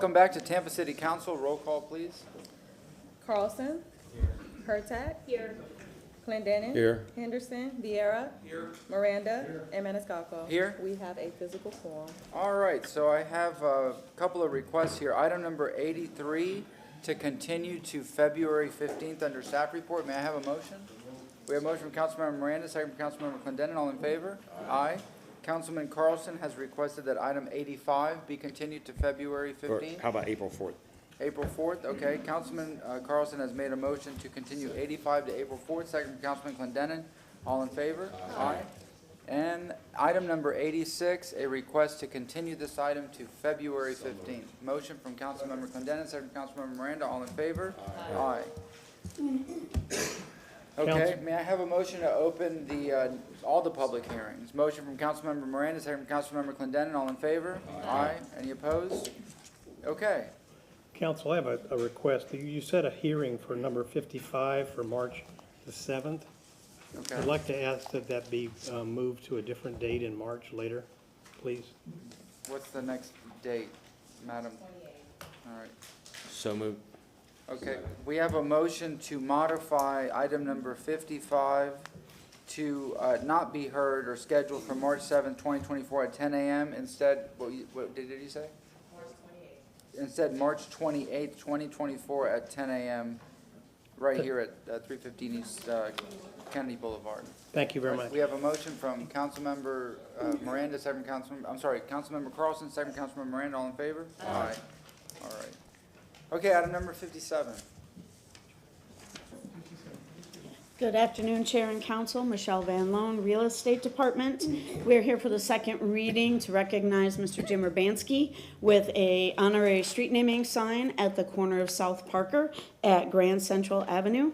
Welcome back to Tampa City Council. Roll call, please. Carlson. Hurtak. Here. Clendenin. Here. Henderson. Vieira. Here. Miranda. And Maniscalco. Here. We have a physical quorum. All right, so I have a couple of requests here. Item number 83 to continue to February 15th under staff report. May I have a motion? We have a motion from Councilmember Miranda, second from Councilmember Clendenin. All in favor? Aye. Councilman Carlson has requested that item 85 be continued to February 15th. How about April 4th? April 4th, okay. Councilman Carlson has made a motion to continue 85 to April 4th, second from Councilman Clendenin. All in favor? Aye. And item number 86, a request to continue this item to February 15th. Motion from Councilmember Clendenin, second from Councilmember Miranda. All in favor? Aye. Okay, may I have a motion to open the, all the public hearings? Motion from Councilmember Miranda, second from Councilmember Clendenin. All in favor? Aye. Any opposed? Okay. Council, I have a request. You set a hearing for number 55 for March the 7th. Okay. I'd like to ask that that be moved to a different date in March later, please. What's the next date, Madam? 28. All right. So moved. Okay, we have a motion to modify item number 55 to not be heard or scheduled for March 7th, 2024 at 10 a.m. Instead, what did you say? March 28th. Instead, March 28th, 2024 at 10 a.m. right here at 315 East Kennedy Boulevard. Thank you very much. We have a motion from Councilmember Miranda, second Councilmember Carlson, second Councilmember Miranda. All in favor? Aye. All right. Okay, item number 57. Good afternoon, Chair and Council. Michelle Van Loan, Real Estate Department. We're here for the second reading to recognize Mr. Jim Urbanski with a honorary street naming sign at the corner of South Parker at Grand Central Avenue.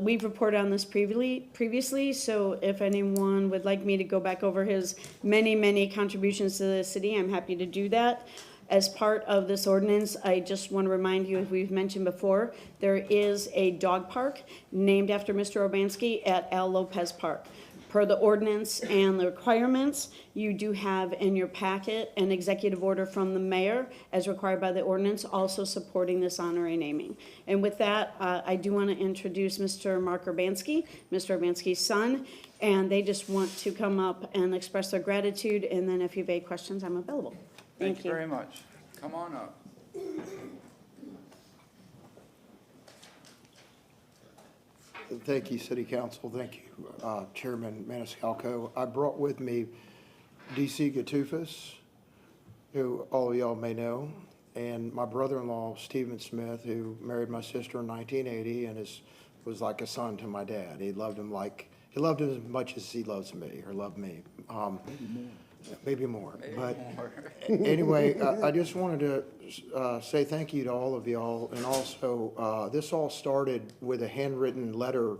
We've reported on this previously, so if anyone would like me to go back over his many contributions to the city, I'm happy to do that. As part of this ordinance, I just want to remind you, as we've mentioned before, there is a dog park named after Mr. Urbanski at Al Lopez Park. Per the ordinance and the requirements, you do have in your packet an executive order from the mayor, as required by the ordinance, also supporting this honorary naming. And with that, I do want to introduce Mr. Mark Urbanski, Mr. Urbanski's son, and they just want to come up and express their gratitude, and then if you have any questions, I'm available. Thank you very much. Come on up. Thank you, City Council. Thank you, Chairman Maniscalco. I brought with me D.C. Gatufas, who all of y'all may know, and my brother-in-law, Stephen Smith, who married my sister in 1980 and was like a son to my dad. He loved him as much as he loves me, or loved me. Maybe more. But anyway, I just wanted to say thank you to all of y'all. And also, this all started with a handwritten letter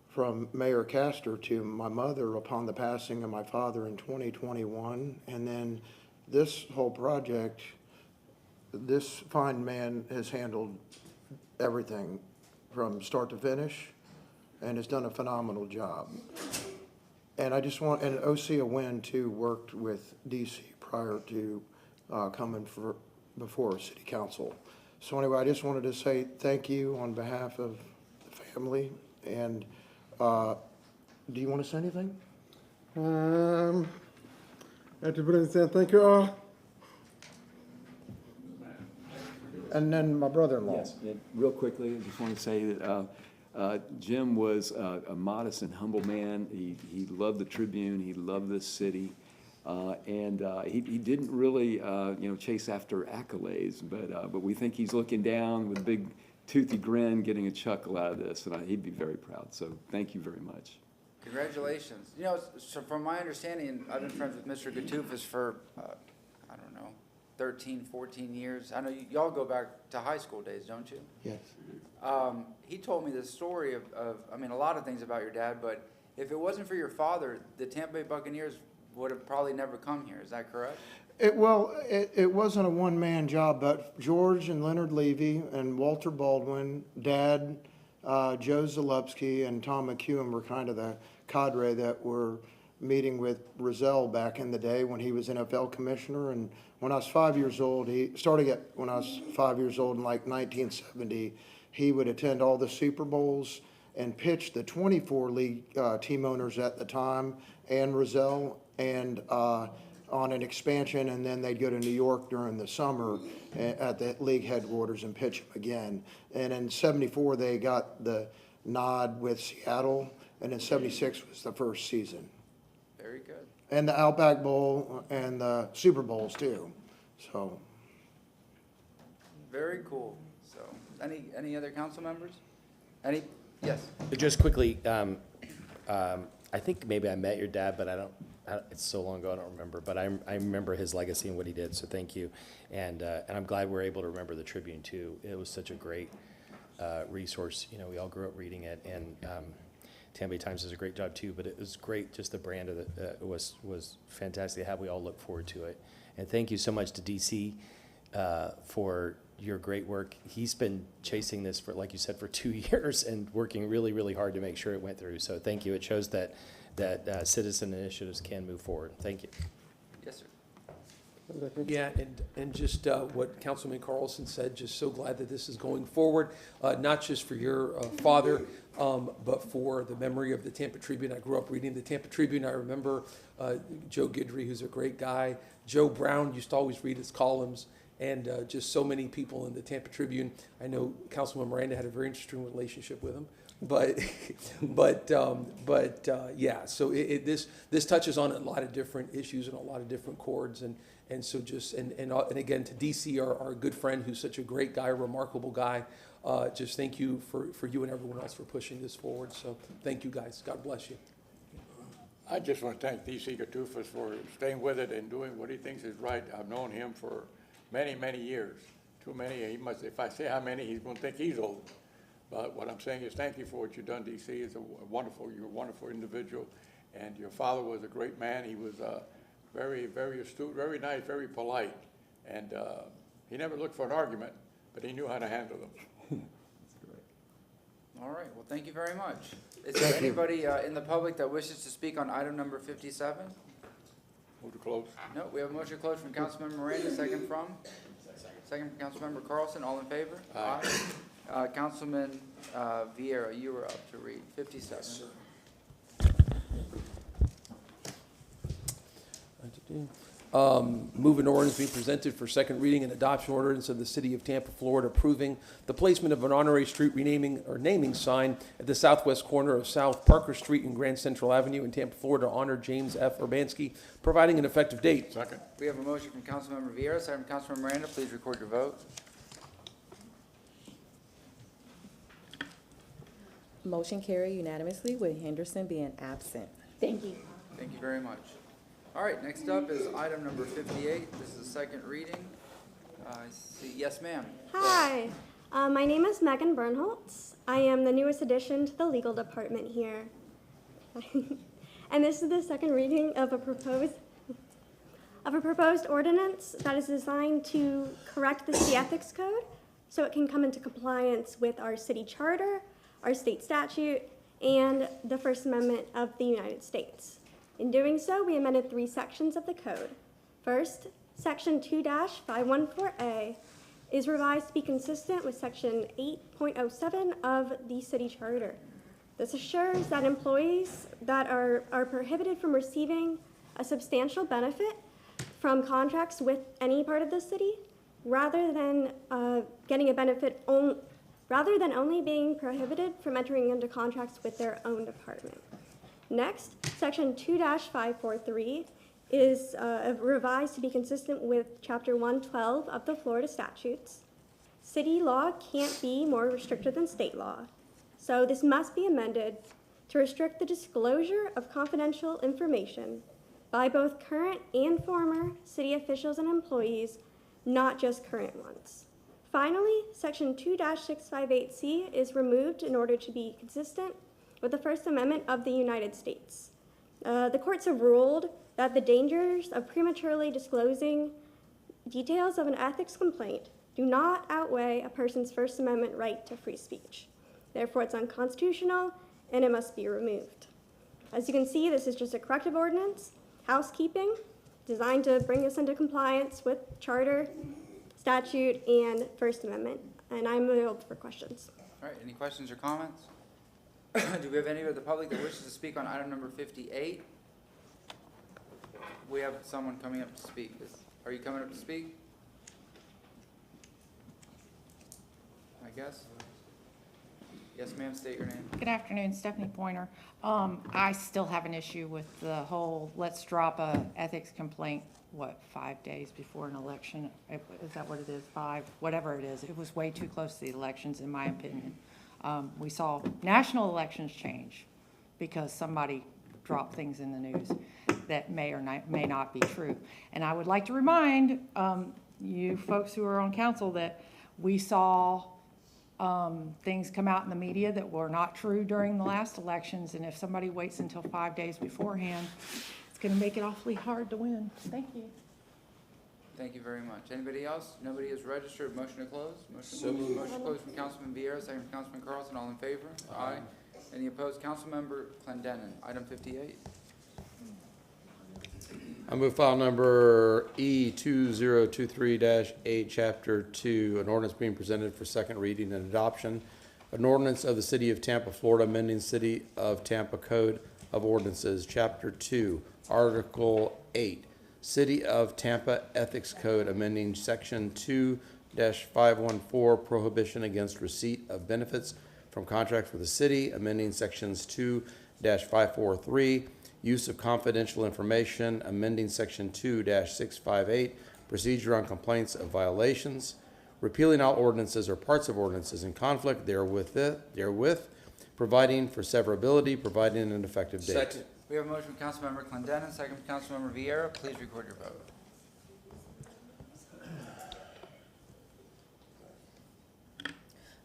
from Mayor Castor to my mother upon the passing of my father in 2021. And then this whole project, this fine man has handled everything from start to finish and has done a phenomenal job. And I just want, and O.C. Wynn too worked with D.C. prior to coming before City Council. So anyway, I just wanted to say thank you on behalf of the family. And do you want to say anything? After President, thank you all. And then my brother-in-law. Yes, real quickly, I just want to say that Jim was a modest and humble man. He loved the Tribune. He loved this city. And he didn't really, chase after accolades, but we think he's looking down with a big toothy grin, getting a chuckle out of this, and he'd be very proud. So thank you very much. Congratulations. You know, so from my understanding, I've been friends with Mr. Gatufas for, 13, 14 years. I know y'all go back to high school days, don't you? Yes. He told me the story of, a lot of things about your dad, but if it wasn't for your father, the Tampa Bay Buccaneers would have probably never come here. Is that correct? It wasn't a one-man job, but George and Leonard Levy and Walter Baldwin, Dad, Joe Zalupski, and Tom McEwen were kind of the cadre that were meeting with Rizal back in the day when he was NFL commissioner. And when I was 5 years old, when I was 5 years old in like 1970, he would attend all the Super Bowls and pitch the 24 league team owners at the time and Rizal and on an expansion, and then they'd go to New York during the summer at the league headquarters and pitch them again. And in 74, they got the nod with Seattle, and in 76 was the first season. Very good. And the Outback Bowl and the Super Bowls too, so. Very cool. So, any other council members? Yes. Just quickly, I think maybe I met your dad, but it's so long ago, I don't remember. But I remember his legacy and what he did, so thank you. And I'm glad we're able to remember the Tribune too. It was such a great resource. You know, we all grew up reading it, and Tampa Bay Times does a great job too. But it was great, just the brand of it was fantastic. How we all look forward to it. And thank you so much to DC for your great work. He's been chasing this for, like you said, for 2 years and working really, really hard to make sure it went through. So thank you. It shows that citizen initiatives can move forward. Thank you. Yes, sir. Yeah, and just what Councilman Carlson said, just so glad that this is going forward, not just for your father, but for the memory of the Tampa Tribune. I grew up reading the Tampa Tribune. I remember Joe Guidry, who's a great guy. Joe Brown used to always read his columns, and just so many people in the Tampa Tribune. I know Councilman Miranda had a very interesting relationship with him. But yeah, so this touches on a lot of different issues and a lot of different chords, and so just and again to DC, our good friend who's such a great guy, a remarkable guy. Just thank you for you and everyone else for pushing this forward. So thank you guys. God bless you. I just want to thank D.C. Gatufas for staying with it and doing what he thinks is right. I've known him for many, many years. Too many. He must. If I say how many, he's going to think he's old. But what I'm saying is thank you for what you've done, D.C. You're a wonderful individual, and your father was a great man. He was very, very astute, very nice, very polite, and he never looked for an argument, but he knew how to handle them. All right. Well, thank you very much. Is there anybody in the public that wishes to speak on item number 57? Move to close. No, we have a motion to close from Councilmember Miranda, second from? Second from Councilmember Carlson. All in favor? Aye. Councilman Vieira, you were up to read 57. Yes, Move an ordinance being presented for second reading and adoption ordinance of the City of Tampa, Florida, approving the placement of an honorary street renaming or naming sign at the southwest corner of South Parker Street and Grand Central Avenue in Tampa, Florida, to honor James F. Urbanski, providing an effective date. Second. We have a motion from Councilmember Vieira, second from Councilmember Miranda. Please record your vote. Motion carried unanimously with Henderson being absent. Thank you. Thank you very much. All right, next up is item number 58. This is the second reading. I see. Yes, ma'am. Hi, my name is Megan Bernholtz. I am the newest addition to the legal department here. And this is the second reading of a proposed ordinance that is designed to correct the city ethics code so it can come into compliance with our city charter, our state statute, and the First Amendment of the United States. In doing so, we amended 3 sections of the code. First, Section 2-514A is revised to be consistent with Section 8.07 of the city charter. This assures that employees that are prohibited from receiving a substantial benefit from contracts with any part of the city, rather than getting a benefit rather than only being prohibited from entering into contracts with their own department. Next, Section 2-543 is revised to be consistent with Chapter 112 of the Florida statutes. City law can't be more restrictive than state law, so this must be amended to restrict the disclosure of confidential information by both current and former city officials and employees, not just current ones. Finally, Section 2-658C is removed in order to be consistent with the First Amendment of the United States. The courts have ruled that the dangers of prematurely disclosing details of an ethics complaint do not outweigh a person's First Amendment right to free speech. Therefore, it's unconstitutional and it must be removed. As you can see, this is just a corrective ordinance, housekeeping, designed to bring us into compliance with charter, statute, and First Amendment. And I'm available for questions. All right, any questions or comments? Do we have any of the public that wishes to speak on item number 58? We have someone coming up to speak. Are you coming up to speak? I guess. Yes, ma'am, state your name. Good afternoon, Stephanie Pointer. I still have an issue with the whole, let's drop a ethics complaint, 5 days before an election? Is that what it is, 5? Whatever it is. It was way too close to the elections, in my opinion. We saw national elections change because somebody dropped things in the news that may or may not be true. And I would like to remind you folks who are on council that we saw things come out in the media that were not true during the last elections, and if somebody waits until 5 days beforehand, it's going to make it awfully hard to win. Thank you. Thank you very much. Anybody else? Nobody is registered. Motion to close? So moved. Motion to close from Councilman Vieira, second from Councilman Carlson. All in favor? Aye. Any opposed? Councilmember Clendenin, item 58. I move file number E2023-8, Chapter 2, an ordinance being presented for second reading and adoption. An ordinance of the City of Tampa, Florida, amending City of Tampa Code of Ordinances, Chapter 2, Article 8, City of Tampa Ethics Code, amending Section 2-514, Prohibition against receipt of benefits from contracts for the city, amending Sections 2-543, Use of confidential information, amending Section 2-658, Procedure on complaints of violations, repealing all ordinances or parts of ordinances in conflict therewith, providing for severability, providing an effective date. Second. We have a motion from Councilmember Clendenin, second from Councilmember Vieira. Please record your vote.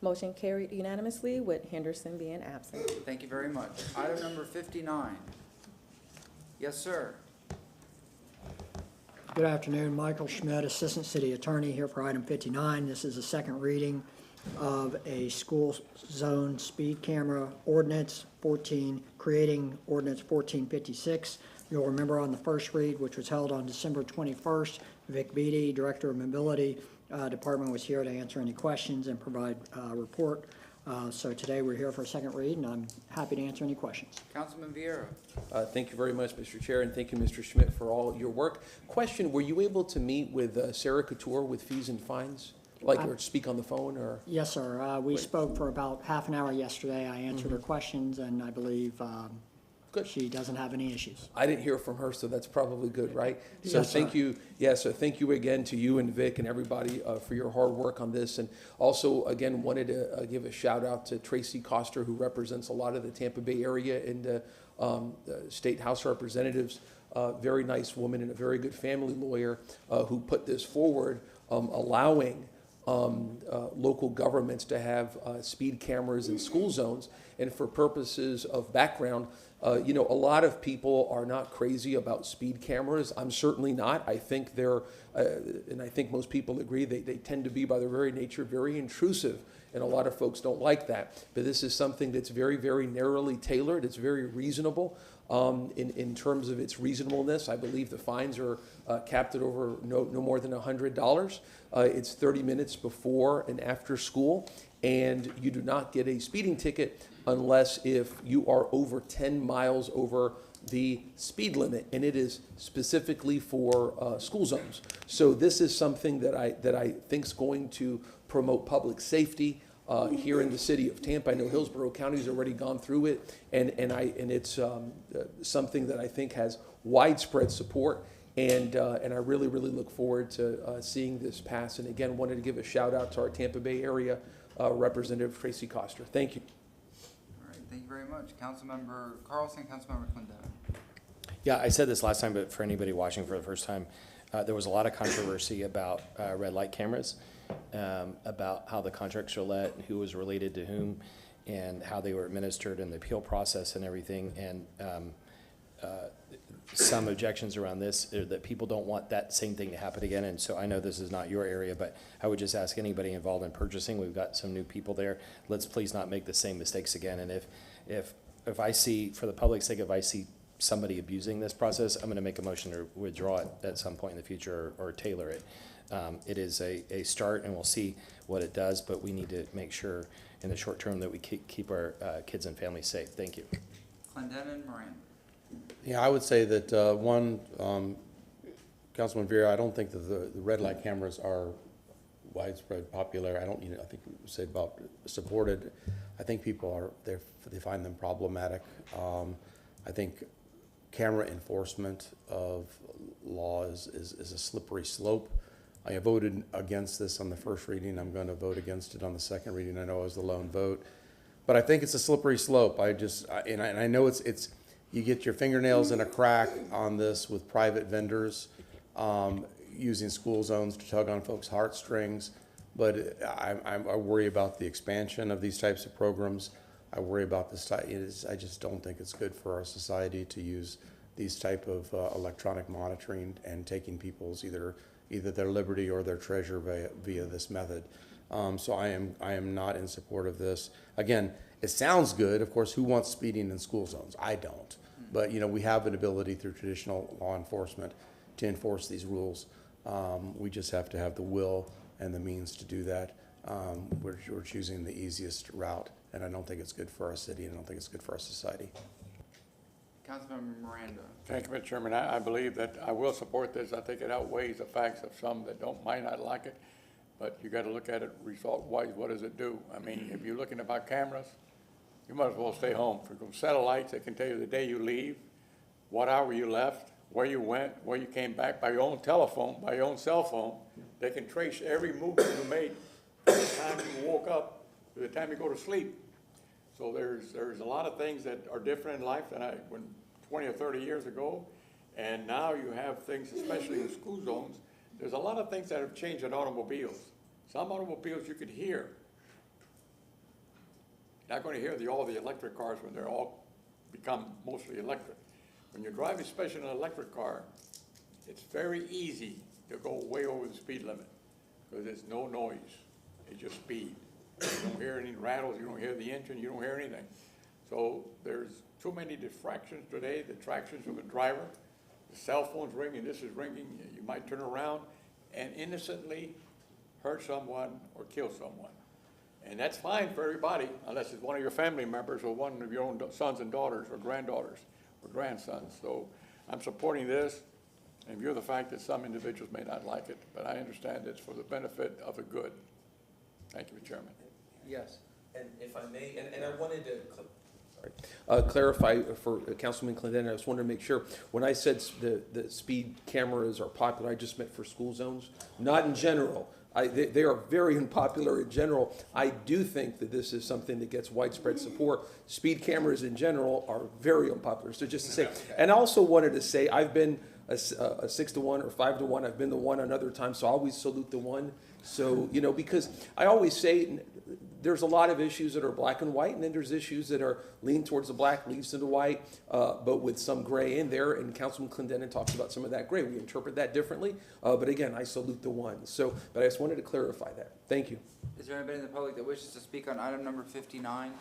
Motion carried unanimously with Henderson being absent. Thank you very much. Item number 59. Yes, sir. Good afternoon, Michael Schmidt, Assistant City Attorney, here for item 59. This is a second reading of a school zone speed camera ordinance creating ordinance 1456. You'll remember on the first read, which was held on December 21st, Vic Beatty, Director of Mobility Department, was here to answer any questions and provide a report. So today we're here for a second read, and I'm happy to answer any questions. Councilman Vieira. Thank you very much, Mr. Chair, and thank you, Mr. Schmidt, for all your work. Question, were you able to meet with Sarah Couture with fees and fines? Or speak on the phone, or? Yes, sir. We spoke for about half an hour yesterday. I answered her questions, and I believe Good. She doesn't have any issues. I didn't hear from her, so that's probably good, right? So Yes, thank sir. you. Yeah, so thank you again to you and Vic and everybody for your hard work on this. And also, again, wanted to give a shout out to Tracy Coster, who represents a lot of the Tampa Bay area in the State House Representatives. Very nice woman and a very good family lawyer who put this forward, allowing local governments to have speed cameras in school zones. And for purposes of background, a lot of people are not crazy about speed cameras. I'm certainly not. I think they're, and I think most people agree, they tend to be by their very nature very intrusive, and a lot of folks don't like that. But this is something that's very, very narrowly tailored. It's very reasonable in terms of its reasonableness. I believe the fines are capped at over no more than $100. It's 30 minutes before and after school, and you do not get a speeding ticket unless if you are over 10 miles over the speed limit, and it is specifically for school zones. So this is something that I think is going to promote public safety here in the city of Tampa. I know Hillsborough County's already gone through it, and it's something that I think has widespread support. And I really, really look forward to seeing this pass. And again, wanted to give a shout out to our Tampa Bay area Representative Tracy Coster. Thank you. All right, thank you very much. Councilmember Carlson, Councilmember Clendenin. Yeah, I said this last time, but for anybody watching for the first time, there was a lot of controversy about red light cameras, about how the contracts are let, who was related to whom, and how they were administered in the appeal process and everything. And some objections around this are that people don't want that same thing to happen again. And so I know this is not your area, but I would just ask anybody involved in purchasing, we've got some new people there, let's please not make the same mistakes again. And if if I see, for the public's sake, if I see somebody abusing this process, I'm gonna make a motion to withdraw it at some point in the future or tailor it. It is a start, and we'll see what it does, but we need to make sure in the short term that we keep our kids and families safe. Thank you. Clendenin, Moran. Yeah, I would say that, Councilman Vera, I don't think that the red light cameras are widespread popular. I think you said about supported. I think people they find them problematic. I think camera enforcement of law is a slippery slope. I voted against this on the first reading. I'm going to vote against it on the second reading. I know I was the lone vote, but I think it's a slippery slope. And I know it's you get your fingernails in a crack on this with private vendors using school zones to tug on folks' heartstrings. But I worry about the expansion of these types of programs. I worry about this. I just don't think it's good for our society to use these type of electronic monitoring and taking people's either their liberty or their treasure via this method. So I am not in support of this. Again, it sounds good. Of course, who wants speeding in school zones? I don't. But we have an ability through traditional law enforcement to enforce these rules. We just have to have the will and the means to do that. We're choosing the easiest route, and I don't think it's good for our city, and I don't think it's good for our society. Councilmember Miranda. Thank you, Mr. Chairman. I believe that I will support this. I think it outweighs the facts of some that might not like it, but you got to look at it result-wise. What does it do? I mean, if you're looking about cameras, you might as well stay home. For satellites, they can tell you the day you leave, what hour you left, where you went, where you came back by your own telephone, by your own cell phone. They can trace every movement you made from the time you woke up to the time you go to sleep. So there's a lot of things that are different in life than when 20 or 30 years ago. And now you have things, especially in school zones, there's a lot of things that have changed in automobiles. Some automobiles you could hear. You're not going to hear all the electric cars when they're all become mostly electric. When you're driving, especially in an electric car, it's very easy to go way over the speed limit because there's no noise. It's just speed. You don't hear any rattles. You don't hear the engine. You don't hear anything. So there's too many distractions today. The distractions from the driver. The cell phone's ringing. This is ringing. You might turn around and innocently hurt someone or kill someone. And that's fine for everybody unless it's one of your family members or one of your own sons and daughters or granddaughters or grandsons. So I'm supporting this in view of the fact that some individuals may not like it, but I understand it's for the benefit of the good. Thank you, Mr. Chairman. Yes. And if I may, and I wanted to clarify for Councilman Clinton, I just wanted to make sure, when I said the speed cameras are popular, I just meant for school zones, not in general. They are very unpopular in general. I do think that this is something that gets widespread support. Speed cameras in general are very unpopular. So just to say, and I also wanted to say, I've been a 6-to-1 or 5-to-1. I've been the one another time, so I always salute the one. So, because I always say there's a lot of issues that are black and white, and then there's issues that are lean towards the black, leans to the white, but with some gray in there. And Councilman Clendenin talks about some of that gray. We interpret that differently, but again, I salute the one. So, but I just wanted to clarify that. Thank you. Is there anybody in the public that wishes to speak on item number 59?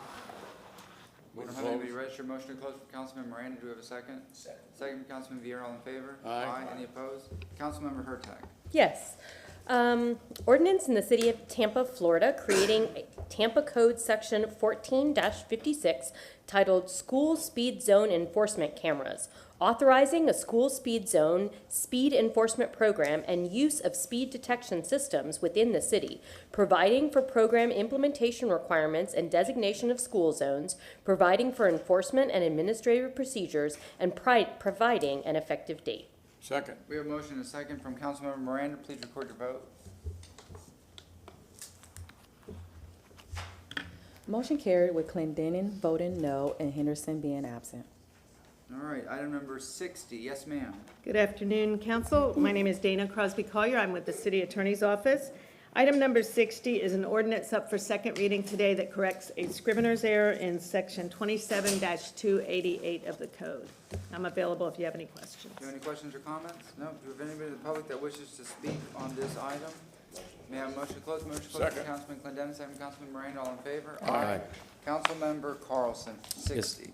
We don't have anybody registered. Motion to close for Councilman Miranda. Do we have a second? Second from Councilman Vieira. All in favor? Aye. Any opposed? Councilmember Hurtak. Yes. Ordinance in the city of Tampa, Florida, creating Tampa Code Section 14-56 titled School Speed Zone Enforcement Cameras, authorizing a school speed zone speed enforcement program and use of speed detection systems within the city, providing for program implementation requirements and designation of school zones, providing for enforcement and administrative procedures, and providing an effective date. Second. We have a motion and a second from Councilmember Miranda. Please record your vote. Motion carried with Clendenin voting no and Henderson being absent. All right, item number 60. Yes, ma'am. Good afternoon, council. My name is Dana Crosby Collier. I'm with the City Attorney's Office. Item number 60 is an ordinance up for second reading today that corrects a Scrivener's error in section 27-288 of the code. I'm available if you have any questions. Do you have any questions or comments? No? Do you have anybody in the public that wishes to speak on this item? May I have a motion to close? Motion to close for Councilman Clendenin, second Councilman Miranda. All in favor? Aye. Councilmember Carlson, 60.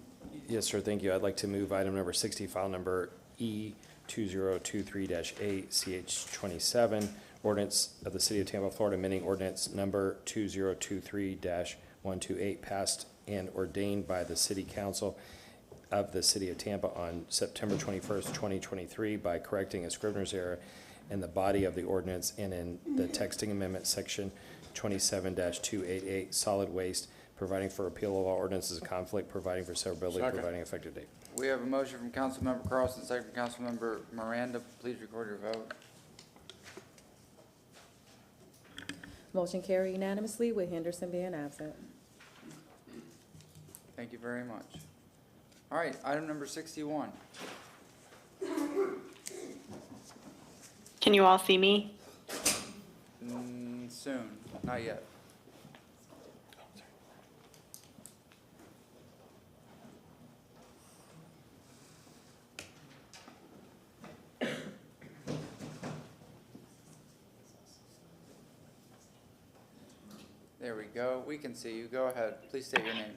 Yes, sir, thank you. I'd like to move item number 60, file number E2023-8, CH27, ordinance of the City of Tampa, Florida, amending ordinance number 2023-128, passed and ordained by the City Council of the City of Tampa on September 21st, 2023, by correcting a Scrivener's error in the body of the ordinance and in the texting amendment, section 27-288, solid waste, providing for repeal of all ordinances in conflict, providing for severability, Second. providing effective date. We have a motion from Councilmember Carlson, second from Councilmember Miranda. Please record your vote. Motion carried unanimously with Henderson being absent. Thank you very much. All right, item number 61. Can you all see me? Soon, not yet. There we go. We can see you. Go ahead. Please state your name.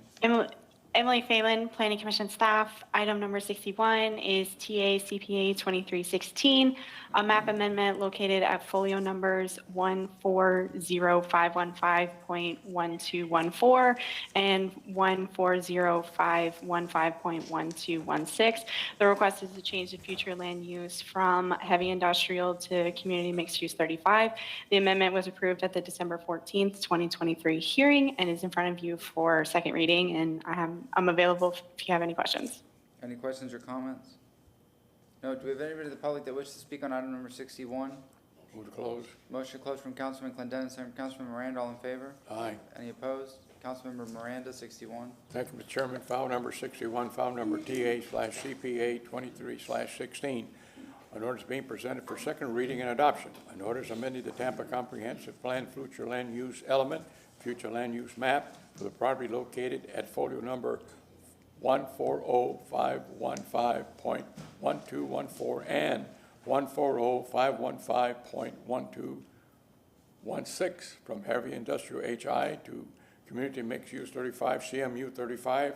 Emily Phelan, Planning Commission staff. Item number 61 is TA CPA 2316, a map amendment located at folio numbers 140515.1214 and 140515.1216. The request is to change the future land use from heavy industrial to community mixed use 35. The amendment was approved at the December 14th, 2023 hearing and is in front of you for second reading, and I'm available if you have any questions. Any questions or comments? No, do we have anybody in the public that wishes to speak on item number 61? Move to close. Motion to close from Councilman Clendenin, second from Councilman Miranda. All in favor? Aye. Any opposed? Councilmember Miranda, 61. Thank you, Mr. Chairman. File number 61, file number TA/CPA 23/16. An ordinance being presented for second reading and adoption. An ordinance amending the Tampa Comprehensive Plan future land use element, future land use map for the property located at folio number 140515.1214 and 140515.1216 from heavy industrial HI to community mixed use 35, CMU 35,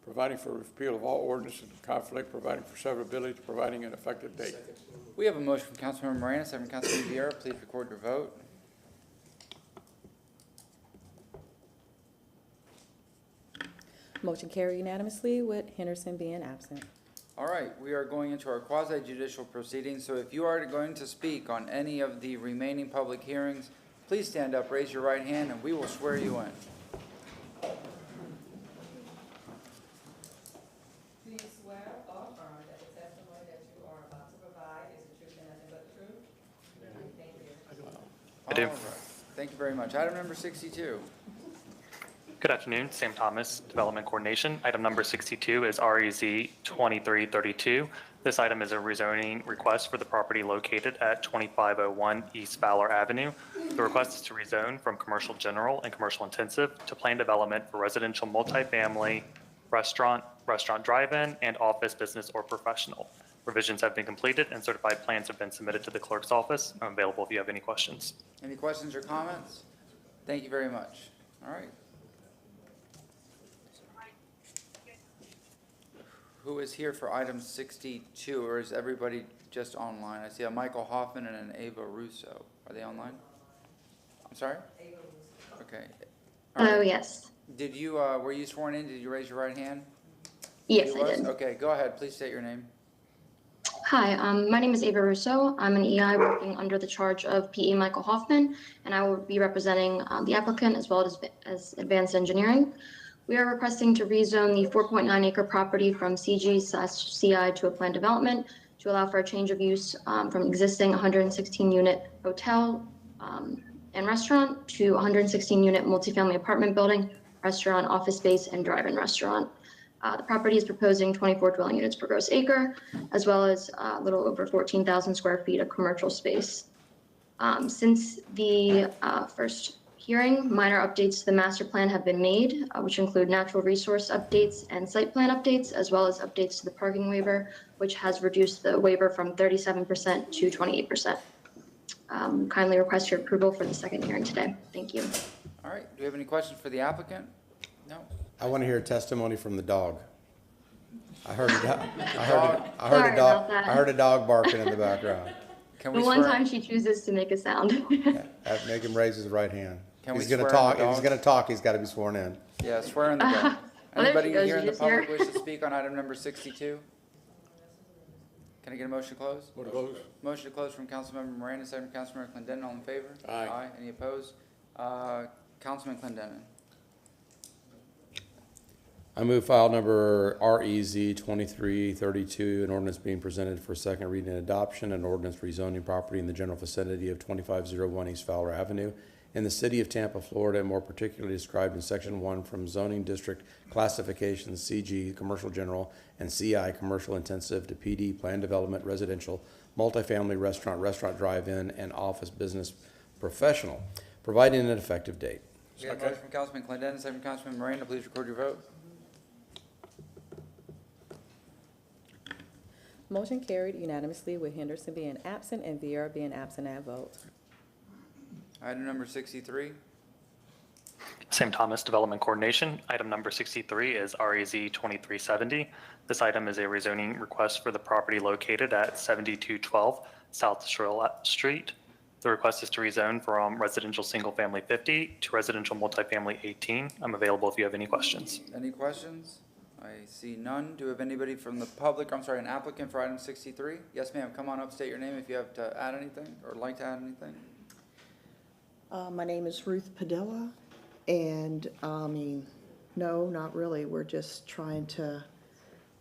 providing for repeal of all ordinances in conflict, providing for severability, providing an effective date. We have a motion from Councilmember Miranda, second from Councilman Vieira. Please record your vote. Motion carried unanimously with Henderson being absent. All right, we are going into our quasi-judicial proceedings, so if you are going to speak on any of the remaining public hearings, please stand up, raise your right hand, and we will swear you in. Do you swear or affirm that the testimony that you are about to provide is the truth and nothing but the truth? Thank you. All right, thank you very much. Item number 62. Good afternoon, Sam Thomas, Development Coordination. Item number 62 is REZ 2332. This item is a rezoning request for the property located at 2501 East Fowler Avenue. The request is to rezone from commercial general and commercial intensive to planned development for residential multifamily, restaurant drive-in, and office, business, or professional. Revisions have been completed and certified plans have been submitted to the clerk's office. I'm available if you have any questions. Any questions or comments? Thank you very much. All right. Who is here for item 62, or is everybody just online? I see a Michael Hoffman and an Ava Russo. Are they online? I'm sorry? Ava Russo. Okay. Oh, yes. Did you, were you sworn in? Did you raise your right hand? Yes, You I was? did. Okay, go ahead. Please state your name. Hi, my name is Ava Russo. I'm an EI working under the charge of PE Michael Hoffman, and I will be representing the applicant as well as Advanced Engineering. We are requesting to rezone the 4.9 acre property from CG/CI to a planned development to allow for a change of use from existing 116 unit hotel and restaurant to 116 unit multifamily apartment building, restaurant, office space, and drive-in restaurant. The property is proposing 24 dwelling units per gross acre, as well as a little over 14,000 square feet of commercial space. Since the first hearing, minor updates to the master plan have been made, which include natural resource updates and site plan updates, as well as updates to the parking waiver, which has reduced the waiver from 37% to 28%. Kindly request your approval for the second hearing today. Thank you. All right. Do we have any questions for the applicant? No. I want to hear testimony from the dog. I heard a Sorry about that. I heard a dog barking in the background. Can The we one swear? time she chooses to make a sound. Make him raise his right hand. Can He's we gonna swear in talk. the If he's dogs? gonna talk, he's gotta be sworn in. Yeah, swear in the dog. Well, there Anybody she goes. here in You the just hear public her. wish to speak on item number 62? Can I get a motion to close? Motion to close. Motion to close from Councilmember Miranda, second from Councilmember Clendenin. All in favor? Aye. Any opposed? Councilman Clendenin. I move file number REZ 2332, an ordinance being presented for second reading and adoption, an ordinance rezoning property in the general vicinity of 2501 East Fowler Avenue in the city of Tampa, Florida, and more particularly described in section 1 from zoning district classifications CG, commercial general, and CI, commercial intensive, to PD, planned development, residential, multifamily, restaurant drive-in, and office business professional, providing an effective date. We have a motion from Councilman Clendenin, second from Councilman Miranda. Please record your vote. Motion carried unanimously with Henderson being absent and Vieira being absent at vote. Item number 63. Sam Thomas, Development Coordination. Item number 63 is REZ 2370. This item is a rezoning request for the property located at 7212 South Sherrill Street. The request is to rezone from residential single-family 50 to residential multifamily 18. I'm available if you have any questions. Any questions? I see none. Do we have anybody from the public, I'm sorry, an applicant for item 63? Yes, ma'am. Come on up, state your name if you have to add anything or like to add anything. My name is Ruth Padilla, and no, not really. We're just trying to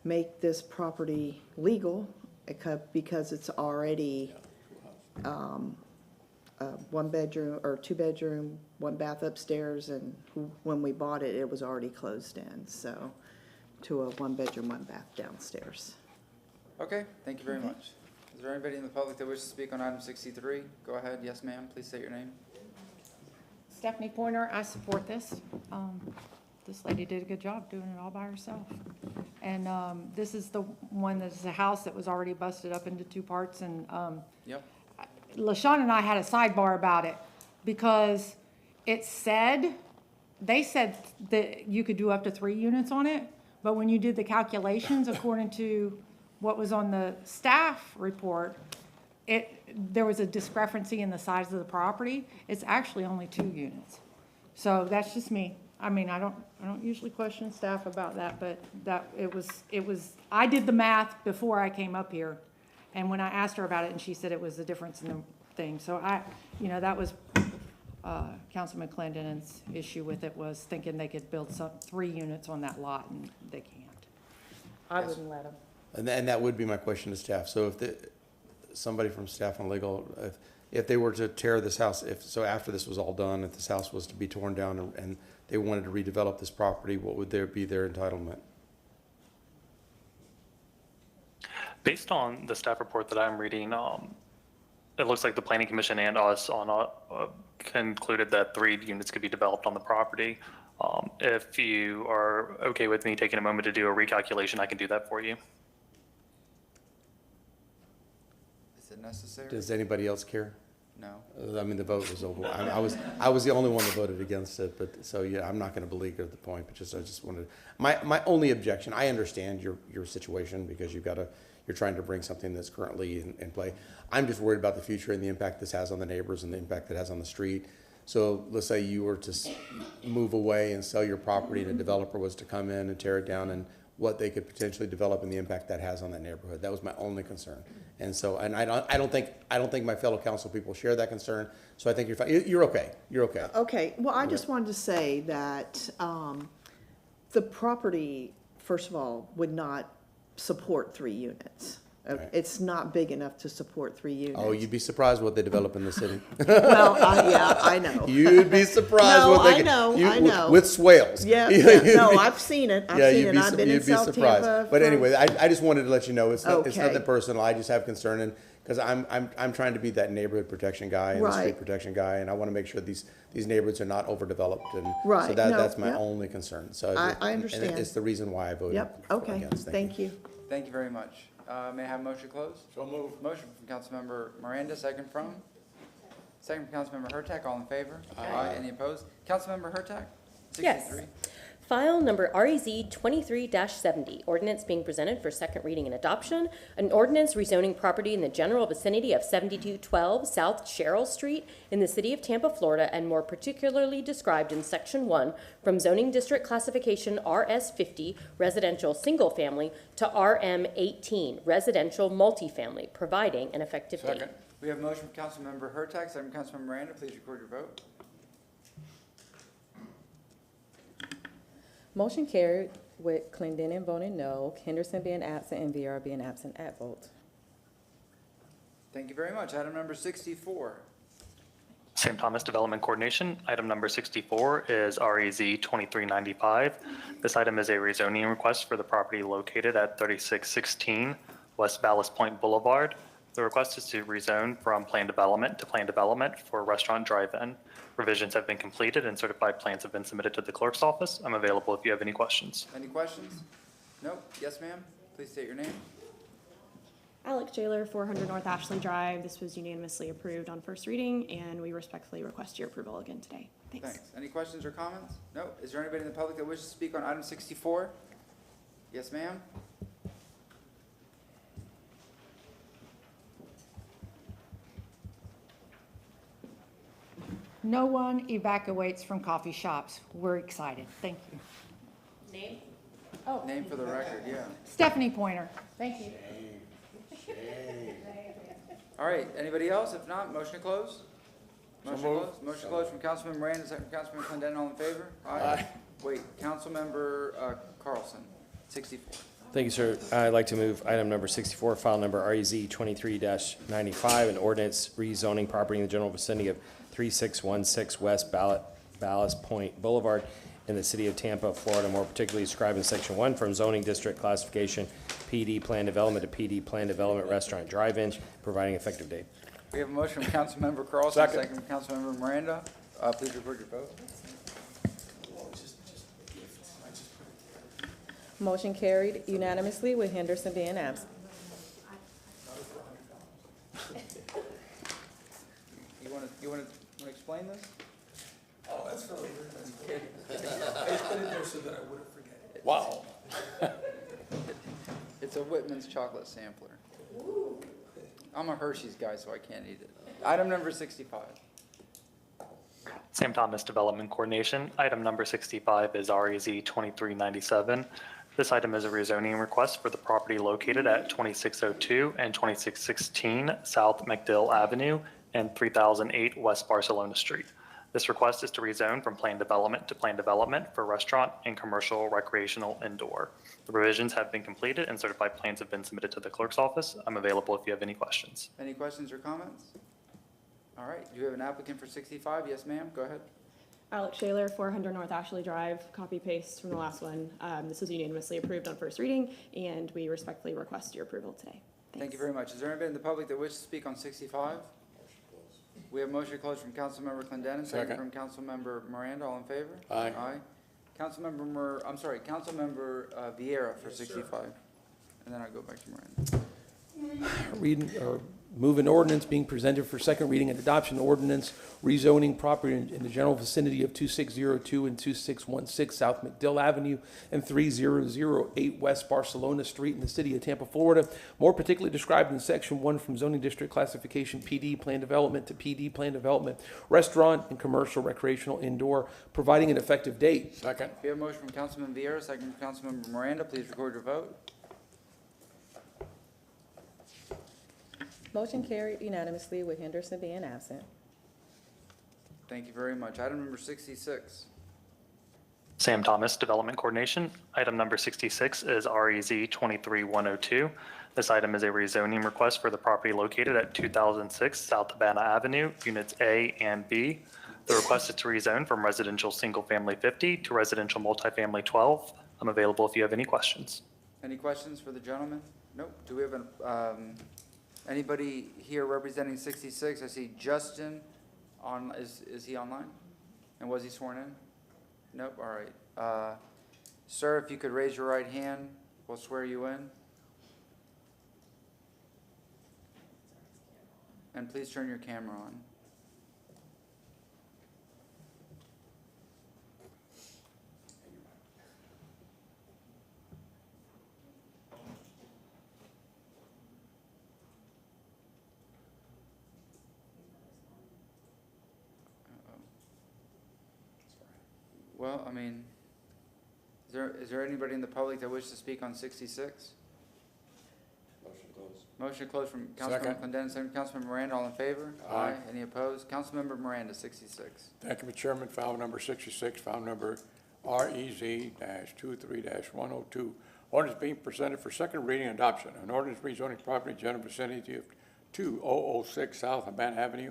make this property legal because it's already one bedroom or two bedroom, one bath upstairs, and when we bought it, it was already closed in, so to a one bedroom, one bath downstairs. Okay, thank you very much. Is there anybody in the public that wishes to speak on item 63? Go ahead. Yes, ma'am. Please state your name. Stephanie Pointer, I support this. This lady did a good job doing it all by herself. And this is the one that's a house that was already busted up into two parts. And Yep. LaShawn and I had a sidebar about it because it said, they said that you could do up to 3 units on it. But when you did the calculations, according to what was on the staff report, there was a discrepancy in the size of the property. It's actually only 2 units. So that's just me. I mean, I don't usually question staff about that, but it was, I did the math before I came up here. And when I asked her about it, and she said it was the difference in the thing. So that was Councilman Clendenin's issue with it, was thinking they could build 3 units on that lot, and they can't. I wouldn't let them. And that would be my question to staff. So if somebody from staff and legal, if they were to tear this house, after this was all done, if this house was to be torn down and they wanted to redevelop this property, what would be their entitlement? Based on the staff report that I'm reading, it looks like the Planning Commission and us concluded that 3 units could be developed on the property. If you are okay with me taking a moment to do a recalculation, I can do that for you. Is it necessary? Does anybody else care? No. I mean, the vote was over. I was the only one that voted against it, but so yeah, I'm not going to belabor the point. But I just wanted my only objection. I understand your situation because you're trying to bring something that's currently in play. I'm just worried about the future and the impact this has on the neighbors and the impact it has on the street. So let's say you were to move away and sell your property, and a developer was to come in and tear it down, and what they could potentially develop and the impact that has on that neighborhood. That was my only concern. And so, and I don't think my fellow council people share that concern. So I think you're fine. You're okay. You're okay. Okay, well, I just wanted to say that the property, first of all, would not support 3 units. Right. It's not big enough to support 3 units. Oh, you'd be surprised what they develop in the city. Well, yeah, I know. You'd be surprised what they I know. with swales. Yeah, no, I've seen it. I've seen it. I've been in South Tampa. But anyway, I just wanted to let you know it's Okay. nothing personal. I just have concern, and because I'm trying to be that neighborhood protection guy and the street Right. protection guy, and I want to make sure these neighborhoods are not overdeveloped, and so Right. that's my Yep. only concern. So I understand. and it's the reason why I voted. Yep, okay, against. thank you. Thank you very much. May I have a motion to close? So moved. Motion from Councilmember Miranda, second from Councilmember Hurtak. All in favor? Aye. Any opposed? Councilmember Hurtak? 63. Yes. File number REZ 23-70, ordinance being presented for second reading and adoption, an ordinance rezoning property in the general vicinity of 7212 South Sherrill Street in the city of Tampa, Florida, and more particularly described in Section 1 from zoning district classification RS50 residential single family to RM18 residential multifamily, providing an effective date. Second. We have a motion from Councilmember Hurtak, second from Councilmember Miranda. Please record your vote. Motion carried with Clendenin voting no, Henderson being absent, and VR being absent at vote. Thank you very much. Item number 64. St. Thomas Development Coordination. Item number 64 is REZ 2395. This item is a rezoning request for the property located at 3616 West Ballast Point Boulevard. The request is to rezone from plan development to plan development for a restaurant drive-in. Revisions have been completed and certified plans have been submitted to the clerk's office. I'm available if you have any questions. Any questions? Nope. Yes, ma'am. Please state your name. Alex Jailer, 400 North Ashley Drive. This was unanimously approved on first reading, and we respectfully request your approval again today. Thanks. Any questions or comments? No. Is there anybody in the public that wishes to speak on item 64? Yes, ma'am. No one evacuates from coffee shops. We're excited. Thank you. Name? Oh, Name for the record, yeah. Stephanie Pointer. Thank you. All right. Anybody else? If not, motion to close? Motion to moved. close? Motion to close from Councilman Miranda, second from Councilman Clendenin. All in favor? Aye. Wait, Councilmember Carlson, 64. Thank you, sir. I'd like to move item number 64, file number REZ 23-95, an ordinance rezoning property in the general vicinity of 3616 West Ballast Point Boulevard in the city of Tampa, Florida, more particularly described in Section 1 from zoning district classification PD plan development to PD plan development restaurant drive-in, providing effective date. We have a motion from Councilmember Carlson, second from Councilmember Miranda. Please record your vote. Motion carried unanimously with Henderson being absent. You want to explain this? Oh, that's really weird. I just put it there so that I wouldn't forget it. Wow. It's a Whitman's chocolate sampler. I'm a Hershey's guy, so I can't eat it. Item number 65. St. Thomas Development Coordination. Item number 65 is REZ 2397. This item is a rezoning request for the property located at 2602 and 2616 South MacDill Avenue and 3008 West Barcelona Street. This request is to rezone from plan development to plan development for restaurant and commercial recreational indoor. The revisions have been completed and certified plans have been submitted to the clerk's office. I'm available if you have any questions. Any questions or comments? All right, do you have an applicant for 65? Yes, ma'am, go ahead. Alex Jailer, 400 North Ashley Drive, copy paste from the last one. This was unanimously approved on first reading, and we respectfully request your approval today. Thank you very much. Is there anybody in the public that wishes to speak on 65? We have motion to close from Councilmember Clendenin, second from Councilmember Miranda. All in favor? Aye. Aye. Councilmember Vieira for 65. And then I'll go back to Miranda. Move an ordinance being presented for second reading and adoption, ordinance rezoning property in the general vicinity of 2602 and 2616 South MacDill Avenue and 3008 West Barcelona Street in the city of Tampa, Florida, more particularly described in Section 1 from zoning district classification PD plan development to PD plan development, restaurant and commercial recreational indoor, providing an effective date. Second. We have a motion from Councilman Vieira, second from Councilmember Miranda. Please record your vote. Motion carried unanimously with Henderson being absent. Thank you very much. Item number 66. Sam Thomas, Development Coordination. Item number 66 is REZ 23102. This item is a rezoning request for the property located at 2006 South Habana Avenue, Units A and B. The request is to rezone from residential single-family 50 to residential multifamily 12. I'm available if you have any questions. Any questions for the gentleman? Nope. Do we have anybody here representing 66? I see Justin on, is he online? And was he sworn in? Nope, all right. Sir, if you could raise your right hand, we'll swear you in. And please turn your camera on. Well, I mean, is there anybody in the public that wishes to speak on 66? Motion closed. Motion closed from Councilmember Second. Clendenin, second from Councilmember Miranda. All in favor? Aye. Any opposed? Councilmember Miranda, 66. Thank you, Mr. Chairman. File number 66, file number REZ-23-102. Ordinance being presented for second reading and adoption. An ordinance rezoning property general vicinity of 2006 South Habana Avenue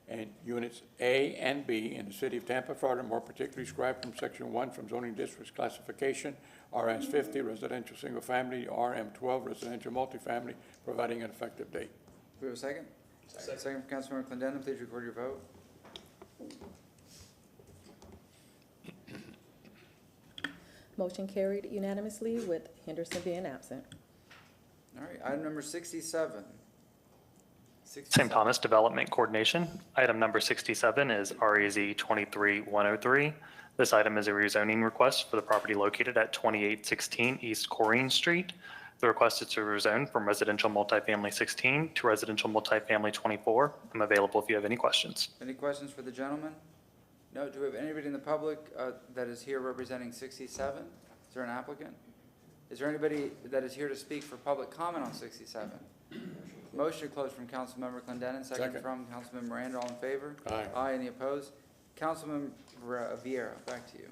and units A and B in the city of Tampa, Florida, more particularly described from section 1 from zoning districts classification, RS 50 residential single family, RM 12 residential multifamily, providing an effective date. Do we have a second? Second from Councilmember Clendenin. Please record your vote. Motion carried unanimously with Henderson being absent. All right, item number 67. St. Thomas Development Coordination. Item number 67 is REZ 23103. This item is a rezoning request for the property located at 2816 East Corrine Street. The request is to rezone from residential multifamily 16 to residential multifamily 24. I'm available if you have any questions. Any questions for the gentleman? No, do we have anybody in the public that is here representing 67? Is there an applicant? Is there anybody that is here to speak for public comment on 67? Motion to close from Councilmember Clendenin, second from Councilmember Miranda. All in favor? Aye. Aye. Any opposed? Councilmember Vieira, back to you.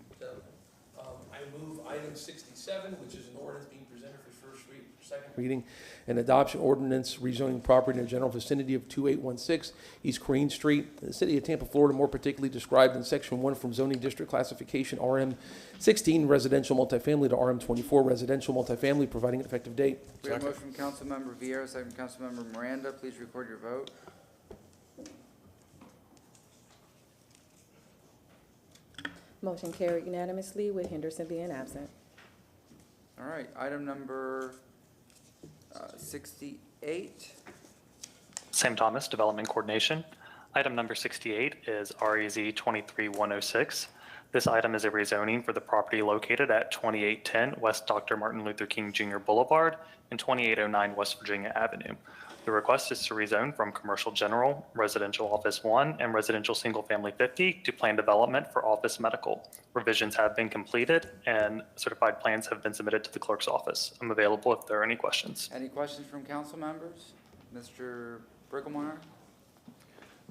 I move item 67, which is an ordinance being presented for first reading, second reading, and adoption ordinance rezoning property in the general vicinity of 2816 East Corrine Street, the city of Tampa, Florida, more particularly described in section 1 from zoning district classification RM 16 residential multifamily to RM 24 residential multifamily, providing an effective date. We have a motion from Councilmember Vieira, second from Councilmember Miranda. Please record your vote. Motion carried unanimously with Henderson being absent. All right, item number 68. St. Thomas Development Coordination. Item number 68 is REZ 23106. This item is a rezoning for the property located at 2810 West Dr. Martin Luther King Jr. Boulevard and 2809 West Virginia Avenue. The request is to rezone from Commercial General, Residential Office 1, and Residential Single Family 50 to Plan Development for Office Medical. Revisions have been completed and certified plans have been submitted to the clerk's office. I'm available if there are any questions. Any questions from council members? Mr. Bricklemeyer?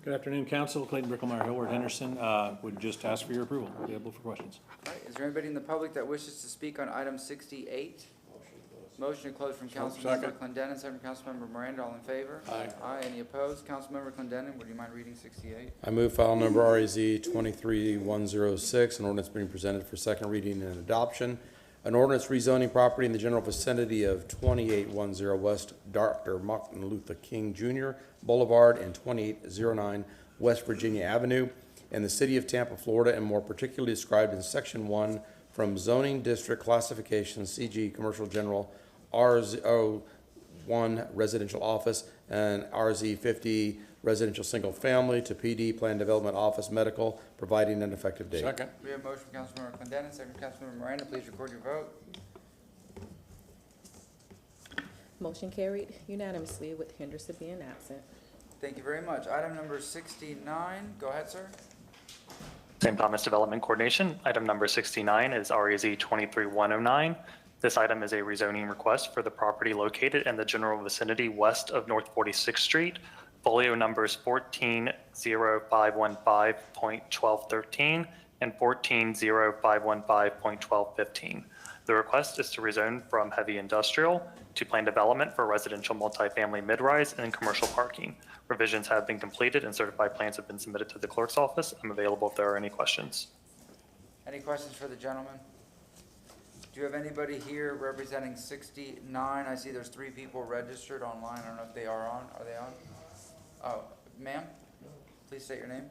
Good afternoon, Council. Clayton Bricklemeyer, Hillward, Henderson. Would just ask for your approval. Available for questions. All right, is there anybody in the public that wishes to speak on item 68? Motion to close from Councilmember Clendenin, second from Councilmember Miranda. All in favor? Aye. Aye. Any opposed? Councilmember Clendenin, would you mind reading 68? I move file number REZ 23106, an ordinance being presented for second reading and adoption. An ordinance rezoning property in the general vicinity of 2810 West Dr. Martin Luther King Jr. Boulevard and 2809 West Virginia Avenue in the city of Tampa, Florida, and more particularly described in section 1 from zoning district classification, CG Commercial General, RZ01 Residential Office, and RZ50 Residential Single Family to PD Plan Development Office Medical, providing an effective date. Second. We have a motion from Councilmember Clendenin, second from Councilmember Miranda. Please record your vote. Motion carried unanimously with Henderson being absent. Thank you very much. Item number 69. Go ahead, sir. St. Thomas Development Coordination. Item number 69 is REZ 23109. This item is a rezoning request for the property located in the general vicinity west of North 46th Street, folio numbers 140515.1213 and 140515.1215. The request is to rezone from heavy industrial to plan development for residential multifamily mid-rise and commercial parking. Revisions have been completed and certified plans have been submitted to the clerk's office. I'm available if there are any questions. Any questions for the gentleman? Do you have anybody here representing 69? I see there's 3 people registered online. I don't know if they are on. Are they on? Oh, ma'am, please state your name.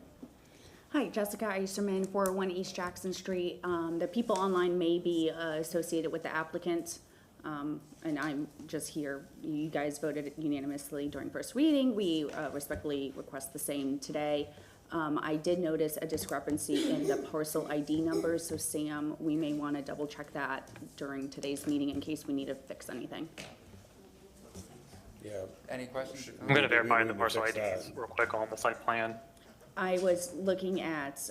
Hi, Jessica Eiserman, 401 East Jackson Street. The people online may be associated with the applicant, and I'm just here. You guys voted unanimously during first reading. We respectfully request the same today. I did notice a discrepancy in the parcel ID numbers, so Sam, we may want to double check that during today's meeting in case we need to fix anything. Yeah. Any questions? I'm going to verify the parcel IDs real quick on the site plan. I was looking at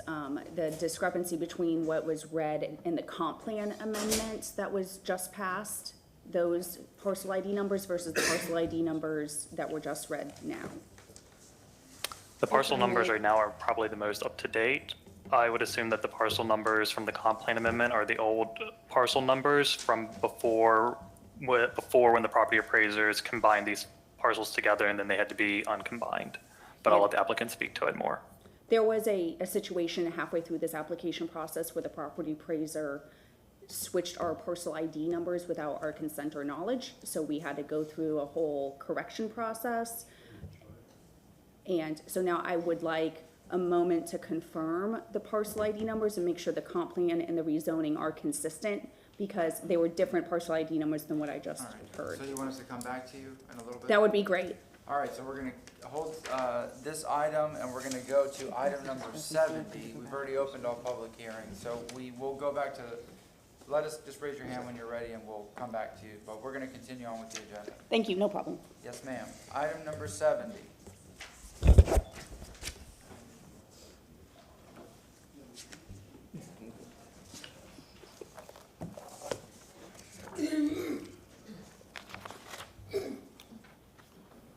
the discrepancy between what was read in the comp plan amendment that was just passed, those parcel ID numbers versus the parcel ID numbers that were just read now. The parcel numbers right now are probably the most up to date. I would assume that the parcel numbers from the comp plan amendment are the old parcel numbers from before when the property appraisers combined these parcels together and then they had to be uncombined. But I'll let the applicant speak to it more. There was a situation halfway through this application process where the property appraiser switched our parcel ID numbers without our consent or knowledge. So we had to go through a whole correction process. And so now I would like a moment to confirm the parcel ID numbers and make sure the comp plan and the rezoning are consistent, because they were different parcel ID numbers than what I just heard. So you want us to come back to you in a little bit? That would be great. All right, so we're gonna hold this item, and we're gonna go to item number 70. We've already opened all public hearings, so we will go back to, let us, just raise your hand when you're ready, and we'll come back to you. But we're gonna continue on with the agenda. Thank you, no problem. Yes, ma'am. Item number 70.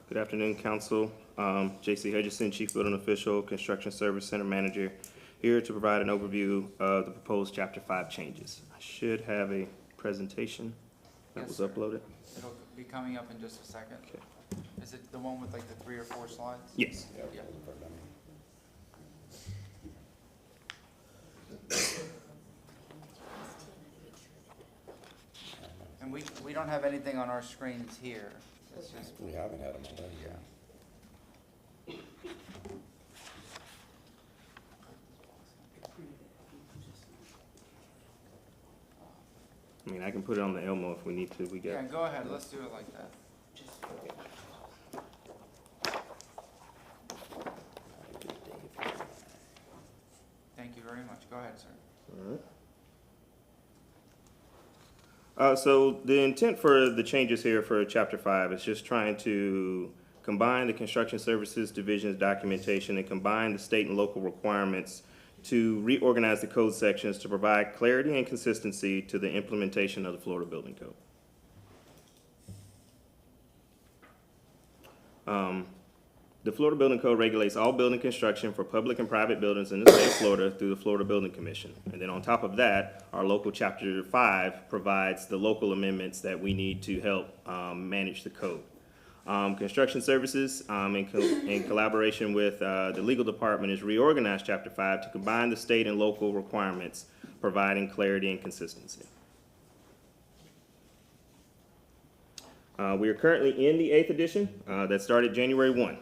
Good afternoon, Council. J.C. Hutchison, Chief Building Official, Construction Service Center Manager, here to provide an overview of the proposed Chapter 5 changes. I should have a presentation that was uploaded. It'll be coming up in just a second. Okay. Is it the one with like the 3 or 4 slides? Yes. Yeah. And we don't have anything on our screens here. It's just. We haven't had them already. Yeah. I mean, I can put it on the Elmo if we need to. We got. Yeah, go ahead. Let's do it like that. Thank you very much. Go ahead, sir. All right. So the intent for the changes here for Chapter 5 is just trying to combine the Construction Services Division's documentation and combine the state and local requirements to reorganize the code sections to provide clarity and consistency to the implementation of the Florida Building Code. The Florida Building Code regulates all building construction for public and private buildings in the state of Florida through the Florida Building Commission. And then on top of that, our local Chapter 5 provides the local amendments that we need to help manage the code. Construction Services, in collaboration with the legal department, has reorganized Chapter 5 to combine the state and local requirements, providing clarity and consistency. We are currently in the 8th edition that started January 1.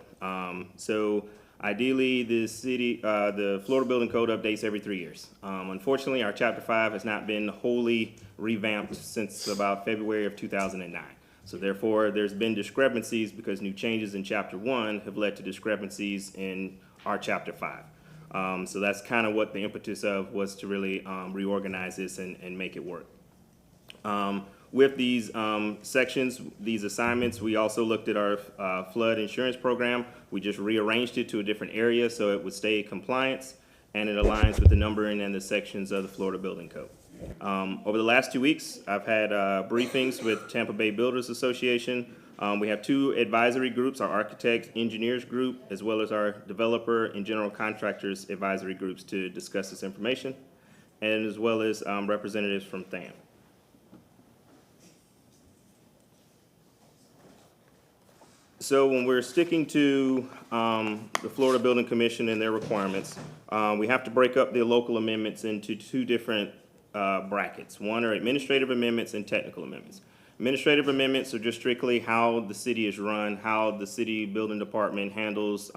So ideally, the Florida Building Code updates every 3 years. Unfortunately, our Chapter 5 has not been wholly revamped since about February of 2009. So therefore, there's been discrepancies because new changes in Chapter 1 have led to discrepancies in our Chapter 5. So that's kind of what the impetus of was, to really reorganize this and make it work. With these sections, these assignments, we also looked at our flood insurance program. We just rearranged it to a different area so it would stay in compliance, and it aligns with the numbering and the sections of the Florida Building Code. Over the last 2 weeks, I've had briefings with Tampa Bay Builders Association. We have 2 advisory groups, our architects, engineers group, as well as our developer and general contractors advisory groups, to discuss this information, and as well as representatives from THAM. So when we're sticking to the Florida Building Commission and their requirements, we have to break up the local amendments into 2 different brackets. One are administrative amendments and technical amendments. Administrative amendments are just strictly how the city is run, how the city building department handles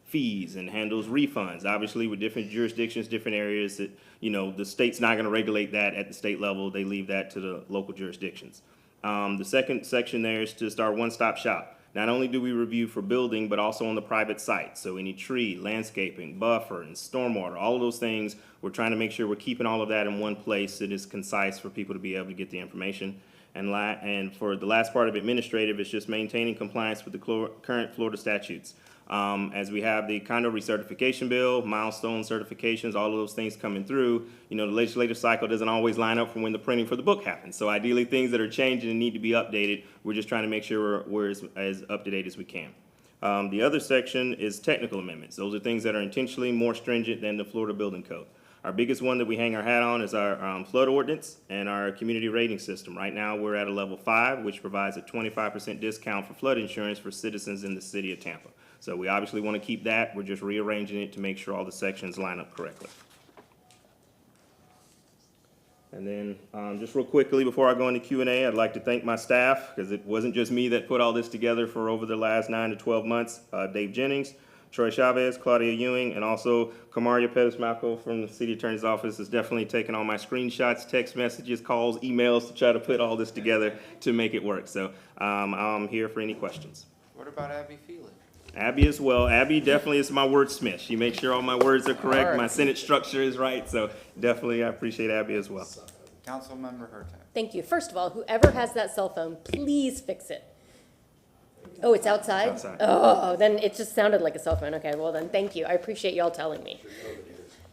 fees and handles refunds. Obviously, with different jurisdictions, different areas, that, you know, the state's not going to regulate that at the state level. They leave that to the local jurisdictions. The second section there is just our one-stop shop. Not only do we review for building, but also on the private site. So any tree, landscaping, buffer, and stormwater, all of those things, we're trying to make sure we're keeping all of that in one place that is concise for people to be able to get the information. And for the last part of administrative, it's just maintaining compliance with the current Florida statutes. As we have the condo recertification bill, milestone certifications, all of those things coming through, the legislative cycle doesn't always line up from when the printing for the book happens. So ideally, things that are changing and need to be updated, we're just trying to make sure we're as up to date as we can. The other section is technical amendments. Those are things that are intentionally more stringent than the Florida Building Code. Our biggest one that we hang our hat on is our flood ordinance and our community rating system. Right now, we're at a level 5, which provides a 25% discount for flood insurance for citizens in the city of Tampa. So we obviously want to keep that. We're just rearranging it to make sure all the sections line up correctly. And then just real quickly, before I go into Q&A, I'd like to thank my staff, because it wasn't just me that put all this together for over the last 9 to 12 months. Dave Jennings, Troy Chavez, Claudia Ewing, and also Kamaria Pettis-Malco from the City Attorney's Office has definitely taken all my screenshots, text messages, calls, emails to try to put all this together to make it work. So I'm here for any questions. What about Abby Feely? Abby as well. Abby definitely is my wordsmith. She makes sure all my words are correct, All right. my sentence structure is right. So definitely I appreciate Abby as well. Councilmember Hurtak. Thank you. First of all, whoever has that cell phone, please fix it. Oh, it's outside? It's outside. Oh, then it just sounded like a cell phone. Okay, well then, thank you. I appreciate y'all telling me.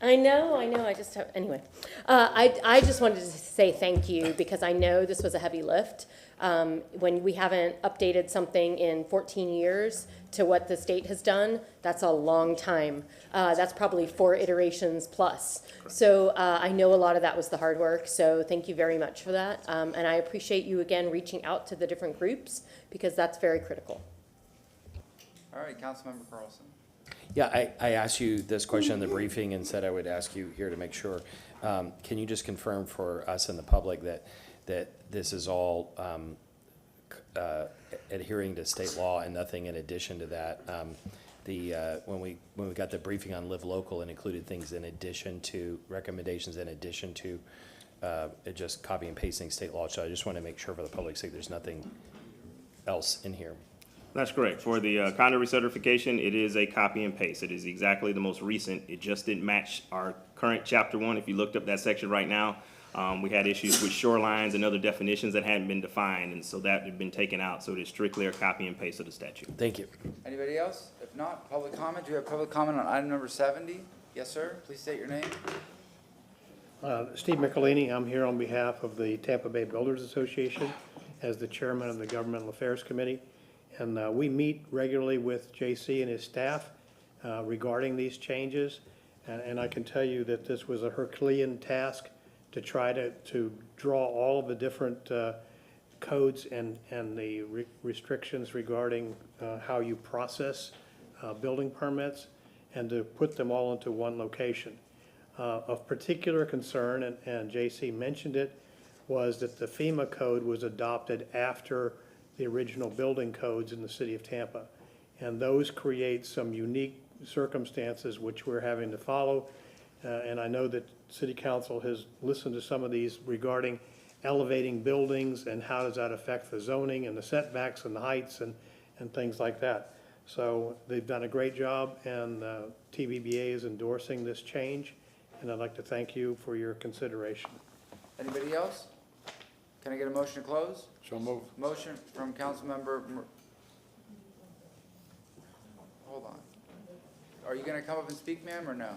I know, I just have, anyway. I just wanted to say thank you because I know this was a heavy lift. When we haven't updated something in 14 years to what the state has done, that's a long time. That's probably 4 iterations plus. So I know a lot of that was the hard work, so thank you very much for that. And I appreciate you again reaching out to the different groups because that's very critical. All right, Councilmember Carlson. Yeah, I asked you this question in the briefing and said I would ask you here to make sure. Can you just confirm for us and the public that this is all adhering to state law and nothing in addition to that? When we got the briefing on Live Local, it included things in addition to recommendations, in addition to just copy and pasting state law. So I just want to make sure for the public's sake there's nothing else in here. That's correct. For the condo recertification, it is a copy and paste. It is exactly the most recent. It just didn't match our current chapter 1. If you looked up that section right now, we had issues with shorelines and other definitions that hadn't been defined, and so that had been taken out. So it is strictly a copy and paste of the statute. Thank you. Anybody else? If not, public comment. Do we have public comment on item number 70? Yes, sir. Please state your name. Steve Michelini, I'm here on behalf of the Tampa Bay Builders Association as the chairman of the Governmental Affairs Committee. And we meet regularly with JC and his staff regarding these changes. And I can tell you that this was a Herculean task to try to draw all of the different codes and the restrictions regarding how you process building permits and to put them all into one location. Of particular concern, and JC mentioned it, was that the FEMA code was adopted after the original building codes in the city of Tampa. And those create some unique circumstances which we're having to follow. And I know that City Council has listened to some of these regarding elevating buildings and how does that affect the zoning and the setbacks and the heights and things like that. So they've done a great job, and TBBA is endorsing this change, and I'd like to thank you for your consideration. Anybody else? Can I get a motion to close? So move. Motion from Councilmember. Hold on. Are you going to come up and speak, ma'am, or no?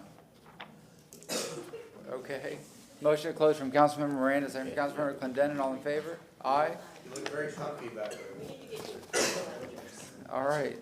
Okay. Motion to close from Councilmember Miranda, second from Councilmember Clendenin. All in favor? Aye. You look very comfy back there. All right.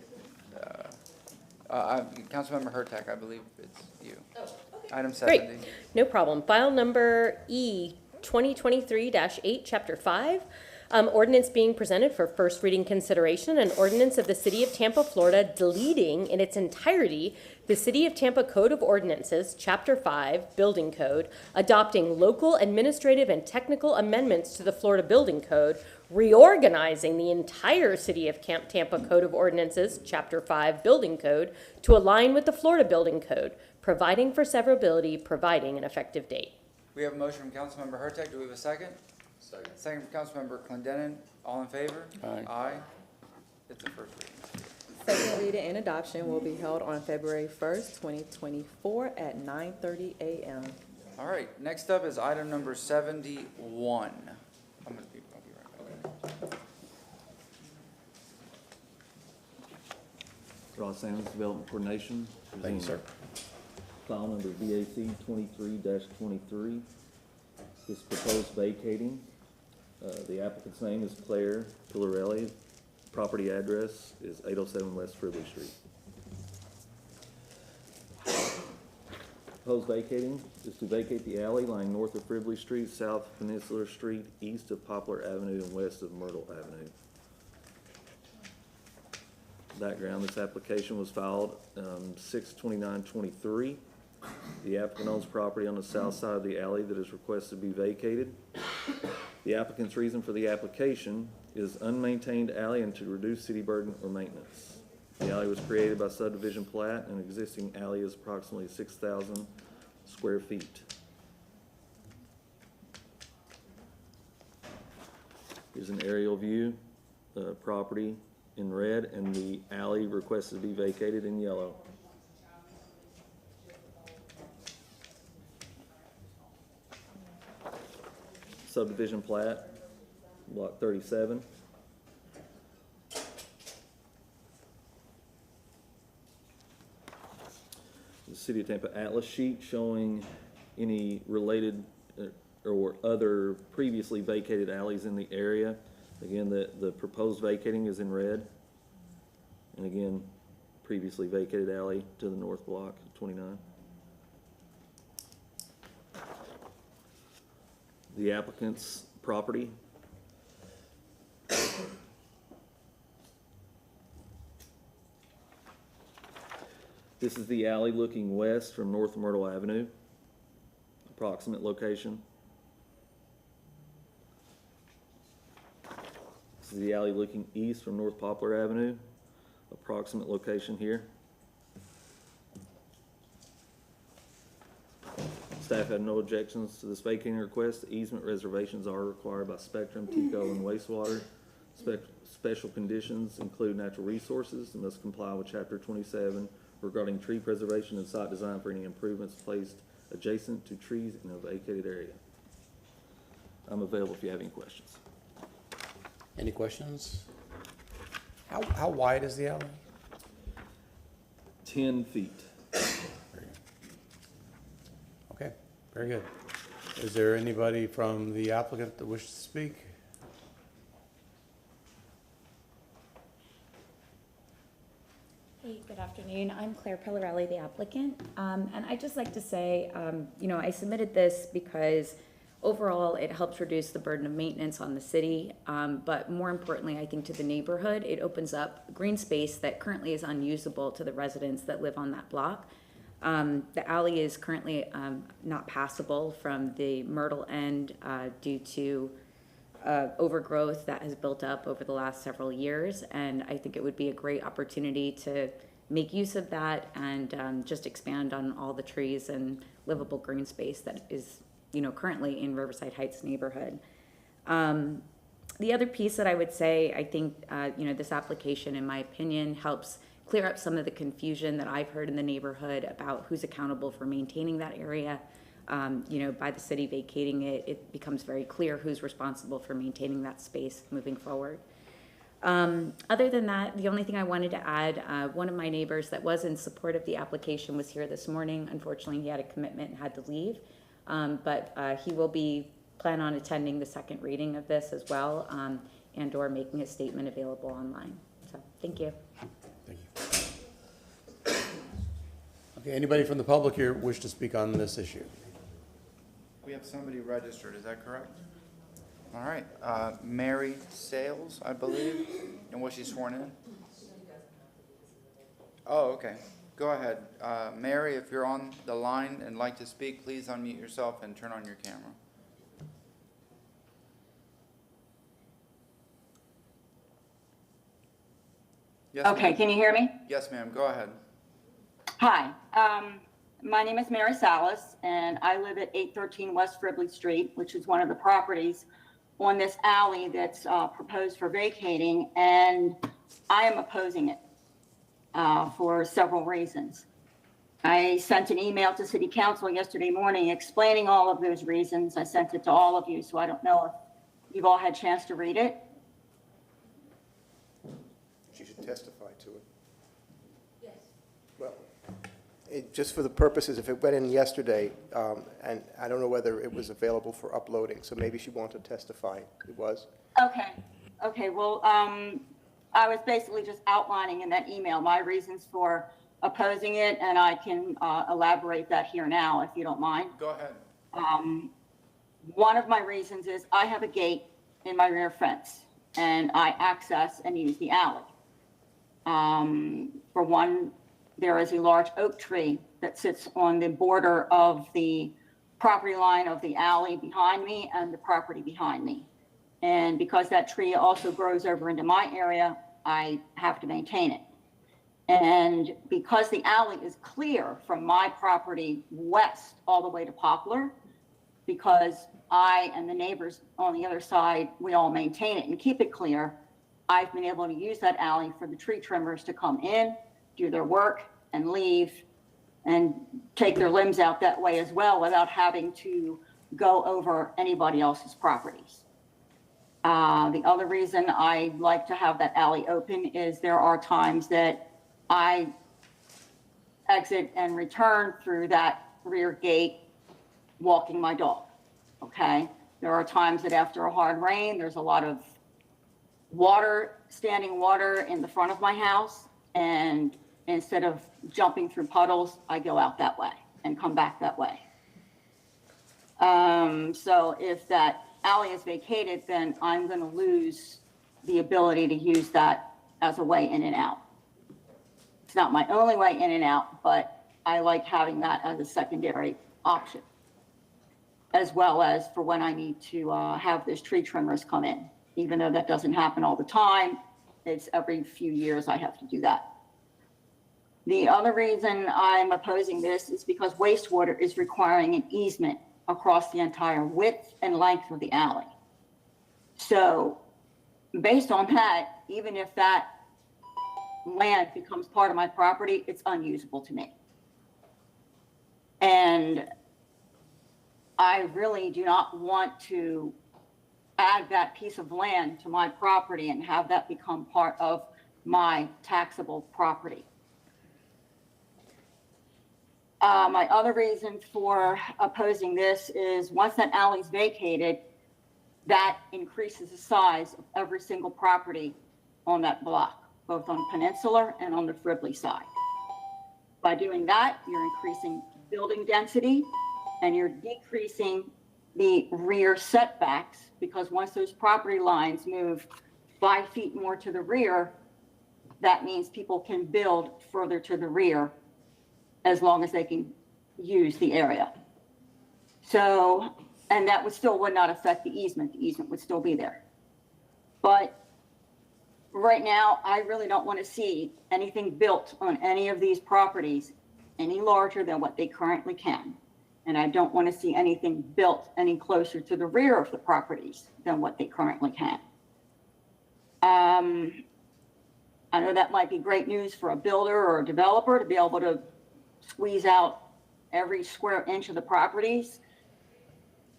Councilmember Hurtak, I believe it's you. Oh, okay. Item 70. Great, no problem. File number E 2023-8, Chapter 5. Ordinance being presented for first reading consideration, an ordinance of the City of Tampa, Florida, deleting in its entirety the City of Tampa Code of Ordinances, Chapter 5, Building Code, adopting local administrative and technical amendments to the Florida Building Code, reorganizing the entire City of Tampa Code of Ordinances, Chapter 5, Building Code, to align with the Florida Building Code, providing for severability, providing an effective date. We have a motion from Councilmember Hurtak. Do we have a second? Second. Second from Councilmember Clendenin. All in favor? Aye. Aye. It's a first reading. Second reading and adoption will be held on February 1st, 2024 at 9:30 a.m. All right, next up is item number 71. I'll be right back. Cross Sands Development Coordination. Thank you, sir. File number VAC 23-23. This proposed vacating. The applicant's name is Claire Pillarelli. Property address is 807 West Fribley Street. Proposed vacating is to vacate the alley lying north of Fribley Street, south of Peninsular Street, east of Poplar Avenue, and west of Myrtle Avenue. Background, this application was filed 6/29/23. The applicant owns property on the south side of the alley that is requested to be vacated. The applicant's reason for the application is unmaintained alley and to reduce city burden or maintenance. The alley was created by subdivision plat, and existing alley is approximately 6,000 square feet. Here's an aerial view, property in red, and the alley requested to be vacated in yellow. Subdivision plat, lot 37. The City of Tampa Atlas sheet showing any related or other previously vacated alleys in the area. Again, the proposed vacating is in red. And again, previously vacated alley to the north block, 29. The applicant's property. This is the alley looking west from North Myrtle Avenue, approximate location. This is the alley looking east from North Poplar Avenue, approximate location here. Staff had no objections to this vacating request. Easement reservations are required by Spectrum, TECO, and wastewater. Special conditions include natural resources and must comply with Chapter 27 regarding tree preservation and site design for any improvements placed adjacent to trees in a vacated area. I'm available if you have any questions. Any questions? How wide is the alley? 10 feet. Okay, very good. Is there anybody from the applicant that wishes to speak? Hey, good afternoon. I'm Claire Pillarelli, the applicant. And I'd just like to say, I submitted this because overall it helps reduce the burden of maintenance on the city. But more importantly, I think to the neighborhood, it opens up green space that currently is unusable to the residents that live on that block. The alley is currently not passable from the Myrtle end due to overgrowth that has built up over the last several years, and I think it would be a great opportunity to make use of that and just expand on all the trees and livable green space that is, currently in Riverside Heights neighborhood. The other piece that I would say, I think, this application, in my opinion, helps clear up some of the confusion that I've heard in the neighborhood about who's accountable for maintaining that area. By the city vacating it, it becomes very clear who's responsible for maintaining that space moving forward. Other than that, the only thing I wanted to add, one of my neighbors that was in support of the application was here this morning. Unfortunately, he had a commitment and had to leave, but he will plan on attending the second reading of this as well, and or making a statement available online. So, thank you. Thank you. Okay, anybody from the public here wish to speak on this issue? We have somebody registered, is that correct? All right, Mary Sales, I believe, and was she sworn in? Oh, okay, go ahead. Mary, if you're on the line and like to speak, please unmute yourself and turn on your camera. Yes, Okay, can you hear me? Yes, ma'am, go ahead. Hi, my name is Mary Salas, and I live at 813 West Fribley Street, which is one of the properties on this alley that's proposed for vacating, and I am opposing it for several reasons. I sent an email to City Council yesterday morning explaining all of those reasons. I sent it to all of you, so I don't know if you've all had a chance to read it. She should testify to it. just for the purposes, if it went in yesterday, and I don't know whether it was available for uploading, so maybe she wanted to testify. It was? Okay, well, I was basically just outlining in that email my reasons for opposing it, and I can elaborate that here now, if you don't mind. Go ahead. One of my reasons is I have a gate in my rear fence, and I access and use the alley. For one, there is a large oak tree that sits on the border of the property line of the alley behind me and the property behind me. And because that tree also grows over into my area, I have to maintain it. And because the alley is clear from my property west all the way to Poplar, because I and the neighbors on the other side, we all maintain it and keep it clear, I've been able to use that alley for the tree trimmers to come in, do their work, and leave, and take their limbs out that way as well without having to go over anybody else's properties. The other reason I like to have that alley open is there are times that I exit and return through that rear gate walking my dog, okay? There are times that after a hard rain, there's a lot of water, standing water in the front of my house, and instead of jumping through puddles, I go out that way and come back that way. So if that alley is vacated, then I'm going to lose the ability to use that as a way in and out. It's not my only way in and out, but I like having that as a secondary option, as well as for when I need to have those tree trimmers come in. Even though that doesn't happen all the time, it's every few years I have to do that. The other reason I'm opposing this is because wastewater is requiring an easement across the entire width and length of the alley. So based on that, even if that land becomes part of my property, it's unusable to me. And I really do not want to add that piece of land to my property and have that become part of my taxable property. My other reason for opposing this is once that alley's vacated, that increases the size of every single property on that block, both on Peninsular and on the Fribley side. By doing that, you're increasing building density and you're decreasing the rear setbacks, because once those property lines move 5 feet more to the rear, that means people can build further to the rear as long as they can use the area. So, and that would not affect the easement. The easement would still be there. But right now, I really don't want to see anything built on any of these properties any larger than what they currently can. And I don't want to see anything built any closer to the rear of the properties than what they currently can. I know that might be great news for a builder or a developer to be able to squeeze out every square inch of the properties.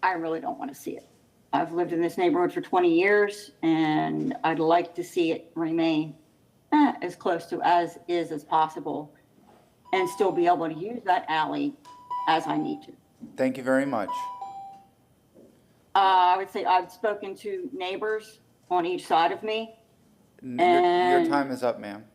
I really don't want to see it. I've lived in this neighborhood for 20 years, and I'd like to see it remain as close to as is as possible and still be able to use that alley as I need to. Thank you very much. I would say I've spoken to neighbors on each side of me. Your time is up, ma'am.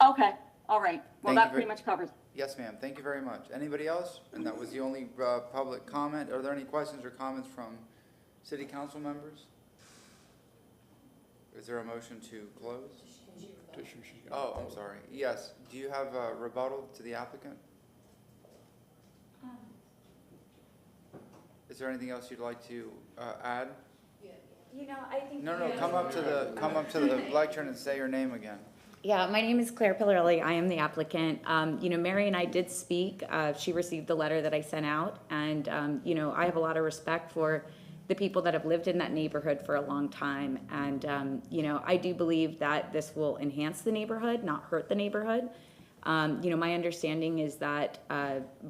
Okay, all right. Well, Thank that you pretty much covers it. Yes, ma'am. Thank you very much. Anybody else? And that was the only public comment. Are there any questions or comments from city council members? Is there a motion to close? Oh, I'm sorry. Yes. Do you have a rebuttal to the applicant? Is there anything else you'd like to add? You know, I think. No, come up to the lectern and say your name again. Yeah, my name is Claire Pillarelli. I am the applicant. You know, Mary and I did speak. She received the letter that I sent out, and you know, I have a lot of respect for the people that have lived in that neighborhood for a long time. And you know, I do believe that this will enhance the neighborhood, not hurt the neighborhood. You know, my understanding is that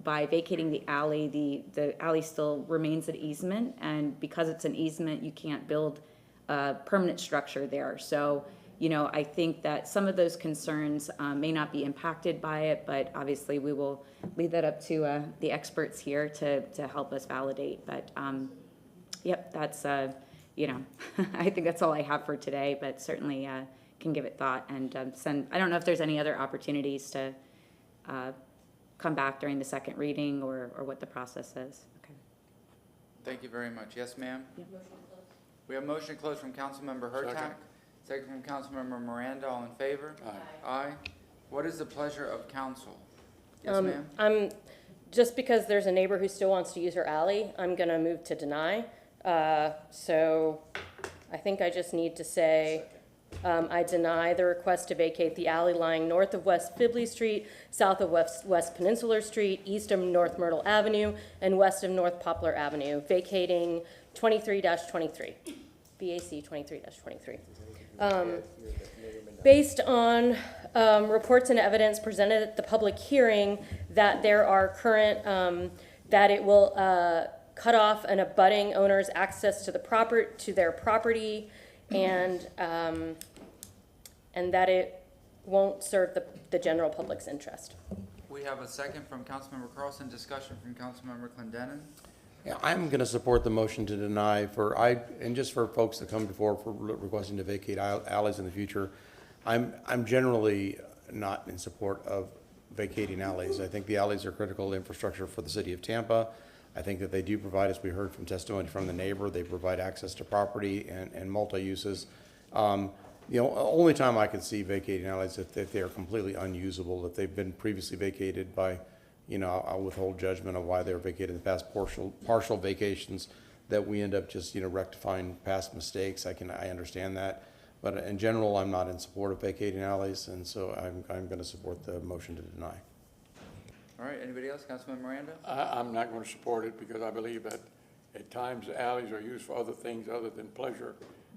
by vacating the alley, the alley still remains an easement, and because it's an easement, you can't build a permanent structure there. So, you know, I think that some of those concerns may not be impacted by it, but obviously we will leave that up to the experts here to help us validate. But yep, that's, you know, I think that's all I have for today, but certainly can give it thought and send, I don't know if there's any other opportunities to come back during the second reading or what the process is. Okay. Thank you very much. Yes, ma'am? We have motion closed from Councilmember Hurtak. Second from Councilmember Miranda. All in favor? Aye. Aye. What is the pleasure of council? Yes, ma'am? Just because there's a neighbor who still wants to use her alley, I'm gonna move to deny. So I think I just need to say, I deny the request to vacate the alley lying north of West Fribley Street, south of West Peninsular Street, east of North Myrtle Avenue, and west of North Poplar Avenue, vacating 23-23, BAC 23-23. Based on reports and evidence presented at the public hearing that there are current, that it will cut off an abutting owner's access to their property, and that it won't serve the general public's interest. We have a second from Councilmember Carlson, discussion from Councilmember Clendenin. Yeah, I'm going to support the motion to deny and just for folks that come before for requesting to vacate alleys in the future. I'm generally not in support of vacating alleys. I think the alleys are critical infrastructure for the city of Tampa. I think that they do provide, as we heard from testimony from the neighbor, they provide access to property and multi-uses. You know, only time I could see vacating alleys if they are completely unusable, if they've been previously vacated by, you know, I'll withhold judgment of why they were vacated in the past, partial vacations, that we end up just, you know, rectifying past mistakes. I understand that. But in general, I'm not in support of vacating alleys, and so I'm going to support the motion to deny. All right, anybody else? Councilmember Miranda? I'm not going to support it because I believe that at times the alleys are used for other things other than pleasure.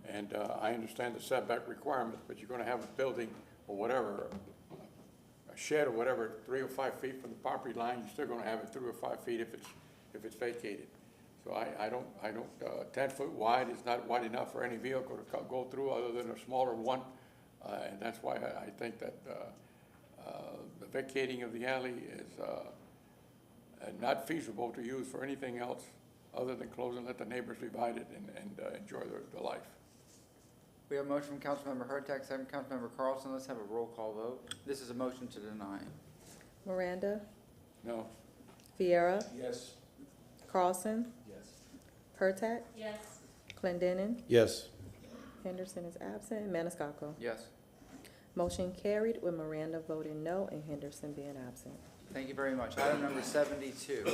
And I understand the setback requirements, but you're going to have a building or whatever, a shed or whatever, 3 or 5 feet from the property line, you're still going to have it 3 or 5 feet if it's vacated. So I don't 10 foot wide is not wide enough for any vehicle to go through other than a smaller one. And that's why I think that the vacating of the alley is not feasible to use for anything else other than close and let the neighbors divide it and enjoy the life. We have a motion from Councilmember Hurtak, second from Councilmember Carlson. Let's have a roll call vote. This is a motion to deny. Miranda? No. Vieira? Yes. Carlson? Yes. Hurtak? Yes. Clendenin? Yes. Henderson is absent. Maniscalco? Yes. Motion carried with Miranda voting no and Henderson being absent. Thank you very much. Item number 72.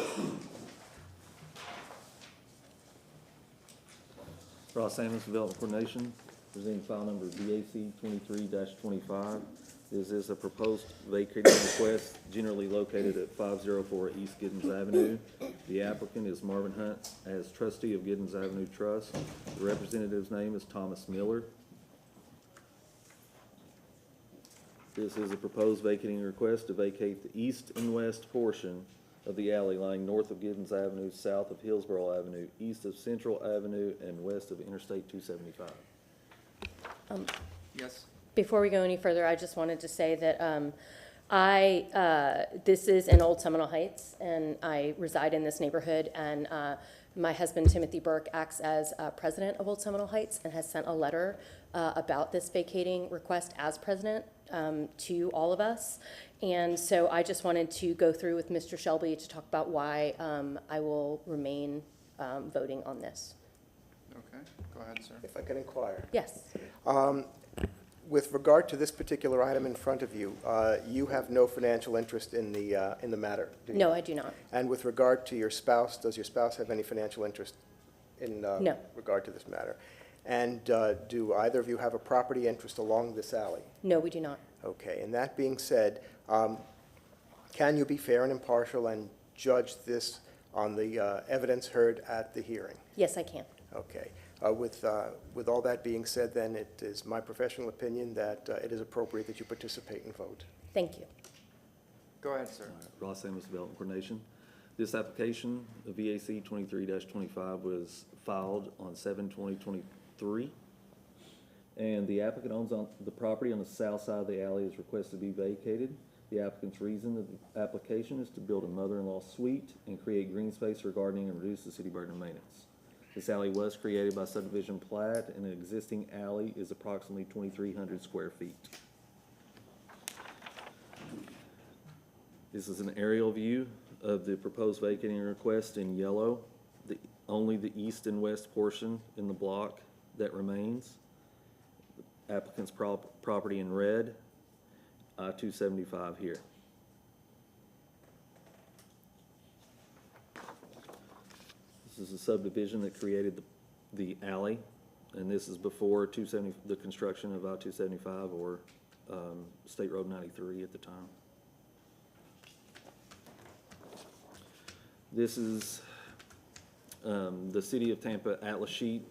Ross Samuels, Development Coordination, presenting file number BAC 23-25. This is a proposed vacating request generally located at 504 East Giddens Avenue. The applicant is Marvin Hunt as trustee of Giddens Avenue Trust. The representative's name is Thomas Miller. This is a proposed vacating request to vacate the east and west portion of the alley lying north of Giddens Avenue, south of Hillsborough Avenue, east of Central Avenue, and west of Interstate 275. Yes. Before we go any further, I just wanted to say that this is in Old Seminole Heights, and I reside in this neighborhood, and my husband, Timothy Burke, acts as president of Old Seminole Heights and has sent a letter about this vacating request as president to all of us. And so I just wanted to go through with Mr. Shelby to talk about why I will remain voting on this. Okay, go ahead, sir. If I can inquire. Yes. With regard to this particular item in front of you, you have no financial interest in the matter, do you? No, I do not. And with regard to your spouse, does your spouse have any financial interest in No. regard to this matter? And do either of you have a property interest along this alley? No, we do not. Okay, and that being said, can you be fair and impartial and judge this on the evidence heard at the hearing? Yes, I can. Okay. With all that being said, then, it is my professional opinion that it is appropriate that you participate and vote. Thank you. Go ahead, sir. Ross Samuels, Development Coordination. This application, the VAC 23-25, was filed on 7/20/23. And the applicant owns on the property on the south side of the alley is requested to be vacated. The applicant's reason of the application is to build a mother-in-law suite and create green space for gardening and reduce the city burden of maintenance. This alley was created by subdivision plat, and the existing alley is approximately 2,300 square feet. This is an aerial view of the proposed vacating request in yellow. Only the east and west portion in the block that remains. Applicant's property in red, 275 here. This is a subdivision that created the alley, and this is before the construction of I-275 or State Road 93 at the time. This is the City of Tampa Atlas sheet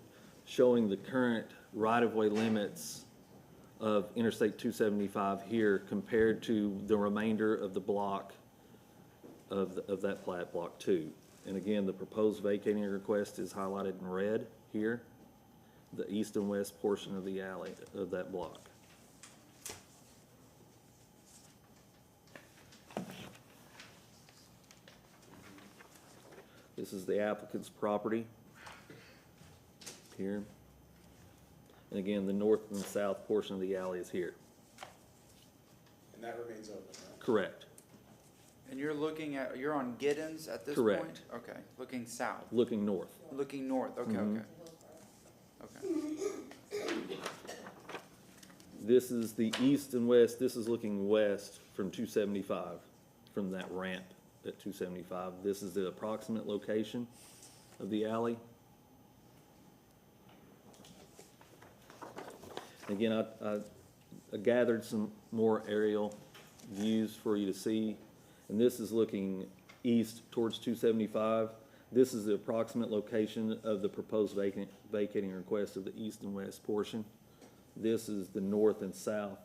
showing the current right-of-way limits of Interstate 275 here compared to the remainder of the block of that plat, Block 2. And again, the proposed vacating request is highlighted in red here, the east and west portion of the alley of that block. This is the applicant's property here. And again, the north and south portion of the alley is here. And that remains open, right? Correct. And you're on Giddens at this Correct. point? Okay, looking south. Looking north. Looking north, okay, Mhm. okay. This is the east and west. This is looking west from 275, from that ramp at 275. This is the approximate location of the alley. Again, I gathered some more aerial views for you to see, and this is looking east towards 275. This is the approximate location of the proposed vacating request of the east and west portion. This is the north and south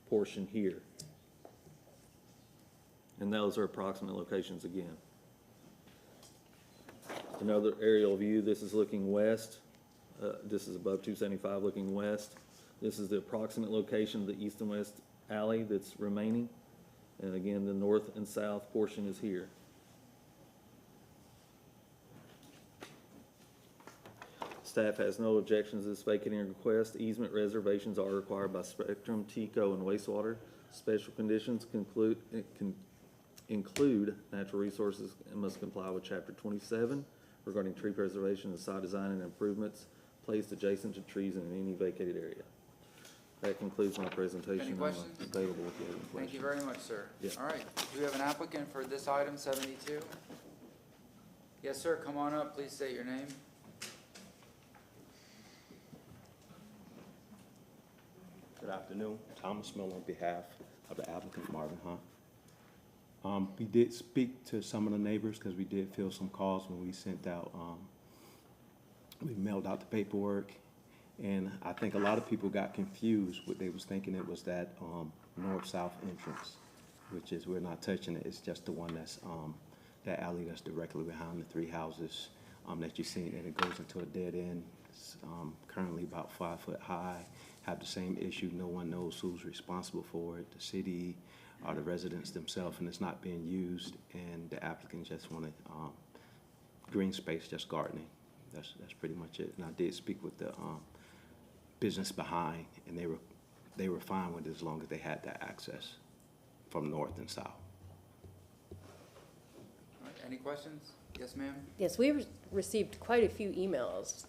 portion here. And those are approximate locations again. Another aerial view, this is looking west. This is above 275 looking west. This is the approximate location of the east and west alley that's remaining. And again, the north and south portion is here. Staff has no objections to this vacating request. Easement reservations are required by Spectrum, TECO, and wastewater. Special conditions include natural resources and must comply with Chapter 27 regarding tree preservation and site design and improvements placed adjacent to trees in any vacated area. That concludes my presentation. Any I'm questions? available if you have any questions. Thank you very much, sir. Yeah. All right, do we have an applicant for this item 72? Yes, sir, come on up, please state your name. Good afternoon, Thomas Miller on behalf of the applicant Marvin Hunt. We did speak to some of the neighbors because we did fill some calls when we sent out, we mailed out the paperwork. And I think a lot of people got confused. What they was thinking it was that north-south entrance, which is, we're not touching it. It's just the one that's, that alley that's directly behind the three houses that you seen, and it goes into a dead end. It's currently about 5 foot high, have the same issue. No one knows who's responsible for it, the city or the residents themselves, and it's not being used. And the applicant just wanted green space, just gardening. That's pretty much it. And I did speak with the business behind, and they were fine with it as long as they had that access from north and south. All right, any questions? Yes, ma'am? Yes, we received quite a few emails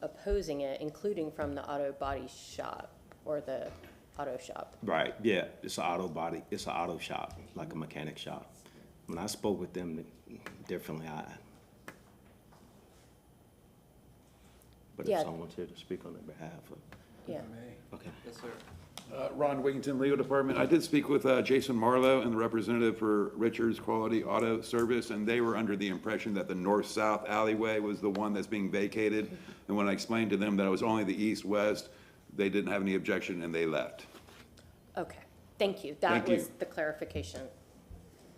opposing it, including from the auto body shop or the auto shop. Right, yeah, it's an auto body, it's an auto shop, like a mechanic shop. When I spoke with them differently, but Yeah. if someone's here to speak on their behalf of. Yeah. Okay. Yes, sir. Ron Wigington, Legal Department. I did speak with Jason Marlowe and the representative for Richards Quality Auto Service, and they were under the impression that the north-south alleyway was the one that's being vacated. And when I explained to them that it was only the east-west, they didn't have any objection and they left. Okay, thank you. That Thank you. was the clarification.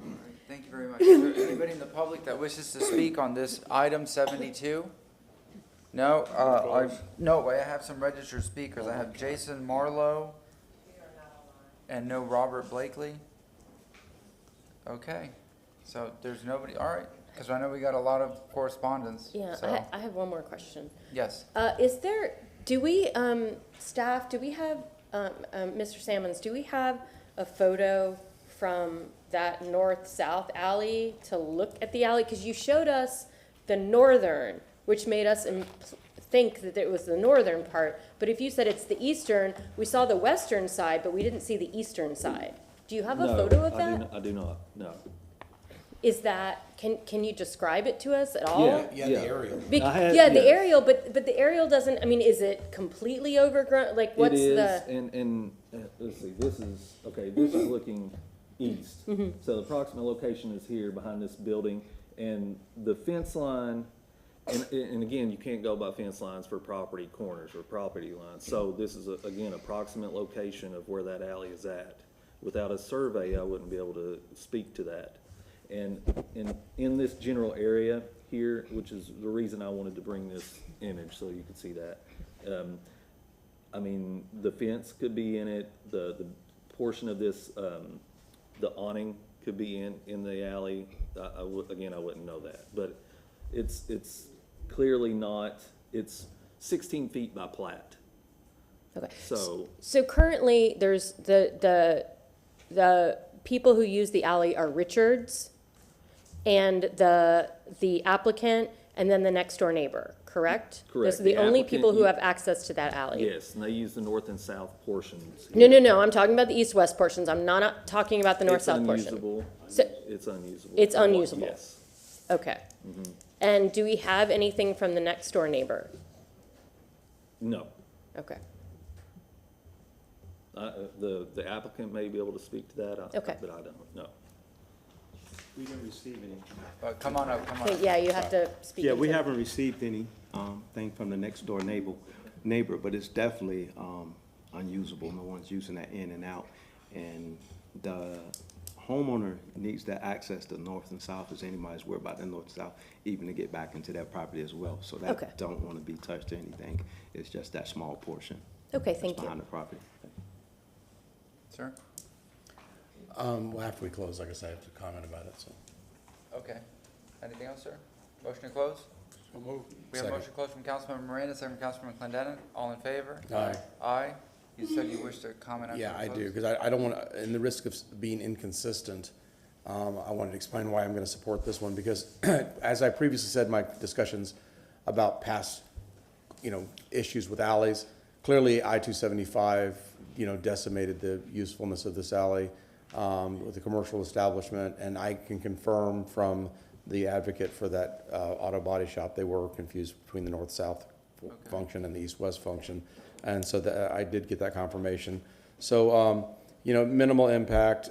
All right, thank you very much. Is there anybody in the public that wishes to speak on this item 72? No, I have some registered speakers. I have Jason Marlowe and no Robert Blakely. Okay, so there's nobody, all right, because I know we got a lot of correspondence. Yeah, so. I have one more question. Yes. Do we, staff, do we have, Mr. Sammons, do we have a photo from that north-south alley to look at the alley? Because you showed us the northern, which made us think that it was the northern part. But if you said it's the eastern, we saw the western side, but we didn't see the eastern side. Do you have a photo of that? I do not, no. Is that, can you describe it to us at all? Yeah, the aerial. The aerial, but the aerial doesn't, I mean, is it completely overgrown? Like, what's It is, the? and let's see, this is looking east. Mhm. So the approximate location is here behind this building, and the fence line, and again, you can't go by fence lines for property corners or property lines. So this is, again, approximate location of where that alley is at. Without a survey, I wouldn't be able to speak to that. And in this general area here, which is the reason I wanted to bring this image so you could see that. I mean, the fence could be in it, the portion of this, the awning could be in the alley. Again, I wouldn't know that, but it's clearly not, it's 16 feet by plat. Okay. So currently, there's the people who use the alley are Richards and the applicant and then the next door neighbor, correct? Correct. Those are the only applicant people who have access to that alley. Yes, and they use the north and south portions. No, I'm talking about the east-west portions. I'm not talking about the north-south portion. It's unusable. It's unusable? Yes. Okay. Mhm. And do we have anything from the next door neighbor? No. Okay. The applicant may be able to speak to that, Okay. but I don't, no. We didn't receive any. Come on up. Okay, yeah, you have to speak. Yeah, we into- haven't received any thing from the next door neighbor, but it's definitely unusable. No one's using that in and out. And the homeowner needs that access to north and south, as anybody's worried about the north and south, even to get back into that property as well. So Okay. that don't want to be touched or anything. It's just that small portion. Okay, that's thank you. behind the property. Sir? Well, after we close, like I said, I have to comment about it, so. Okay. Anything else, sir? Motion to close? So moved. We have a Second. motion to close from Councilmember Miranda, second from Councilmember Clendenin. All in favor? Aye. Aye. You said you wish to comment after Yeah, we I close? do, because I don't want to, in the risk of being inconsistent, I wanted to explain why I'm going to support this one, because as I previously said in my discussions about past, issues with alleys, clearly I-275, decimated the usefulness of this alley with the commercial establishment, and I can confirm from the advocate for that auto body shop, they were confused between the north-south function and the east-west function. And so I did get that confirmation. So, minimal impact.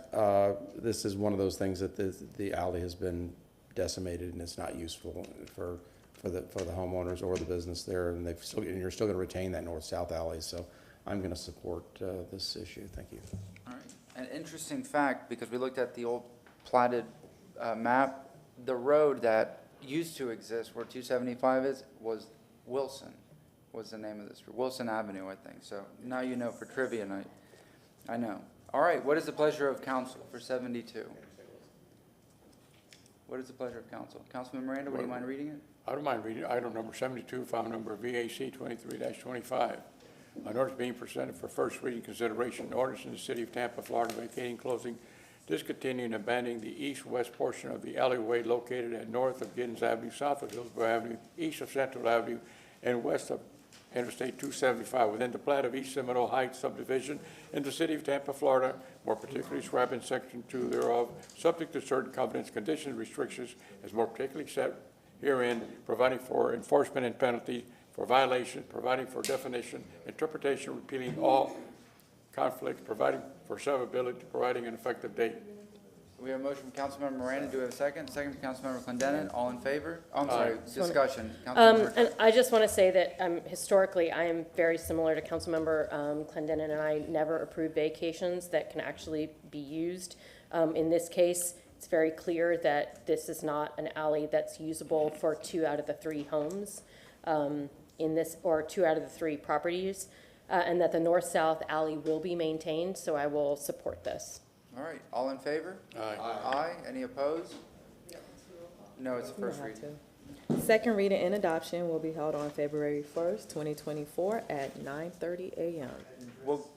This is one of those things that the alley has been decimated and it's not useful for the homeowners or the business there. And you're still going to retain that north-south alley. So I'm going to support this issue. Thank you. All right. An interesting fact, because we looked at the old platted map, the road that used to exist where 275 is was Wilson, was the name of this, Wilson Avenue, I think. So now you know for trivia night. I know. All right, what is the pleasure of council for 72? What is the pleasure of council? Councilman Miranda, would you mind reading it? I don't mind reading item number 72, file number VAC 23-25. An ordinance being presented for first reading consideration, an ordinance in the city of Tampa, Florida, vacating, closing, discontinuing, abandoning the east-west portion of the alleyway located at north of Giddens Avenue, south of Hillsborough Avenue, east of Central Avenue, and west of Interstate 275 within the plat of East Seminole Heights subdivision in the city of Tampa, Florida, more particularly described in section 2 thereof, subject to certain covenants, conditions, restrictions, as more particularly set herein, providing for enforcement and penalty for violation, providing for definition, interpretation, repealing all conflicts, providing for severability, providing an effective date. We have a motion from Councilmember Miranda. Do we have a second? Second from Councilmember Clendenin. All in favor? Oh, I'm sorry, discussion. Councilmember. And I just want to say that historically, I am very similar to Councilmember Clendenin, and I never approve vacations that can actually be used. In this case, it's very clear that this is not an alley that's usable for 2 out of the 3 homes. in this, or 2 out of the 3 properties, and that the north-south alley will be maintained, so I will support this. All right, all in favor? Aye. Aye, any opposed? No, it's a You don't first have reading. to. Second reading and adoption will be held on February 1st, 2024 at 9:30 a.m. Well,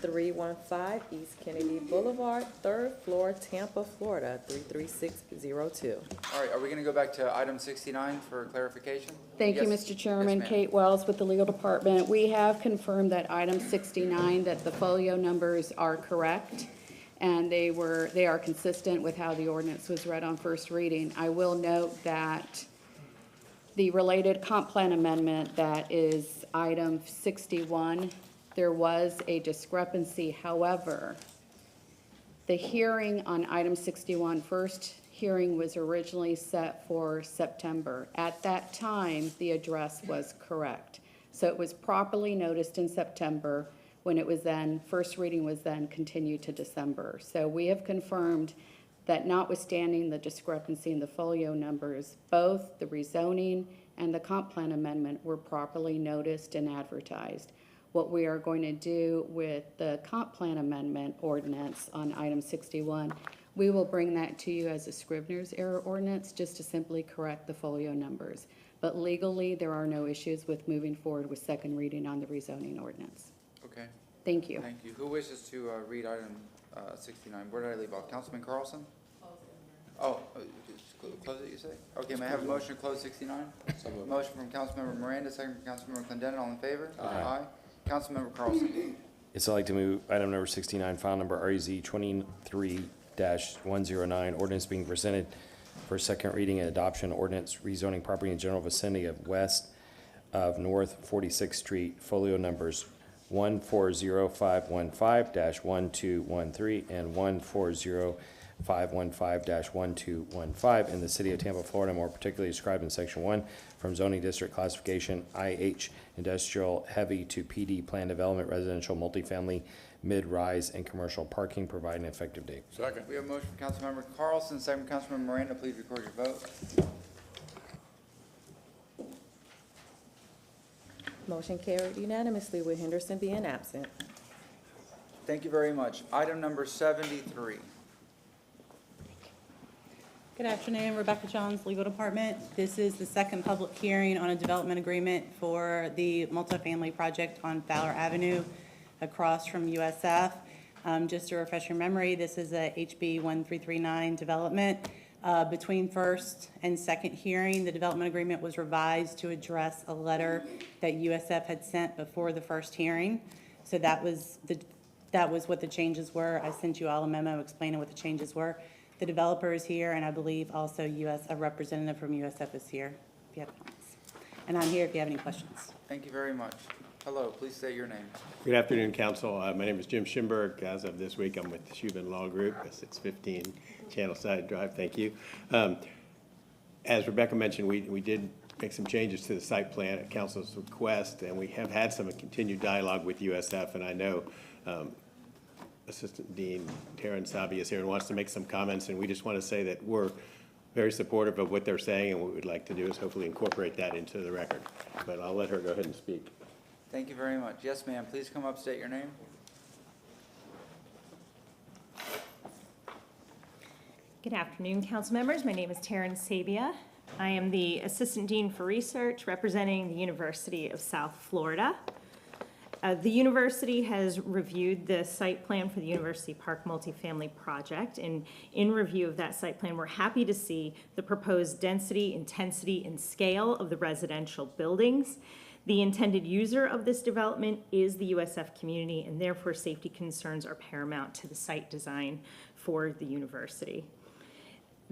315 East Kennedy Boulevard, 3rd floor, Tampa, Florida, 33602. all right, are we gonna go back to item 69 for clarification? Thank you, Yes. Mr. Chairman. Yes, ma'am. Kate Wells with the legal department. We have confirmed that item 69, that the folio numbers are correct, and they are consistent with how the ordinance was read on first reading. I will note that the related comp plan amendment, that is item 61, there was a discrepancy. However, the hearing on item 61, first hearing was originally set for September. At that time, the address was correct. So it was properly noticed in September, when it was then, first reading was then continued to December. So we have confirmed that notwithstanding the discrepancy in the folio numbers, both the rezoning and the comp plan amendment were properly noticed and advertised. What we are going to do with the comp plan amendment ordinance on item 61, we will bring that to you as a Scrivener's error ordinance, just to simply correct the folio numbers. But legally, there are no issues with moving forward with second reading on the rezoning ordinance. Okay, Thank you. thank you. Who wishes to read item 69? Where did I leave off? Councilman Carlson? Oh, close it, you say? Okay, may I have a motion to close 69? Motion from Councilmember Miranda, second from Councilmember Clendenin. All in favor? Aye. Councilmember Carlson. Yes, I'd like to move item number 69, file number REZ 23-109, ordinance being presented for second reading and adoption, ordinance rezoning property in general vicinity of west of North 46th Street, folio numbers 140515-1213 and 140515-1215 in the city of Tampa, Florida, more particularly described in section 1 from zoning district classification IH industrial heavy to PD plan development residential multifamily mid-rise and commercial parking, providing an effective date. Second. We have a motion from Councilmember Carlson, second from Councilmember Miranda. Please record your vote. Motion carried unanimously with Henderson being absent. Thank you very much. Item number 73. Good afternoon, Rebecca Johns, Legal Department. This is the second public hearing on a development agreement for the multifamily project on Fowler Avenue across from USF. Just to refresh your memory, this is a HB 1339 development. Between first and second hearing, the development agreement was revised to address a letter that USF had sent before the first hearing. So that was what the changes were. I sent you all a memo explaining what the changes were. The developer is here, and I believe also a representative from USF is here, if you have comments. And I'm here if you have any questions. Thank you very much. Hello, please state your name. Good afternoon, Council. My name is Jim Schimberg. As of this week, I'm with the Shubin Law Group at 615 Channelside Drive. Thank you. As Rebecca mentioned, we did make some changes to the site plan at Council's request, and we have had some continued dialogue with USF, and I know Assistant Dean Taryn Sabi is here and wants to make some comments, and we just want to say that we're very supportive of what they're saying, and what we'd like to do is hopefully incorporate that into the record. But I'll let her go ahead and speak. Thank you very much. Yes, ma'am. Please come up, state your name. Good afternoon, council members. My name is Taryn Sabia. I am the Assistant Dean for Research representing the University of South Florida. The university has reviewed the site plan for the University Park multifamily project, and in review of that site plan, we're happy to see the proposed density, intensity, and scale of the residential buildings. The intended user of this development is the USF community, and therefore safety concerns are paramount to the site design for the university.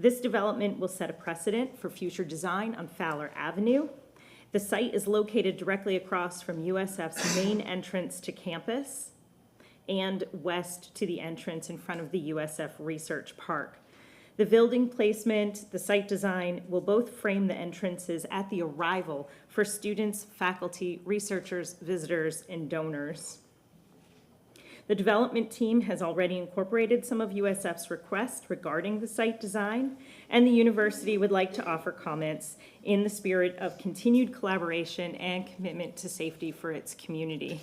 This development will set a precedent for future design on Fowler Avenue. The site is located directly across from USF's main entrance to campus and west to the entrance in front of the USF Research Park. The building placement, the site design will both frame the entrances at the arrival for students, faculty, researchers, visitors, and donors. The development team has already incorporated some of USF's requests regarding the site design, and the university would like to offer comments in the spirit of continued collaboration and commitment to safety for its community.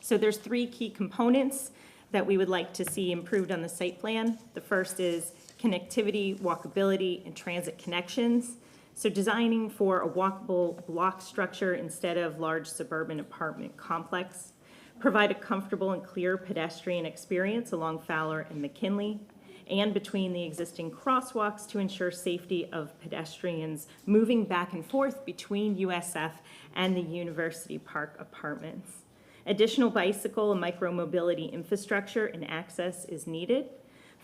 So there's 3 key components that we would like to see improved on the site plan. The first is connectivity, walkability, and transit connections. So designing for a walkable block structure instead of large suburban apartment complex. Provide a comfortable and clear pedestrian experience along Fowler and McKinley and between the existing crosswalks to ensure safety of pedestrians moving back and forth between USF and the University Park apartments. Additional bicycle and micromobility infrastructure and access is needed.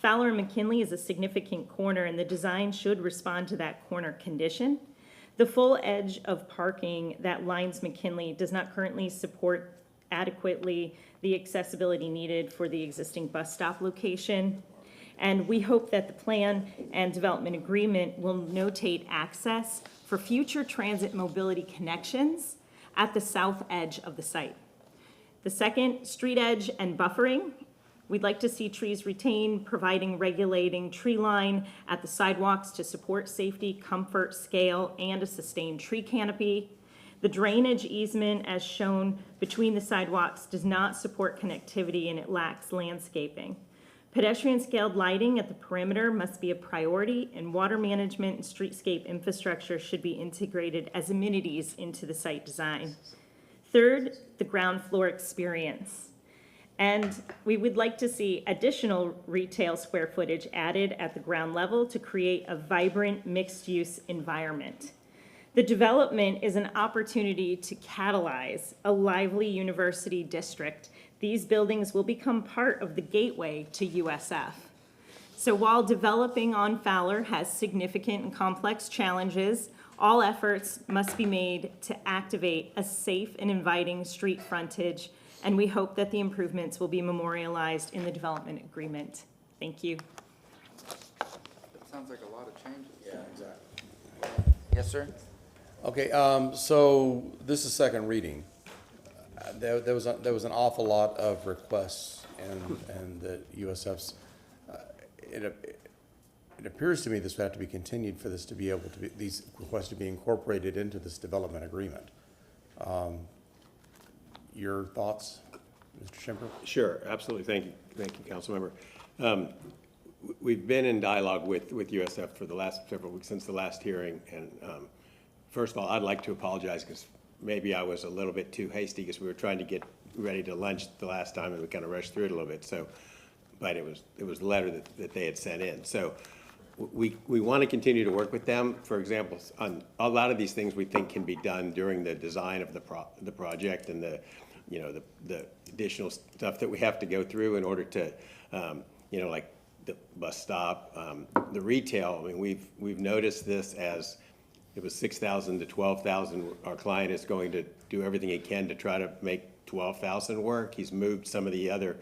Fowler and McKinley is a significant corner, and the design should respond to that corner condition. The full edge of parking that lines McKinley does not currently support adequately the accessibility needed for the existing bus stop location. And we hope that the plan and development agreement will notate access for future transit mobility connections at the south edge of the site. The second, street edge and buffering. We'd like to see trees retained, providing regulating tree line at the sidewalks to support safety, comfort, scale, and a sustained tree canopy. The drainage easement, as shown between the sidewalks, does not support connectivity and it lacks landscaping. Pedestrian scaled lighting at the perimeter must be a priority, and water management and streetscape infrastructure should be integrated as amenities into the site design. Third, the ground floor experience. And we would like to see additional retail square footage added at the ground level to create a vibrant mixed-use environment. The development is an opportunity to catalyze a lively university district. These buildings will become part of the gateway to USF. So while developing on Fowler has significant and complex challenges, all efforts must be made to activate a safe and inviting street frontage, and we hope that the improvements will be memorialized in the development agreement. Thank you. That sounds like a lot of changes. Yeah, exactly. Yes, sir? Okay, so this is second reading. There was an awful lot of requests and the USF's, it appears to me this would have to be continued for this to be able to be, these requests to be incorporated into this development agreement. Your thoughts, Mr. Schimper? Sure, absolutely. Thank you, Councilmember. We've been in dialogue with USF for the last several weeks, since the last hearing, and first of all, I'd like to apologize because maybe I was a little bit too hasty because we were trying to get ready to lunch the last time and we kind of rushed through it a little bit. So, but it was the letter that they had sent in. So we want to continue to work with them. For example, on a lot of these things we think can be done during the design of the project and the additional stuff that we have to go through in order to, like the bus stop, the retail. I mean, we've noticed this as it was 6,000 to 12,000. Our client is going to do everything he can to try to make 12,000 work. He's moved some of the other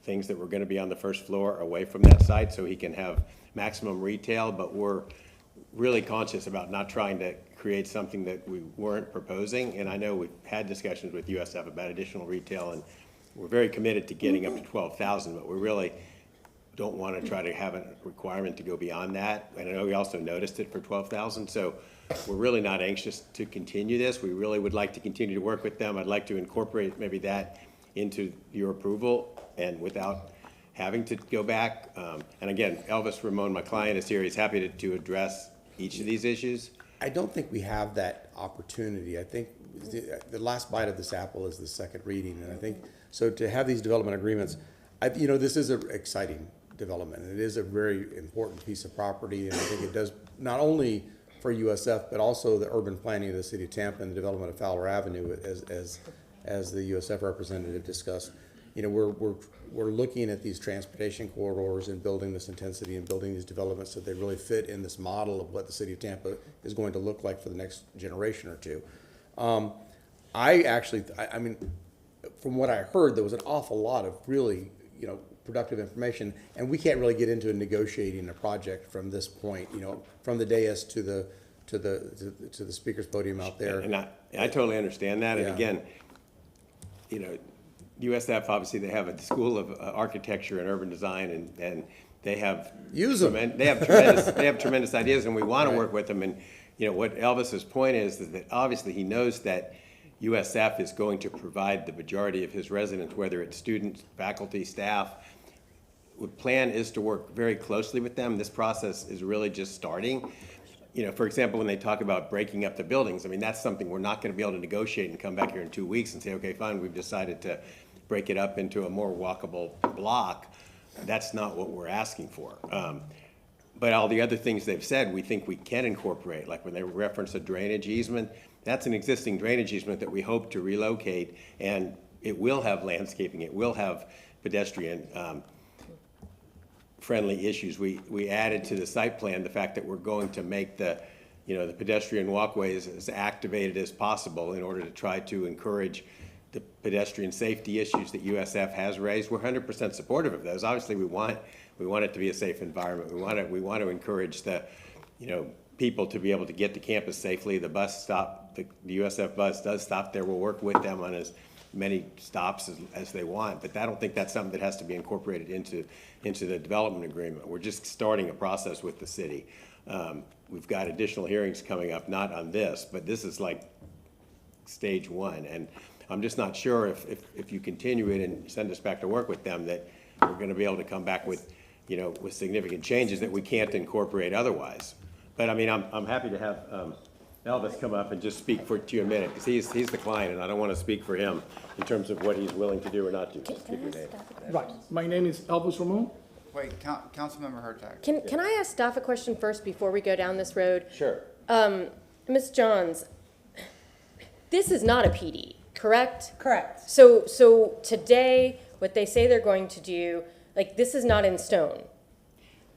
things that were going to be on the first floor away from that site so he can have maximum retail, but we're really conscious about not trying to create something that we weren't proposing. And I know we've had discussions with USF about additional retail, and we're very committed to getting up to 12,000, but we really don't want to try to have a requirement to go beyond that. And I know we also noticed it for 12,000, so we're really not anxious to continue this. We really would like to continue to work with them. I'd like to incorporate maybe that into your approval and without having to go back. And again, Elvis Ramon, my client, is here. He's happy to address each of these issues. I don't think we have that opportunity. I think the last bite of this apple is the second reading, and I think, so to have these development agreements, this is an exciting development. It is a very important piece of property, and I think it does not only for USF, but also the urban planning of the city of Tampa and the development of Fowler Avenue, as the USF representative discussed. We're looking at these transportation corridors and building this intensity and building these developments so they really fit in this model of what the city of Tampa is going to look like for the next generation or two. I mean, from what I heard, there was an awful lot of really, productive information, and we can't really get into negotiating a project from this point, from the dais to the speaker's podium out there. And I totally understand that. And again, USF, obviously, they have a School of Architecture and Urban Design, and they have. Use them. They have tremendous ideas, and we want to work with them. And, you know, what Elvis's point is that obviously he knows that USF is going to provide the majority of his residents, whether it's students, faculty, staff. The plan is to work very closely with them. This process is really just starting. You know, for example, when they talk about breaking up the buildings, I mean, that's something we're not going to be able to negotiate and come back here in 2 weeks and say, okay, fine, we've decided to break it up into a more walkable block. That's not what we're asking for. But all the other things they've said, we think we can incorporate, like when they reference a drainage easement, that's an existing drainage easement that we hope to relocate, and it will have landscaping, it will have pedestrian friendly issues. We added to the site plan the fact that we're going to make the pedestrian walkways as activated as possible in order to try to encourage the pedestrian safety issues that USF has raised. We're 100% supportive of those. Obviously, we want it to be a safe environment. We want to encourage the, people to be able to get to campus safely. The bus stop, the USF bus does stop there. We'll work with them on as many stops as they want, but I don't think that's something that has to be incorporated into the development agreement. We're just starting a process with the city. We've got additional hearings coming up, not on this, but this is like stage one, and I'm just not sure if you continue it and send us back to work with them that we're going to be able to come back with, with significant changes that we can't incorporate otherwise. But I mean, I'm happy to have Elvis come up and just speak to you a minute, because he's the client, and I don't want to speak for him in terms of what he's willing to do or not do. Right. My name is Elvis Ramon. Wait, Councilmember Hurtak. Can I ask staff a question first before we go down this road? Sure. Ms. Johns, this is not a PD, correct? Correct. So today, what they say they're going to do, like, this is not in stone.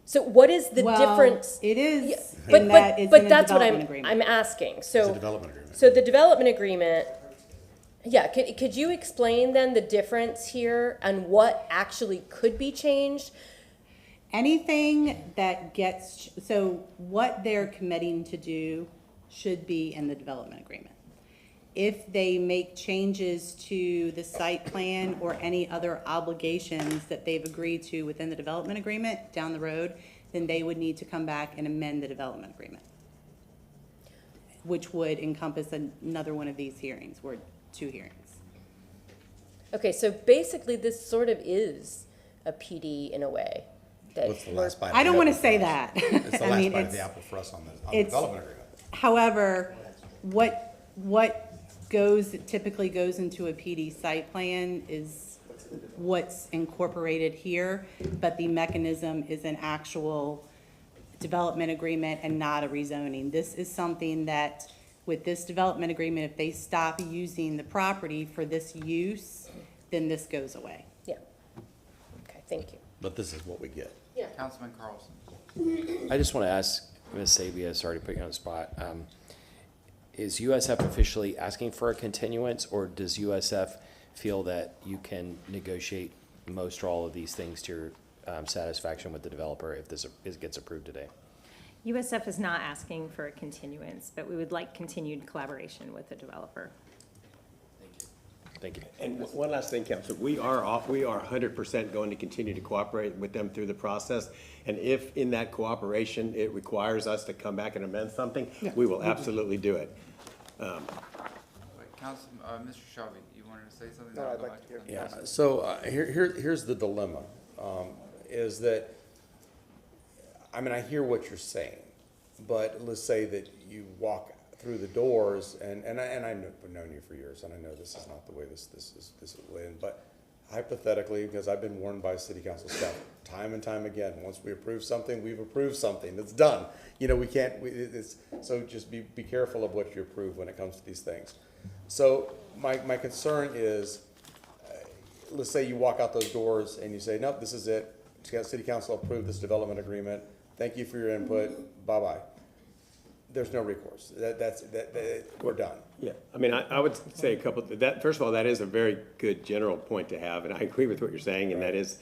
So what is the difference? It is, but that's what agreement. I'm asking. So It's a development agreement. So the development agreement, yeah, could you explain then the difference here and what actually could be changed? Anything that gets, so what they're committing to do should be in the development agreement. If they make changes to the site plan or any other obligations that they've agreed to within the development agreement down the road, then they would need to come back and amend the development agreement, which would encompass another one of these hearings, or 2 hearings. Okay, so basically this sort of is a PD in a way. What's the last bite? I don't want to say that. It's the last bite of the apple for us on the development agreement. However, what typically goes into a PD site plan is what's incorporated here, but the mechanism is an actual development agreement and not a rezoning. This is something that, with this development agreement, if they stop using the property for this use, then this goes away. Yeah. Okay, thank you. But this is what we get. Yeah. Councilman Carlson. I just want to ask Ms. Sabia, sorry to put you on the spot. Is USF officially asking for a continuance, or does USF feel that you can negotiate most or all of these things to your satisfaction with the developer if this gets approved today? USF is not asking for a continuance, but we would like continued collaboration with the developer. Thank you. And one last thing, Council, we are 100% going to continue to cooperate with them through the process. And if in that cooperation, it requires us to come back and amend something, we will absolutely do it. Wait, Mr. Shelby, you wanted to say something? No, I'd like to hear. Yeah, so here's the dilemma, is that, I mean, I hear what you're saying, but let's say that you walk through the doors, and I've known you for years, and I know this is not the way this will end, but hypothetically, because I've been warned by city council staff time and time again, once we approve something, we've approved something, it's done. We can't, so just be careful of what you approve when it comes to these things. So my concern is, let's say you walk out those doors and you say, nope, this is it, city council approved this development agreement, thank you for your input, bye-bye. There's no recourse. We're done. Yeah, I mean, I would say a couple, first of all, that is a very good general point to have, and I agree with what you're saying, and that is,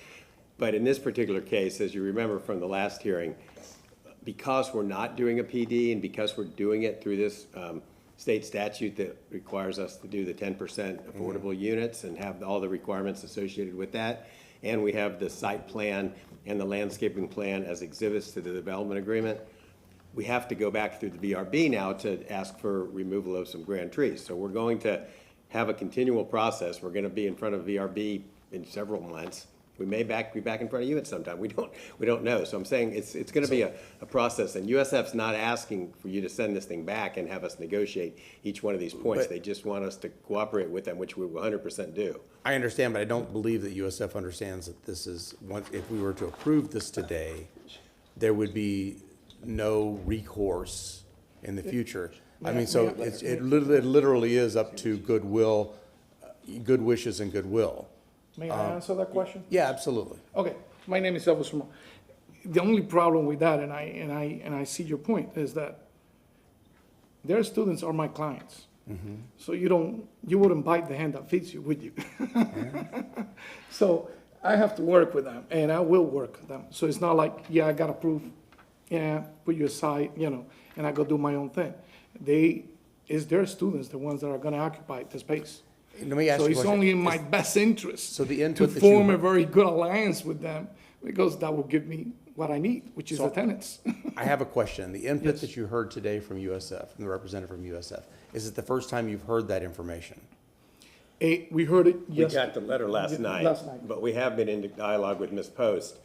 but in this particular case, as you remember from the last hearing, because we're not doing a PD and because we're doing it through this state statute that requires us to do the 10% affordable units and have all the requirements associated with that. And we have the site plan and the landscaping plan as exhibits to the development agreement. We have to go back through the VRB now to ask for removal of some grand trees. So we're going to have a continual process. We're going to be in front of VRB in several months. We may be back in front of you at some time. We don't know. So I'm saying it's going to be a process. And USF's not asking for you to send this thing back and have us negotiate each one of these points. They just want us to cooperate with them, which we will 100% do. I understand, but I don't believe that USF understands that this is, if we were to approve this today, there would be no recourse in the future. I mean, so it literally is up to goodwill, good wishes and goodwill. May I answer that question? Yeah, absolutely. Okay, my name is Elvis Ramon. The only problem with that, and I see your point, is that their students are my clients. Mm-hmm. So you wouldn't bite the hand that feeds you, would you? So I have to work with them, and I will work with them. So it's not like, yeah, I got approved, yeah, put you aside, and I go do my own thing. It's their students, the ones that are gonna occupy the space. Let me ask So you a it's question. only in my best interest So the to input that form you, a very good alliance with them, because that will give me what I need, which is So- the tenants. I have a question. The input Yes. that you heard today from USF, from the representative from USF, is it the first time you've heard that information? We heard it We yesterday. got the letter last night, but we have been in dialogue with Ms. Post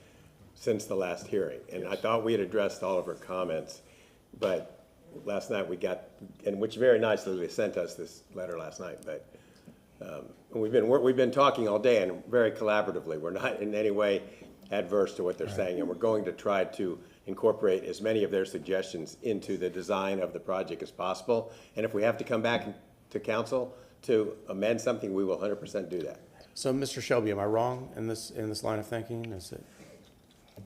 since the last hearing. And I thought we had addressed all of her comments, but last night we got, and which very nicely they sent us this letter last night, but we've been talking all day and very collaboratively. We're not in any way adverse to what they're saying, and we're going to try to incorporate as many of their suggestions into the design of the project as possible. And if we have to come back to council to amend something, we will 100% do that. So, Mr. Shelby, am I wrong in this line of thinking? Is it?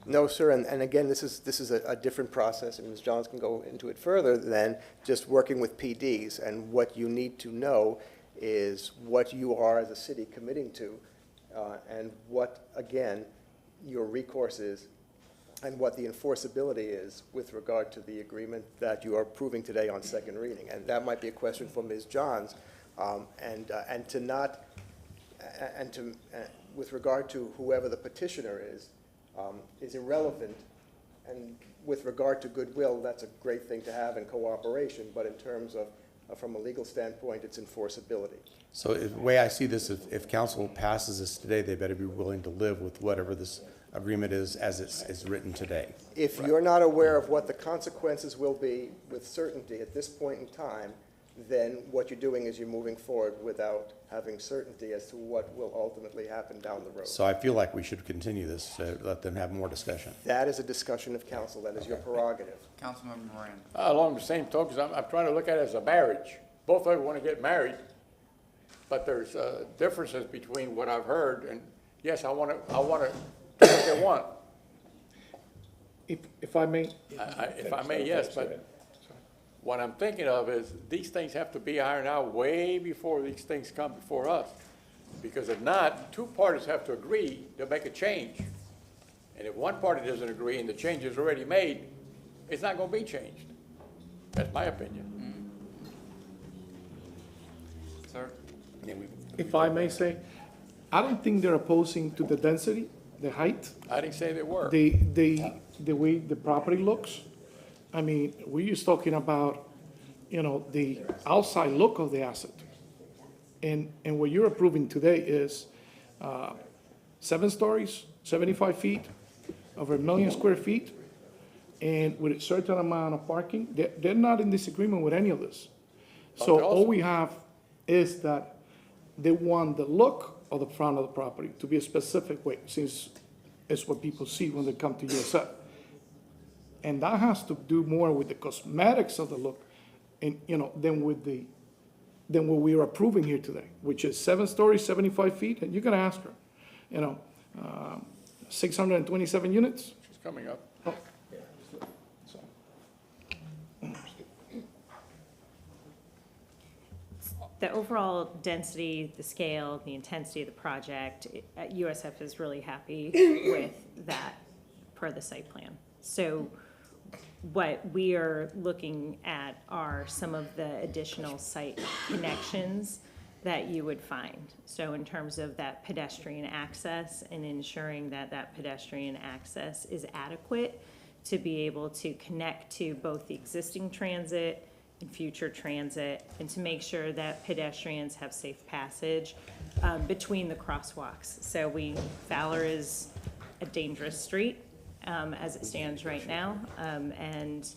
No, sir, and again, this is a different process, and Ms. Johns can go into it further than just working with PDs. And what you need to know is what you are as a city committing to, and what, again, your recourse is, and what the enforceability is with regard to the agreement that you are approving today on second reading. And that might be a question for Ms. Johns, with regard to whoever the petitioner is irrelevant. And with regard to goodwill, that's a great thing to have in cooperation, but in terms of, from a legal standpoint, it's enforceability. So the way I see this, if council passes this today, they better be willing to live with whatever this agreement is as it's written today. If you're not aware of what the consequences will be with certainty at this point in time, then what you're doing is you're moving forward without having certainty as to what will ultimately happen down the road. So I feel like we should continue this, let them have more discussion. That is a discussion of council. That is your prerogative. Councilmember Moran. Along the same token, I'm trying to look at it as a marriage. Both of them want to get married, but there's differences between what I've heard, and yes, I want to do what they want. If I may. If I may, yes, but what I'm thinking of is these things have to be ironed out way before these things come before us. Because if not, two parties have to agree to make a change. And if one party doesn't agree and the change is already made, it's not going to be changed. That's my opinion. Sir? If I may say, I don't think they're opposing to the density, the height, I didn't say they were. the way the property looks. I mean, we're just talking about, the outside look of the asset. And what you're approving today is 7 stories, 75 feet, over 1 million square feet, and with a certain amount of parking. They're not in disagreement with any of this. So all we have is that they want the look of the front of the property to be a specific way, since it's what people see when they come to USF. And that has to do more with the cosmetics of the look, and, than what we are approving here today, which is 7 stories, 75 feet, and you can ask her, 627 units. She's coming up. Oh. The overall density, the scale, the intensity of the project, USF is really happy with that per the site plan. So what we are looking at are some of the additional site connections that you would find. So in terms of that pedestrian access and ensuring that that pedestrian access is adequate to be able to connect to both the existing transit and future transit, and to make sure that pedestrians have safe passage between the crosswalks. So Fowler is a dangerous street as it stands right now, and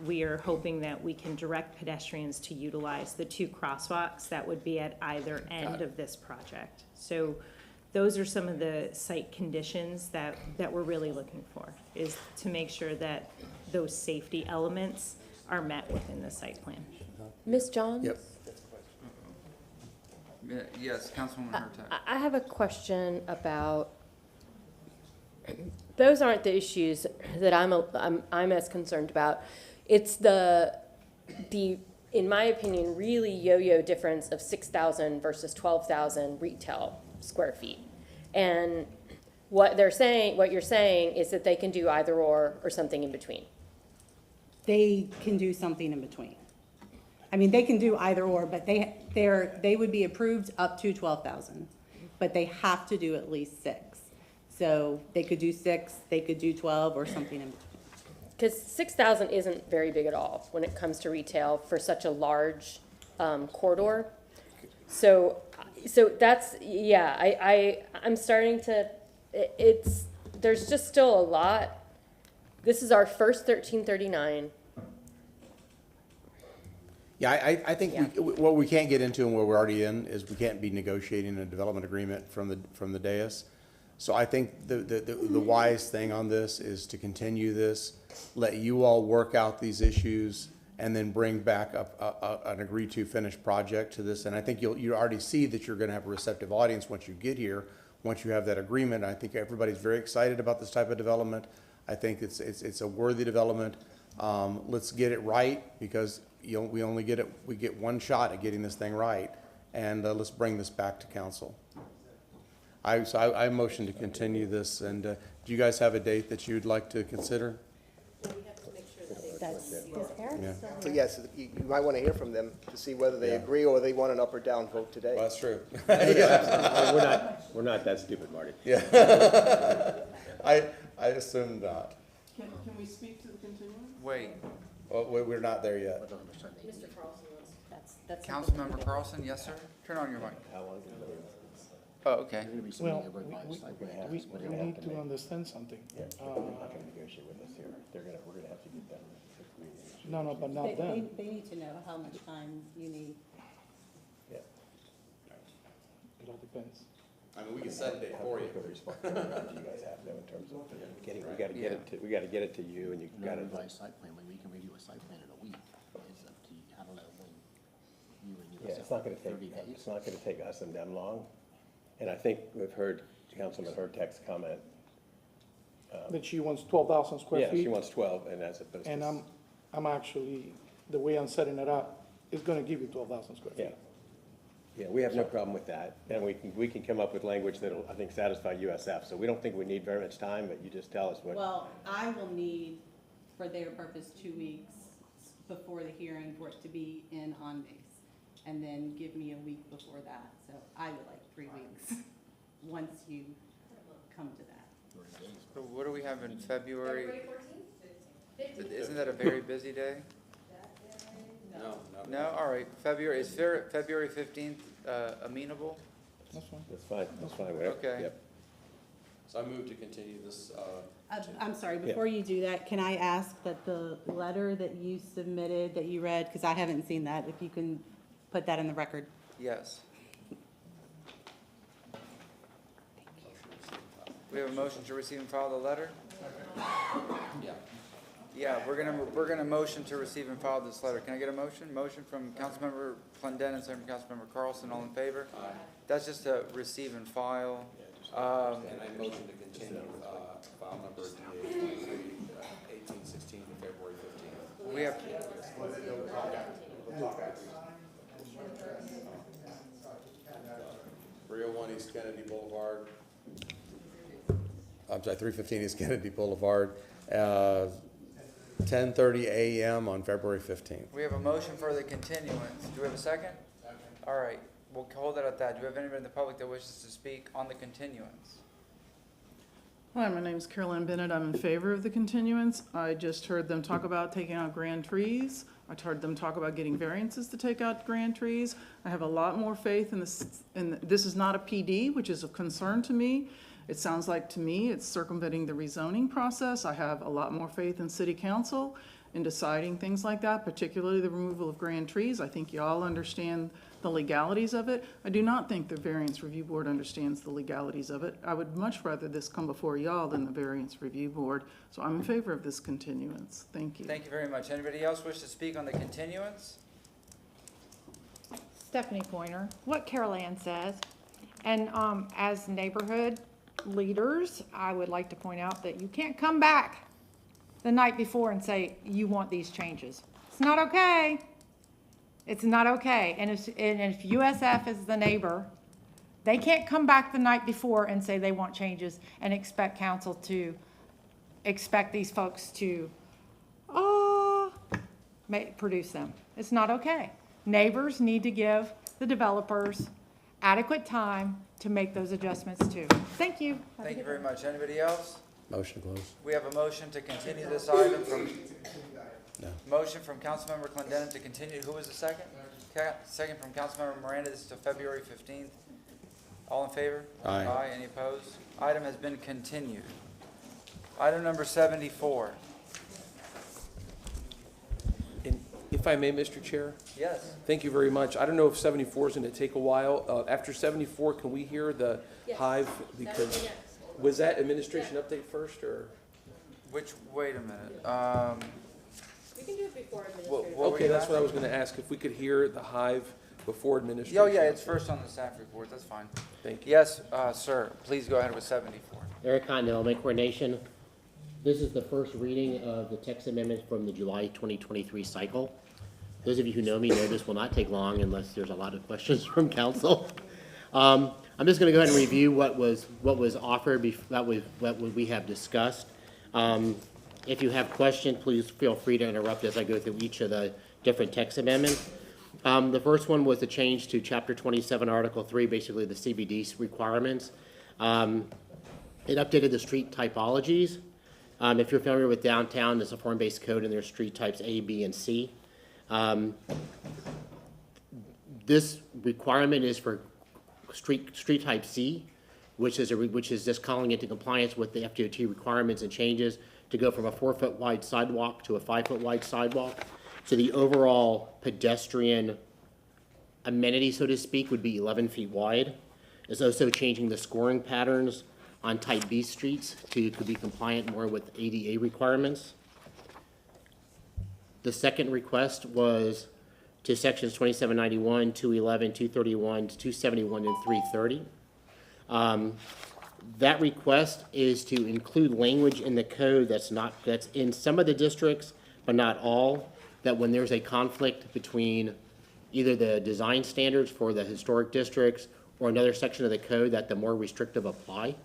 we are hoping that we can direct pedestrians to utilize the 2 crosswalks that would be at either end of this project. So those are some of the site conditions that we're really looking for, is to make sure that those safety elements are met within the site plan. Ms. Johns? Yep. Yes, Councilwoman Hurtak. I have a question about, those aren't the issues that I'm as concerned about. It's the, in my opinion, really yo-yo difference of 6,000 versus 12,000 retail square feet. And what you're saying is that they can do either or something in between. They can do something in between. I mean, they can do either or, but they would be approved up to 12,000, but they have to do at least 6. So they could do 6, they could do 12, or something in between. Because 6,000 isn't very big at all when it comes to retail for such a large corridor. So that's, yeah, I'm starting to, there's just still a lot. This is our first 1339. Yeah, I think what we can't get into and what we're already in is we can't be negotiating a development agreement from the dais. So I think the wise thing on this is to continue this, let you all work out these issues, and then bring back an agreed-to finished project to this. And I think you already see that you're going to have a receptive audience once you get here, once you have that agreement. I think everybody's very excited about this type of development. I think it's a worthy development. Let's get it right, because we get one shot at getting this thing right, and let's bring this back to council. I motion to continue this, and do you guys have a date that you'd like to consider? Yeah. So yes, you might want to hear from them to see whether they agree or they want an up or down vote today. Well, that's true. We're not that stupid, Marty. Yeah. I assume not. Can we speak to the continuance? Wait, Well, we're not there yet. Mr. Carlson, that's. Councilmember Carlson, yes, sir? Turn on your mic. Oh, okay. Well, we need to understand something. They're not gonna negotiate with us here. We're gonna have to get them. No, but not them. They need to know how much time you need. Yeah. It all depends. I mean, we can set a date for you. You guys have though in terms of getting, we gotta get it to you, and you gotta. Site plan, we can review a site plan in a week. It's up to you. I don't know when you and Yeah, it's not gonna take us and them long. And I think we've heard Councilman Hurtak's comment. That she wants 12,000 square Yeah, feet. she wants 12, and that's opposed to. And I'm actually, the way I'm setting it up, is gonna give you 12,000 square feet. Yeah, we have no problem with that, and we can come up with language that'll, I think, satisfy USF. So we don't think we need very much time, but you just tell us what. Well, I will need, for their purpose, 2 weeks before the hearing for it to be in on base, and then give me a week before that. So I would like 3 weeks, once you come to that. So what do we have in February? Isn't that a very busy day? No, all right, February 15th amenable? That's fine. That's fine, whatever. Okay. Yep. So I move to continue this. I'm sorry, before you do that, can I ask that the letter that you submitted, that you read, because I haven't seen that, if you can put that in the record? Yes. We have a motion to receive and file the letter? Yeah, we're gonna motion to receive and file this letter. Can I get a motion? Motion from Councilmember Clendenin, second from Councilmember Carlson, all in favor? Aye. That's just a receive and file. And I motion to continue, file number 1816 to February 15th. We have, 301 East Kennedy Boulevard. I'm sorry, 315 East Kennedy Boulevard. 10:30 a.m. on February 15th. We have a motion for the continuance. Do we have a second? All right, we'll hold it at that. Do we have anybody in the public that wishes to speak on the continuance? Hi, my name is Carolyn Bennett. I'm in favor of the continuance. I just heard them talk about taking out grand trees. I heard them talk about getting variances to take out grand trees. I have a lot more faith in this, and this is not a PD, which is a concern to me. It sounds like to me it's circumventing the rezoning process. I have a lot more faith in city council in deciding things like that, particularly the removal of grand trees. I think y'all understand the legalities of it. I do not think the variance review board understands the legalities of it. I would much rather this come before y'all than the variance review board. So I'm in favor of this continuance. Thank you. Thank you very much. Anybody else wish to speak on the continuance? Stephanie Pointer, what Carol Ann says. And as neighborhood leaders, I would like to point out that you can't come back the night before and say you want these changes. It's not okay. It's not okay. And if USF is the neighbor, they can't come back the night before and say they want changes and expect council to expect these folks to produce them. It's not okay. Neighbors need to give the developers adequate time to make those adjustments too. Thank you. Thank you very much. Anybody else? Motion closed. We have a motion to continue this item from, No. motion from Councilmember Clendenin to continue. Who was the second? Second from Councilmember Miranda. This is to February 15th. All in favor? Aye. Aye. Any opposed? Item has been continued. Item number 74. And if I may, Mr. Chair? Yes. Thank you very much. I don't know if 74 is going to take a while. After 74, can we hear the HIVE? Because was that administration update first, or? Wait a minute. We can do it before administration. Okay, that's what I was going to ask, if we could hear the HIVE before administration. Oh, yeah, it's first on the staff report. That's fine. Thank you. Yes, sir. Please go ahead with 74. Eric Hahn, Development Coordination. This is the first reading of the text amendments from the July 2023 cycle. Those of you who know me know this will not take long unless there's a lot of questions from council. I'm just going to go ahead and review what was offered, what we have discussed. If you have questions, please feel free to interrupt as I go through each of the different text amendments. The first one was the change to Chapter 27, Article 3, basically the CBD requirements. It updated the street typologies. If you're familiar with downtown, there's a form-based code and there's street types A, B, and C. This requirement is for street type C, which is just calling into compliance with the FDOT requirements and changes to go from a 4-foot wide sidewalk to a 5-foot wide sidewalk. So the overall pedestrian amenity, so to speak, would be 11 feet wide. It's also changing the scoring patterns on type B streets to be compliant more with ADA requirements. The second request was to sections 2791, 211, 231, 271, and 330. That request is to include language in the code that's in some of the districts, but not all, that when there's a conflict between either the design standards for the historic districts or another section of the code, that the more restrictive apply.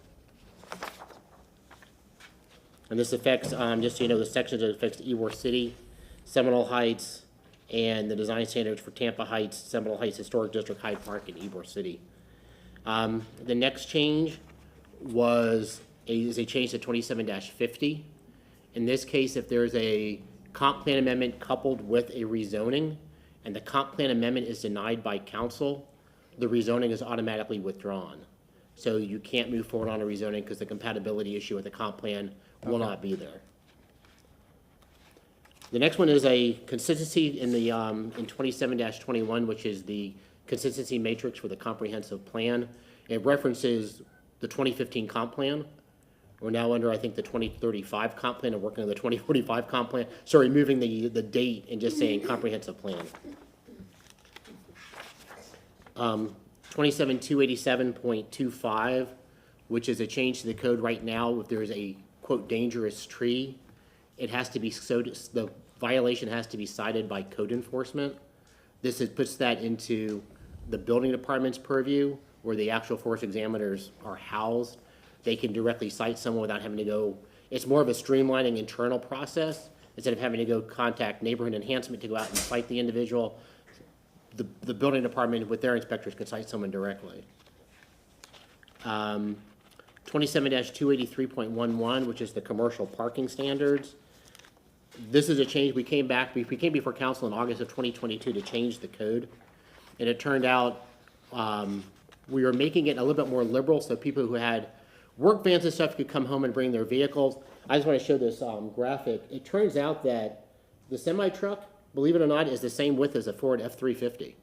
And this affects, just so you know, the sections that affects Ybor City, Seminole Heights, and the design standards for Tampa Heights, Seminole Heights Historic District, Hyde Park, and Ybor City. The next change is a change to 27-50. In this case, if there's a comp plan amendment coupled with a rezoning, and the comp plan amendment is denied by council, the rezoning is automatically withdrawn. So you can't move forward on a rezoning because the compatibility issue with the comp plan will not be there. The next one is a consistency in the in 27-21, which is the consistency matrix for the comprehensive plan. It references the 2015 comp plan. We're now under, I think, the 2035 comp plan and working on the 2045 comp plan. So removing the date and just saying comprehensive plan. 27287.25, which is a change to the code right now. If there's a, quote, dangerous tree, it has to be, the violation has to be cited by code enforcement. This puts that into the building department's purview, where the actual forest examiners are housed. They can directly cite someone without having to go. It's more of a streamlining internal process instead of having to go contact neighborhood enhancement to go out and cite the individual, the building department with their inspectors could cite someone directly. 27-283.11, which is the commercial parking standards. This is a change. We came before council in August of 2022 to change the code. And it turned out we were making it a little bit more liberal so people who had work vans and stuff could come home and bring their vehicles. I just want to show this graphic. It turns out that the semi-truck, believe it or not, is the same width as a Ford F-350.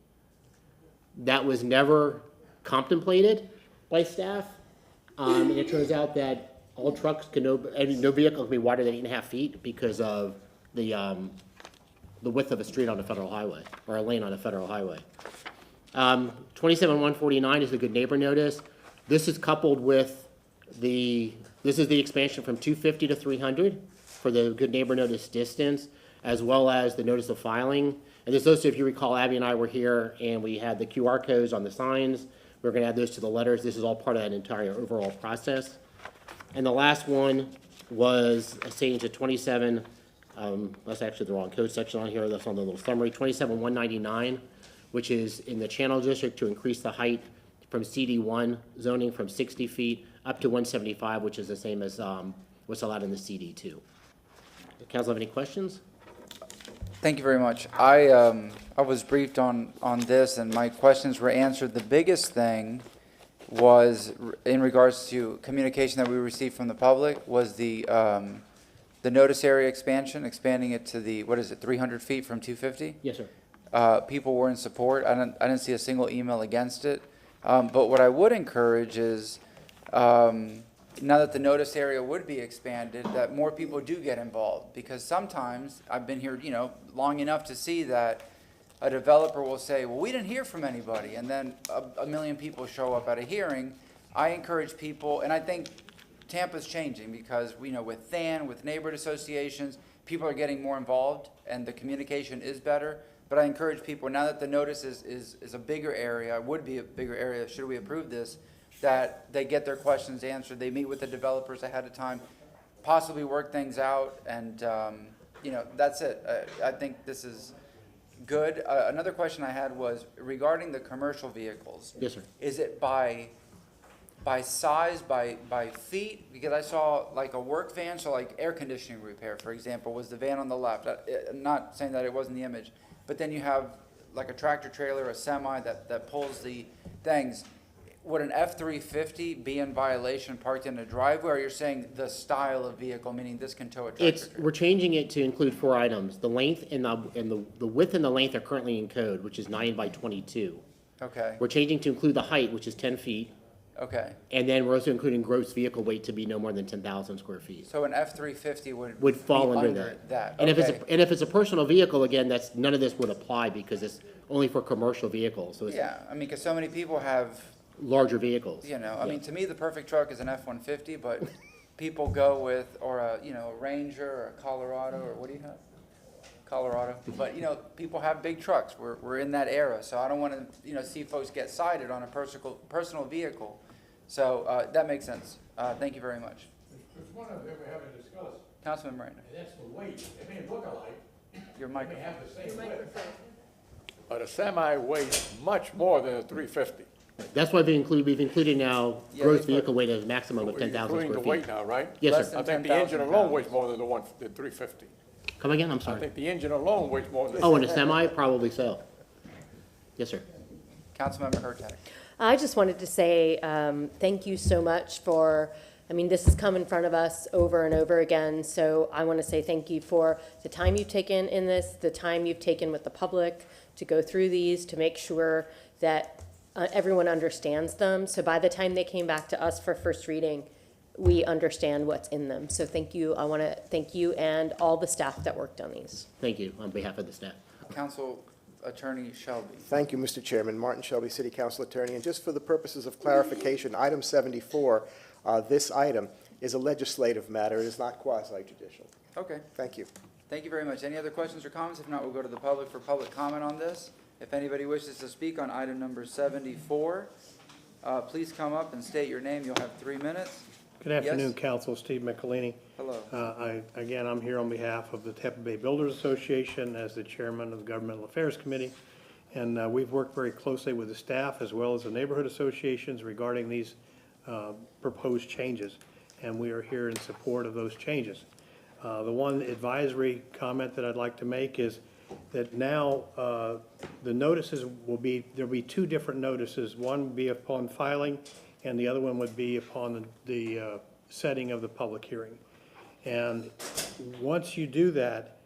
That was never contemplated by staff. And it turns out that all trucks no vehicle can be wider than 8.5 feet because of the width of a street on a federal highway, or a lane on a federal highway. 27-149 is the good neighbor notice. This is coupled with this is the expansion from 250 to 300 for the good neighbor notice distance, as well as the notice of filing. And this also, if you recall, Abby and I were here and we had the QR codes on the signs. We're going to add those to the letters. This is all part of that entire overall process. And the last one was a change to 27, that's actually the wrong code section on here. That's on the little summary. 27-199, which is in the channel district to increase the height from CD1 zoning from 60 feet up to 175, which is the same as what's allowed in the CD2. Council have any questions? Thank you very much. I was briefed on this, and my questions were answered. The biggest thing was, in regards to communication that we received from the public, was the notice area expansion, expanding it to the, 300 feet from 250? Yes, sir. People were in support. I didn't see a single email against it. But what I would encourage is, now that the notice area would be expanded, that more people do get involved. Because sometimes, I've been here, long enough to see that a developer will say, well, we didn't hear from anybody, and then a million people show up at a hearing. I encourage people, and I think Tampa's changing because, with THAN, with neighborhood associations, people are getting more involved, and the communication is better. But I encourage people, now that the notice is a bigger area, would be a bigger area, should we approve this, that they get their questions answered, they meet with the developers ahead of time, possibly work things out, and, that's it. I think this is good. Another question I had was regarding the commercial vehicles. Yes, sir. Is it by size, by feet? Because I saw like a work van, so like air conditioning repair, for example, was the van on the left. I'm not saying that it wasn't the image, but then you have like a tractor trailer, a semi that pulls the things. Would an F-350 be in violation parked in a driveway, or you're saying the style of vehicle, meaning this can tow a tractor trailer? We're changing it to include 4 items. The length and the width and the length are currently in code, which is 9 by 22. Okay, We're changing to include the height, which is 10 feet. okay. And then we're also including gross vehicle weight to be no more than 10,000 square feet. So an F-350 Would fall be under that. And Okay. if it's a personal vehicle, again, none of this would apply because it's only for commercial vehicles. So it's Yeah, I mean, because so many people have, larger vehicles. I mean, to me, the perfect truck is an F-150, but people go with, or a Ranger or a Colorado, or what do you have? Colorado. But, people have big trucks. We're in that era, so I don't want to, see folks get cited on a personal vehicle. So that makes sense. Thank you very much. There's one of them we haven't discussed, Councilman Moreno. and that's the weight. They may look alike, Your they may microphone. have the same width. But a semi weighs much more than a 350. That's why we've included now Yeah, gross they put- vehicle weight of a maximum of 10,000 Including square the weight feet. now, right? Yes, Less sir. I think the 10,000 engine alone pounds. weighs more than the 350. Come again, I'm I sorry. think the engine alone weighs more than. Oh, in a semi, probably so. Yes, sir. Councilmember Hurtak. I just wanted to say thank you so much for, this has come in front of us over and over again, so I want to say thank you for the time you've taken in this, the time you've taken with the public to go through these, to make sure that everyone understands them. So by the time they came back to us for first reading, we understand what's in them. So thank you. I want to thank you and all the staff that worked on these. Thank you on behalf of the staff. Council Attorney Shelby. Thank you, Mr. Chairman. Martin Shelby, City Council Attorney. And just for the purposes of clarification, item 74, this item is a legislative matter. It is not quasi-judicial. Okay. Thank you. Thank you very much. Any other questions or comments? If not, we'll go to the public for public comment on this. If anybody wishes to speak on item number 74, please come up and state your name. You'll have 3 minutes. Good afternoon, Yes. Council. Steve McElhaney. Hello. Again, I'm here on behalf of the Tampa Bay Builders Association as the chairman of the Governmental Affairs Committee. And we've worked very closely with the staff as well as the neighborhood associations regarding these proposed changes. And we are here in support of those changes. The one advisory comment that I'd like to make is that now the notices there'll be two different notices. One would be upon filing and the other one would be upon the setting of the public hearing. And once you do that,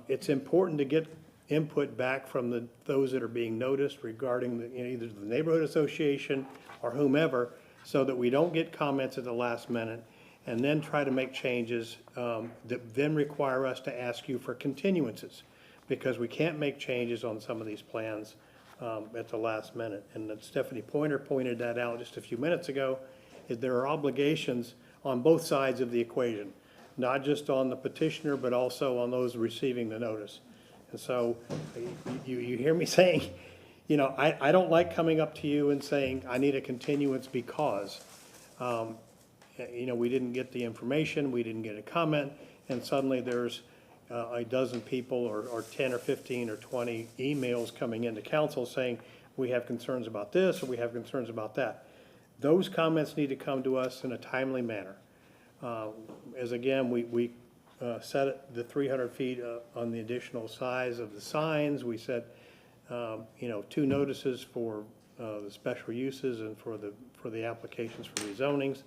it's important to get input back from those that are being noticed regarding either the neighborhood association or whomever, so that we don't get comments at the last minute and then try to make changes that then require us to ask you for continuances, because we can't make changes on some of these plans at the last minute. And that Stephanie Pointer pointed that out just a few minutes ago, is there are obligations on both sides of the equation, not just on the petitioner, but also on those receiving the notice. And so you hear me saying, I don't like coming up to you and saying, I need a continuance because, we didn't get the information, we didn't get a comment, and suddenly there's a dozen people or 10 or 15 or 20 emails coming into council saying, we have concerns about this or we have concerns about that. Those comments need to come to us in a timely manner. As again, we set the 300 feet on the additional size of the signs. We set, 2 notices for the special uses and for the applications for rezonings.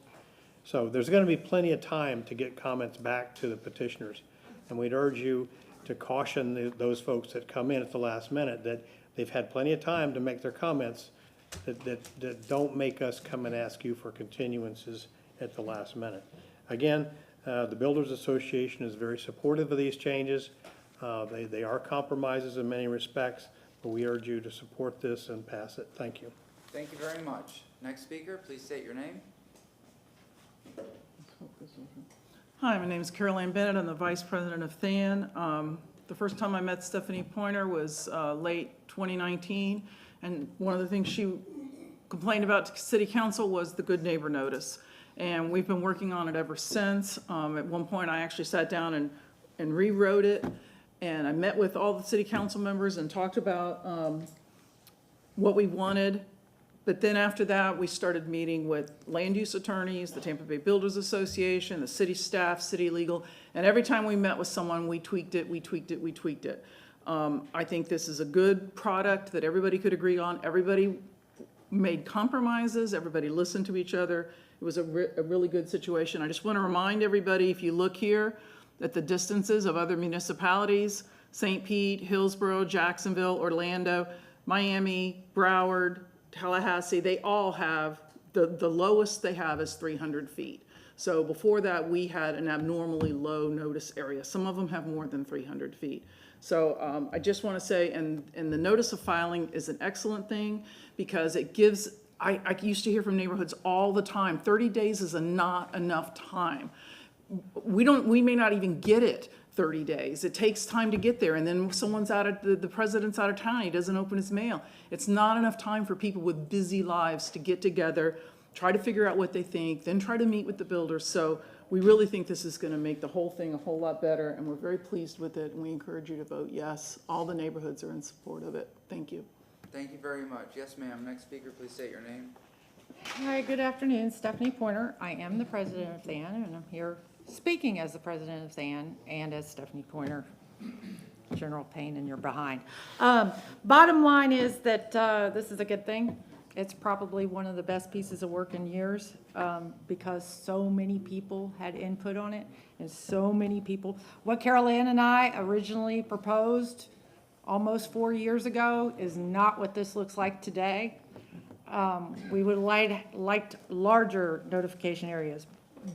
So there's going to be plenty of time to get comments back to the petitioners. And we'd urge you to caution those folks that come in at the last minute that they've had plenty of time to make their comments, that don't make us come and ask you for continuances at the last minute. Again, the Builders Association is very supportive of these changes. They are compromises in many respects, but we urge you to support this and pass it. Thank you. Thank you very much. Next speaker, please state your name. Hi, my name is Caroline Bennett. I'm the Vice President of THAN. The first time I met Stephanie Pointer was late 2019, and one of the things she complained about to City Council was the Good Neighbor Notice. And we've been working on it ever since. At one point, I actually sat down and rewrote it, and I met with all the City Council members and talked about what we wanted. But then after that, we started meeting with land use attorneys, the Tampa Bay Builders Association, the city staff, city legal, and every time we met with someone, we tweaked it, we tweaked it, we tweaked it. I think this is a good product that everybody could agree on. Everybody made compromises, everybody listened to each other. It was a really good situation. I just want to remind everybody, if you look here at the distances of other municipalities, St. Pete, Hillsborough, Jacksonville, Orlando, Miami, Broward, Tallahassee, they all have, the lowest they have is 300 feet. So before that, we had an abnormally low notice area. Some of them have more than 300 feet. So I just want to say, and the notice of filing is an excellent thing because it gives, I used to hear from neighborhoods all the time, 30 days is not enough time. We may not even get it 30 days. It takes time to get there, and then someone's out of, the president's out of town, he doesn't open his mail. It's not enough time for people with busy lives to get together, try to figure out what they think, then try to meet with the builders. So we really think this is going to make the whole thing a whole lot better, and we're very pleased with it, and we encourage you to vote yes. All the neighborhoods are in support of it. Thank you. Thank you very much. Yes, ma'am. Next speaker, please state your name. Hi, good afternoon. Stephanie Pointer. I am the president of THAN, and I'm here speaking as the president of THAN and as Stephanie Pointer, general pain in your behind. Bottom line is that this is a good thing. It's probably one of the best pieces of work in years because so many people had input on it and so many people. What Carol Ann and I originally proposed almost 4 years ago is not what this looks like today. We would liked larger notification areas.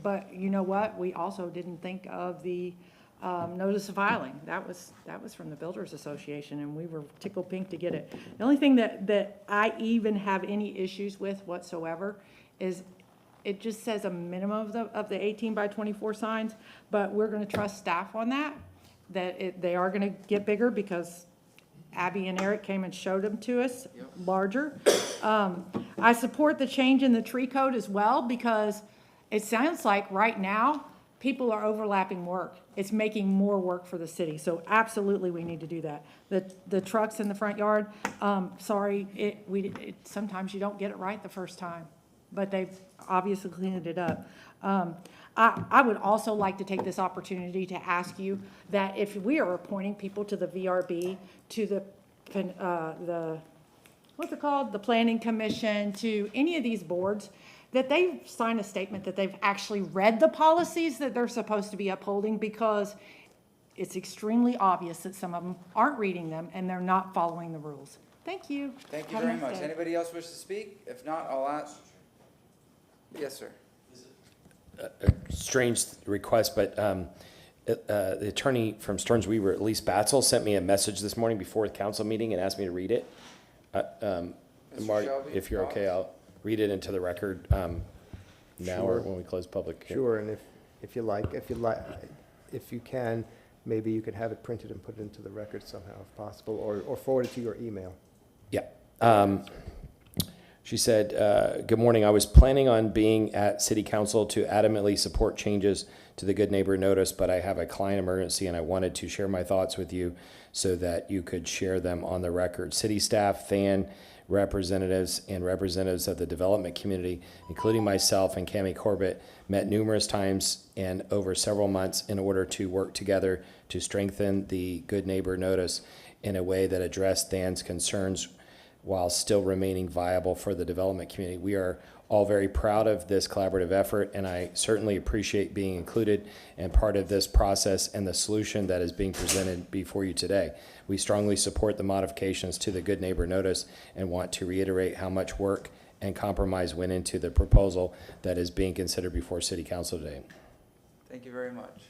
But you know what? We also didn't think of the notice of filing. That was from the Builders Association, and we were tickled pink to get it. The only thing that I even have any issues with whatsoever is it just says a minimum of the 18 by 24 signs, but we're going to trust staff on that they are going to get bigger because Abby and Eric came and showed them to us, larger. I support the change in the tree code as well because it sounds like right now, people are overlapping work. It's making more work for the city, so absolutely we need to do that. The trucks in the front yard, sorry, sometimes you don't get it right the first time, but they've obviously cleaned it up. I would also like to take this opportunity to ask you that if we are appointing people to the VRB, to the what's it called, the Planning Commission, to any of these boards, that they sign a statement that they've actually read the policies that they're supposed to be upholding, because it's extremely obvious that some of them aren't reading them and they're not following the rules. Thank you. Thank you Have a very nice much. day. Anybody else wish to speak? If not, I'll ask. Yes, sir. A strange request, but the attorney from Stearns Weaver, at least Batzel, sent me a message this morning before the council meeting and asked me to read it. Marty, Shelby, if you're okay, I'll read it into the record now or Sure. when we close public. Sure, and if you can, maybe you could have it printed and put it into the record somehow if possible, or forward it to your email. Yeah. She said, good morning. I was planning on being at City Council to adamantly support changes to the Good Neighbor Notice, but I have a client emergency and I wanted to share my thoughts with you so that you could share them on the record. City staff, FAN representatives, and representatives of the development community, including myself and Cammie Corbett, met numerous times and over several months in order to work together to strengthen the Good Neighbor Notice in a way that addressed Dan's concerns while still remaining viable for the development community. We are all very proud of this collaborative effort, and I certainly appreciate being included and part of this process and the solution that is being presented before you today. We strongly support the modifications to the Good Neighbor Notice and want to reiterate how much work and compromise went into the proposal that is being considered before City Council today. Thank you very much.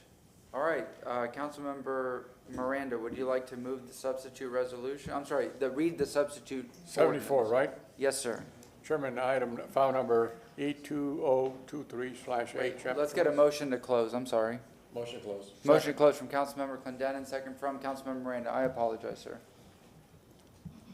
All right, Councilmember Miranda, would you like to move the substitute resolution? I'm sorry, read the substitute. 74, ordinance. right? Yes, sir. Chairman, item, file number E2023/8, chapter. Let's get a motion to close, I'm sorry. Motion closed. Motion to close from Councilmember Clendenin, second from Councilmember Miranda. I apologize, sir.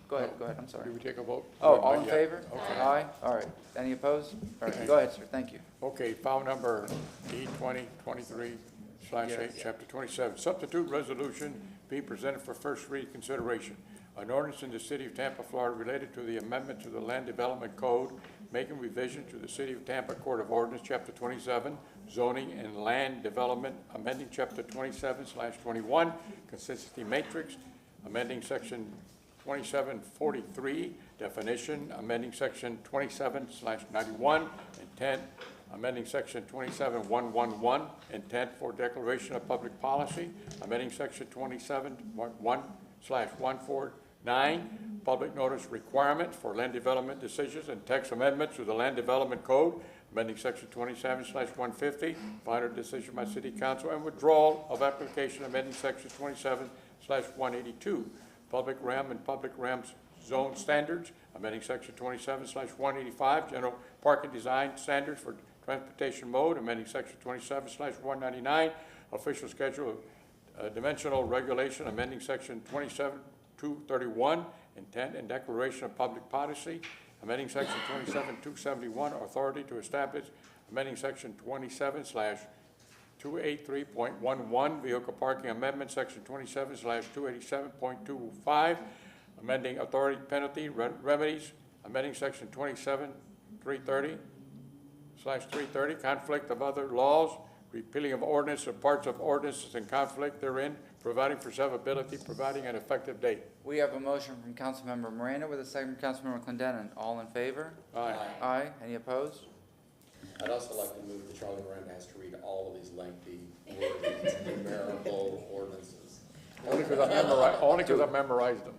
Go ahead, I'm sorry. Do we take a vote? Oh, all in Yeah. favor? Okay. Aye, all right. Any opposed? All right, go ahead, sir, thank you. Okay, file number E2023/8, chapter 27. Substitute resolution being presented for first read consideration. An ordinance in the city of Tampa, Florida related to the amendment to the Land Development Code, making revision to the City of Tampa Court of Ordinance, chapter 27, zoning and land development, amending chapter 27/21, consistency matrix, amending section 2743, definition, amending section 27/91, intent, amending section 27111, intent for declaration of public policy, amending section 27/1/149, public notice requirement for land development decisions and text amendments to the Land Development Code, amending section 27/150, final decision by City Council, and withdrawal of application, amending section 27/182, public realm and public realms zone standards, amending section 27/185, general parking design standards for transportation mode, amending section 27/199, official schedule of dimensional regulation, amending section 27/231, intent and declaration of public policy, amending section 27/271, authority to establish, amending section 27/283.11, vehicle parking amendment, section 27/287.25, amending authority penalty remedies, amending section 27/330/330, conflict of other laws, repealing of ordinance or parts of ordinances in conflict therein, providing for severability, providing an effective date. We have a motion from Councilmember Miranda with a second from Councilmember Clendenin. All in favor? Aye. Aye. Any opposed? I'd also like to move that Charlie Miranda has to read all of these lengthy, wordy, numerical ordinances. Only because I memorized them.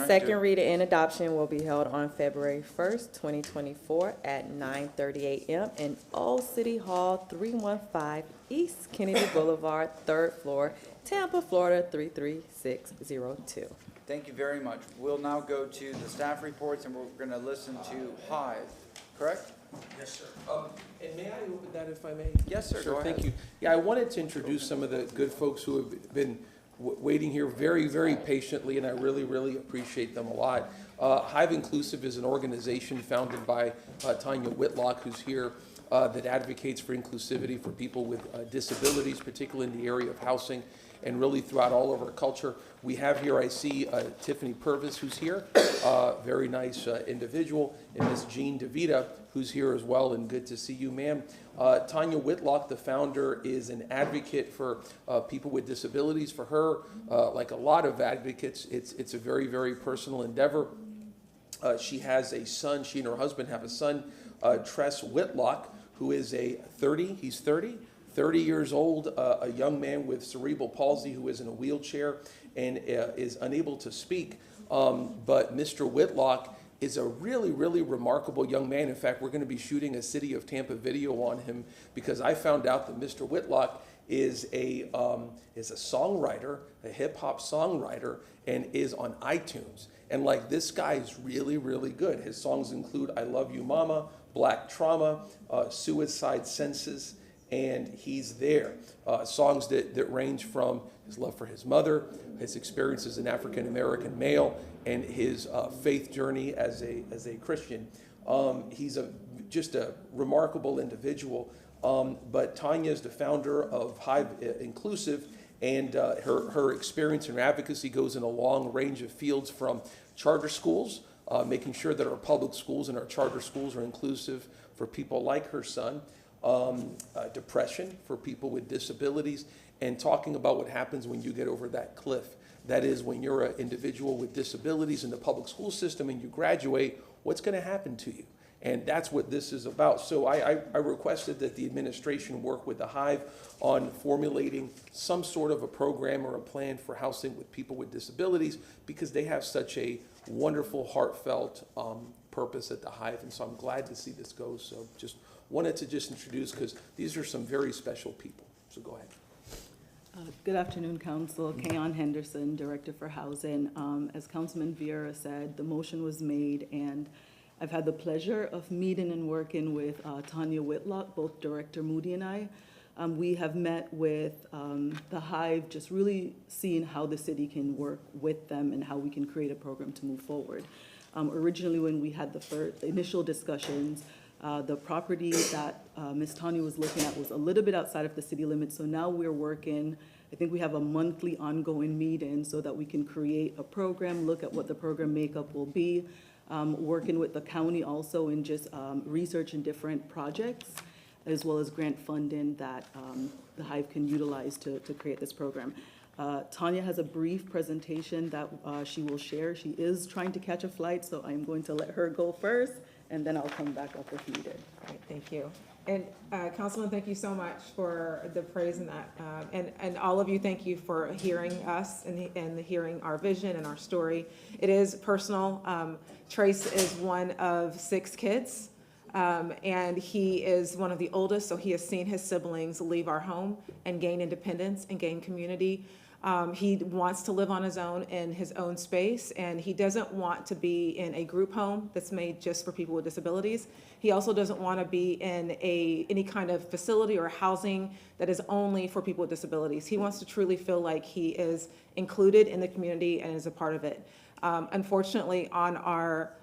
Second reading and adoption will be held on February 1st, 2024 at 9:30 a.m. in Old City Hall, 315 East Kennedy Boulevard, 3rd floor, Tampa, Florida, 33602. Thank you very much. We'll now go to the staff reports, and we're going to listen to HIVE, correct? Yes, sir. And may I open that if I may? Yes, sir. Sure, Go thank ahead. you. Yeah, I wanted to introduce some of the good folks who have been waiting here very, very patiently, and I really, really appreciate them a lot. HIVE Inclusive is an organization founded by Tanya Whitlock, who's here. that advocates for inclusivity for people with disabilities, particularly in the area of housing and really throughout all of our culture. We have here, I see Tiffany Purvis, who's here, very nice individual, and Miss Jean DeVita, who's here as well, and good to see you, ma'am. Tanya Whitlock, the founder, is an advocate for people with disabilities. For her, like a lot of advocates, it's a very, very personal endeavor. She has a son, she and her husband have a son, Tress Whitlock, who is he's 30 years old, a young man with cerebral palsy who is in a wheelchair and is unable to speak. But Mr. Whitlock is a really, really remarkable young man. In fact, we're going to be shooting a City of Tampa video on him because I found out that Mr. Whitlock is a songwriter, a hip hop songwriter, and is on iTunes. And like, this guy is really, really good. His songs include I Love You Mama, Black Trauma, Suicide Senses, and he's there. Songs that range from his love for his mother, his experience as an African-American male, and his faith journey as a Christian. He's just a remarkable individual. But Tanya is the founder of HIVE Inclusive, and her experience and advocacy goes in a long range of fields, from charter schools, making sure that our public schools and our charter schools are inclusive for people like her son, depression for people with disabilities, and talking about what happens when you get over that cliff. That is, when you're an individual with disabilities in the public school system and you graduate, what's going to happen to you? And that's what this is about. So I requested that the administration work with the HIVE on formulating some sort of a program or a plan for housing with people with disabilities, because they have such a wonderful, heartfelt purpose at the HIVE. And so I'm glad to see this go. So just wanted to introduce, because these are some very special people. So go ahead. Good afternoon, Council. Kayon Henderson, Director for Housing. As Councilman Vieira said, the motion was made, and I've had the pleasure of meeting and working with Tanya Whitlock, both Director Moody and I. We have met with the HIVE, just really seeing how the city can work with them and how we can create a program to move forward. Originally, when we had the first initial discussions, the property that Ms. Tanya was looking at was a little bit outside of the city limits, so now we're working, I think we have a monthly ongoing meeting so that we can create a program, look at what the program makeup will be, working with the county also in just researching different projects, as well as grant funding that the HIVE can utilize to create this program. Tanya has a brief presentation that she will share. She is trying to catch a flight, so I'm going to let her go first, and then I'll come back up if needed. All right, thank you. And Councilman, thank you so much for the praise and that. And all of you, thank you for hearing us and hearing our vision and our story. It is personal. Trace is one of 6 kids, and he is one of the oldest, so he has seen his siblings leave our home and gain independence and gain community. He wants to live on his own in his own space, and he doesn't want to be in a group home that's made just for people with disabilities. He also doesn't want to be in any kind of facility or housing that is only for people with disabilities. He wants to truly feel like he is included in the community and is a part of it. Unfortunately, in our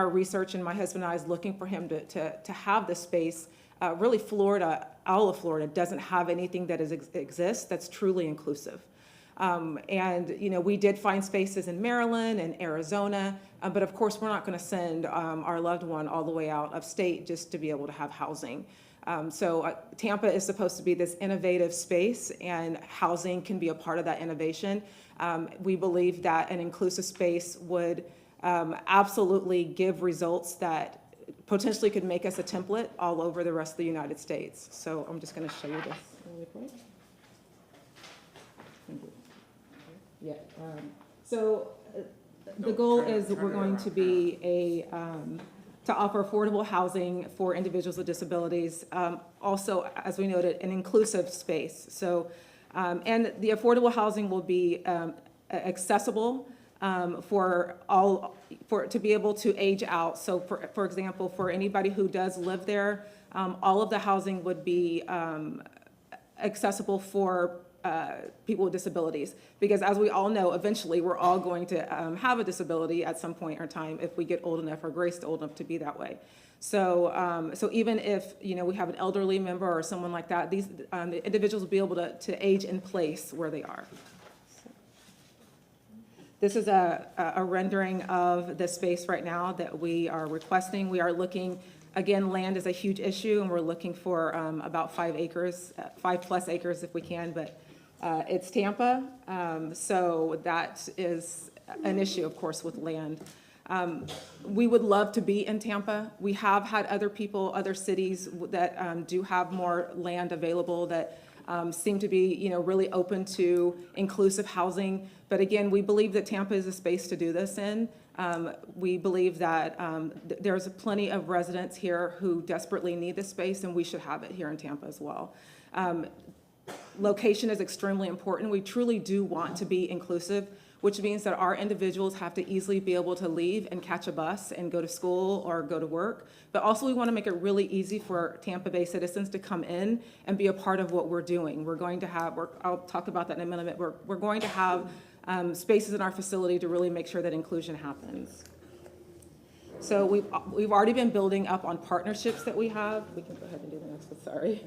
research, and my husband and I is looking for him to have this space, really Florida, all of Florida doesn't have anything that exists that's truly inclusive. And we did find spaces in Maryland and Arizona, but of course we're not going to send our loved one all the way out of state just to be able to have housing. So Tampa is supposed to be this innovative space, and housing can be a part of that innovation. We believe that an inclusive space would absolutely give results that potentially could make us a template all over the rest of the United States. So I'm just going to show you this really quick. Yeah. So the goal is that we're going to be to offer affordable housing for individuals with disabilities. Also, as we noted, an inclusive space. So, and the affordable housing will be accessible to be able to age out. So for example, for anybody who does live there, all of the housing would be accessible for people with disabilities. Because as we all know, eventually, we're all going to have a disability at some point in time if we get old enough or graced old enough to be that way. So, so even if, you know, we have an elderly member or someone like that, these the individuals will be able to age in place where they are. This is a rendering of the space right now that we are requesting. We are looking, again, land is a huge issue, and we're looking for about 5 acres, 5+ acres if we can, but it's Tampa, so that is an issue, of course, with land. We would love to be in Tampa. We have had other people, other cities that do have more land available that seem to be, you know, really open to inclusive housing. But again, we believe that Tampa is a space to do this in. We believe that there's plenty of residents here who desperately need this space, and we should have it here in Tampa as well. Location is extremely important. We truly do want to be inclusive, which means that our individuals have to easily be able to leave and catch a bus and go to school or go to work. But also we want to make it really easy for Tampa Bay citizens to come in and be a part of what we're doing. We're going to have, I'll talk about that in a minute, we're going to have spaces in our facility to really make sure that inclusion happens. So we've already been building up on partnerships that we have. We can go ahead and do the next one, sorry.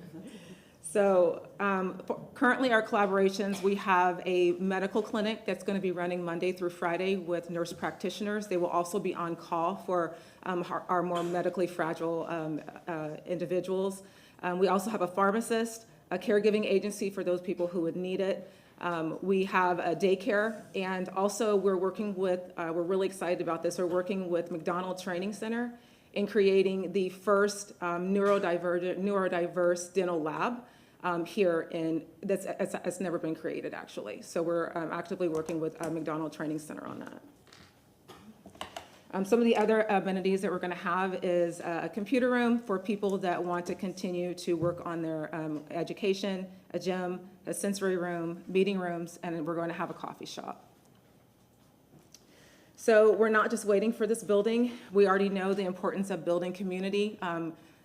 So currently our collaborations, we have a medical clinic that's going to be running Monday through Friday with nurse practitioners. They will also be on call for our more medically fragile individuals. We also have a pharmacist, a caregiving agency for those people who would need it. We have a daycare, and also we're working with, we're really excited about this, we're working with McDonald Training Center in creating the first neurodiverse dental lab. Here it's never been created, actually. So we're actively working with McDonald Training Center on that. Some of the other amenities that we're going to have is a computer room for people that want to continue to work on their education, a gym, a sensory room, meeting rooms, and we're going to have a coffee shop. So we're not just waiting for this building. We already know the importance of building community.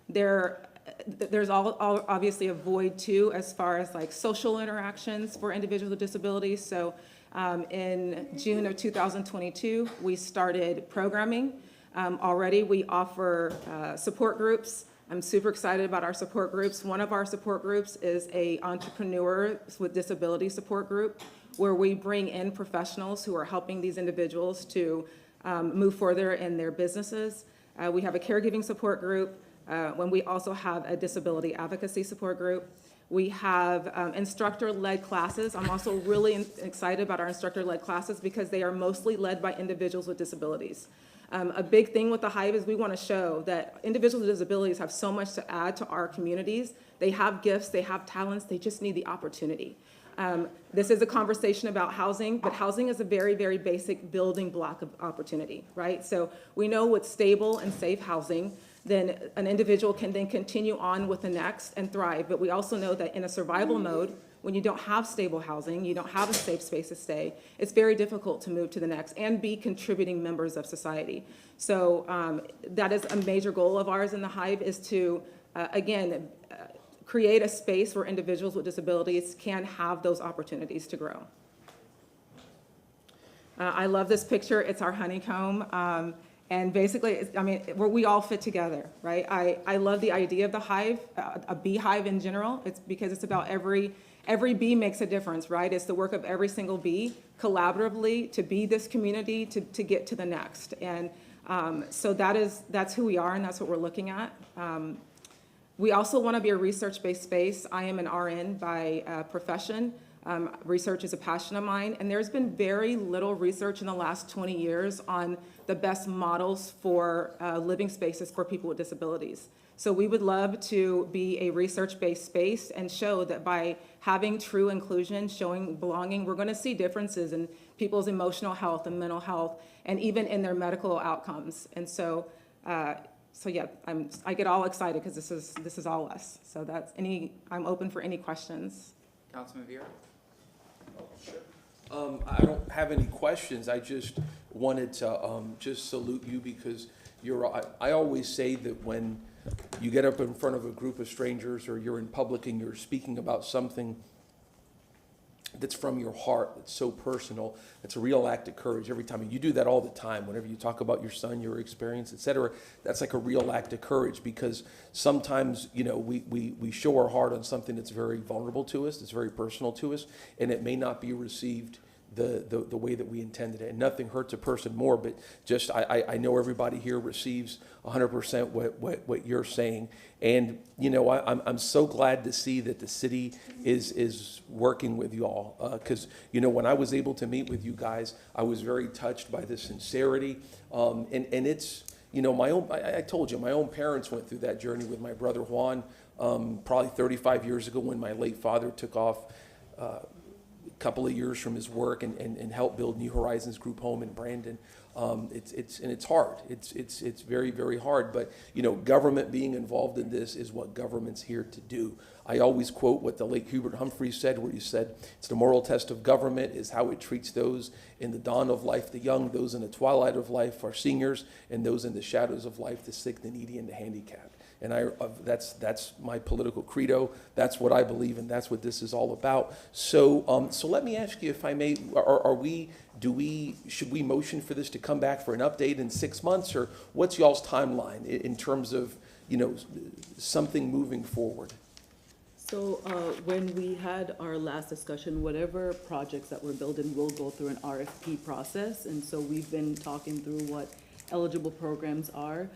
There's obviously a void too as far as like social interactions for individuals with disabilities. So in June of 2022, we started programming. Already we offer support groups. I'm super excited about our support groups. One of our support groups is a entrepreneurs with disability support group, where we bring in professionals who are helping these individuals to move further in their businesses. We have a caregiving support group. When we also have a disability advocacy support group. We have instructor-led classes. I'm also really excited about our instructor-led classes because they are mostly led by individuals with disabilities. A big thing with the HIVE is we want to show that individuals with disabilities have so much to add to our communities. They have gifts, they have talents, they just need the opportunity. This is a conversation about housing, but housing is a very, very basic building block of opportunity, right? So we know with stable and safe housing, then an individual can then continue on with the next and thrive. But we also know that in a survival mode, when you don't have stable housing, you don't have a safe space to stay, it's very difficult to move to the next and be contributing members of society. So that is a major goal of ours in the HIVE, is to, again, create a space where individuals with disabilities can have those opportunities to grow. I love this picture. It's our honeycomb. And basically, I mean, we all fit together, right? I love the idea of the HIVE, a beehive in general. It's because it's about every bee makes a difference, right? It's the work of every single bee collaboratively to be this community to get to the next. And so that's who we are, and that's what we're looking at. We also want to be a research-based space. I am an RN by profession. Research is a passion of mine, and there's been very little research in the last 20 years on the best models for living spaces for people with disabilities. So we would love to be a research-based space and show that by having true inclusion, showing belonging, we're going to see differences in people's emotional health and mental health, and even in their medical outcomes. And so, yeah, I get all excited because this is all us. So I'm open for any questions. Councilman Vera? I don't have any questions. I just wanted to just salute you because I always say that when you get up in front of a group of strangers or you're in public and you're speaking about something that's from your heart, that's so personal. It's a real act of courage every time. And you do that all the time. Whenever you talk about your son, your experience, et cetera, that's like a real act of courage, because sometimes, you know, we show our heart on something that's very vulnerable to us, that's very personal to us, and it may not be received the way that we intended it. And nothing hurts a person more, but just I know everybody here receives 100% what you're saying. And, you know, I'm so glad to see that the city is working with you all. Because, you know, when I was able to meet with you guys, I was very touched by the sincerity. And it's, you know, I told you, my own parents went through that journey with my brother Juan, probably 35 years ago, when my late father took off couple of years from his work and helped build New Horizons group home in Brandon. It's hard. It's very, very hard. But, you know, government being involved in this is what government's here to do. I always quote what the late Hubert Humphrey said, where he said, it's the moral test of government is how it treats those in the dawn of life, the young, those in the twilight of life, our seniors, and those in the shadows of life, the sick, the needy, and the handicapped. And that's my political credo. That's what I believe, and that's what this is all about. So, so let me ask you, if I may, should we motion for this to come back for an update in 6 months, or what's y'all's timeline in terms of, you know, something moving forward? So when we had our last discussion, whatever projects that we're building will go through an RFP process. And so we've been talking through what eligible programs are.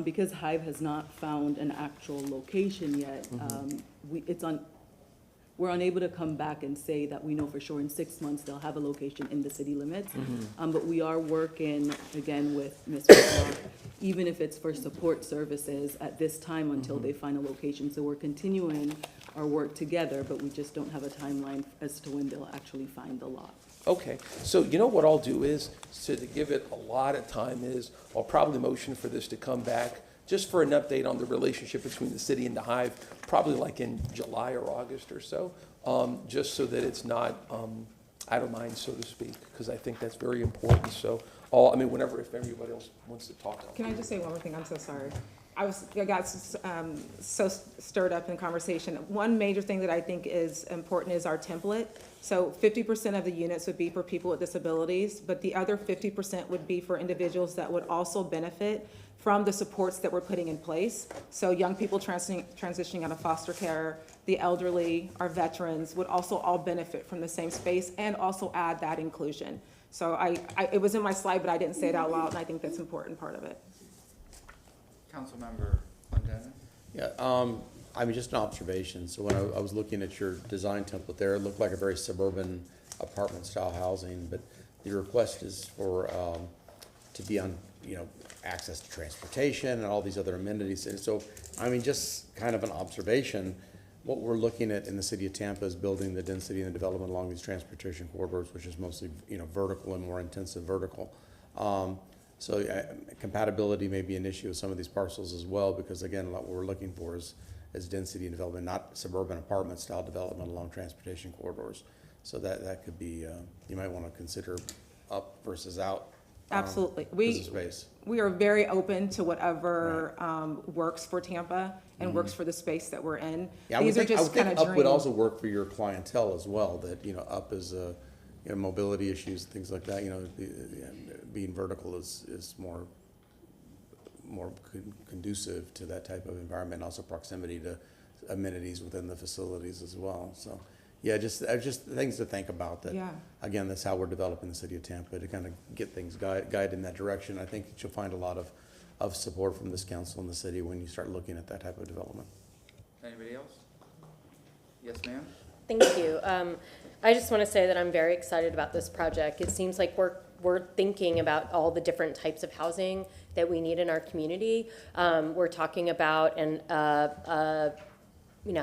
Because HIVE has not found an actual location yet, we're unable to come back and say that we know for sure in 6 months they'll have a location in the city limits. But we are working again with Ms. Fowler, even if it's for support services at this time until they find a location. So we're continuing our work together, but we just don't have a timeline as to when they'll actually find the lot. Okay, so you know what I'll do is, so to give it a lot of time, is I'll probably motion for this to come back just for an update on the relationship between the city and the HIVE, probably like in July or August or so, just so that it's not out of mind, so to speak, because I think that's very important. So, whenever, if everybody else wants to talk. Can I just say one more thing? I'm so sorry. I got so stirred up in conversation. One major thing that I think is important is our template. So 50% of the units would be for people with disabilities, but the other 50% would be for individuals that would also benefit from the supports that we're putting in place. So young people transitioning out of foster care, the elderly, our veterans would also all benefit from the same space and also add that inclusion. So it was in my slide, but I didn't say it out loud, and I think that's an important part of it. Councilmember Montana? Yeah, just an observation. So when I was looking at your design template there, it looked like a very suburban apartment style housing, but the request is for, to be on, access to transportation and all these other amenities. And so, just kind of an observation, what we're looking at in the city of Tampa is building the density and the development along these transportation corridors, which is mostly, vertical and more intensive vertical. So compatibility may be an issue with some of these parcels as well, because again, what we're looking for is density and development, not suburban apartment style development along transportation corridors. So that could be, you might want to consider up versus out. Absolutely. Space. We are very open to whatever works for Tampa and works for the space that we're in. Yeah, These are just kind of up dreams. would also work for your clientele as well, that, up is, mobility issues, things like that, being vertical is more conducive to that type of environment, also proximity to amenities within the facilities as well. So, yeah, just things to think about. That again, that's how we're developing the city of Tampa, to kind of get things guide in that direction. I think you'll find a lot of support from this council and the city when you start looking at that type of development. Anybody else? Yes, ma'am. Thank you. I just want to say that I'm very excited about this project. It seems like we're thinking about all the different types of housing that we need in our community. We're talking about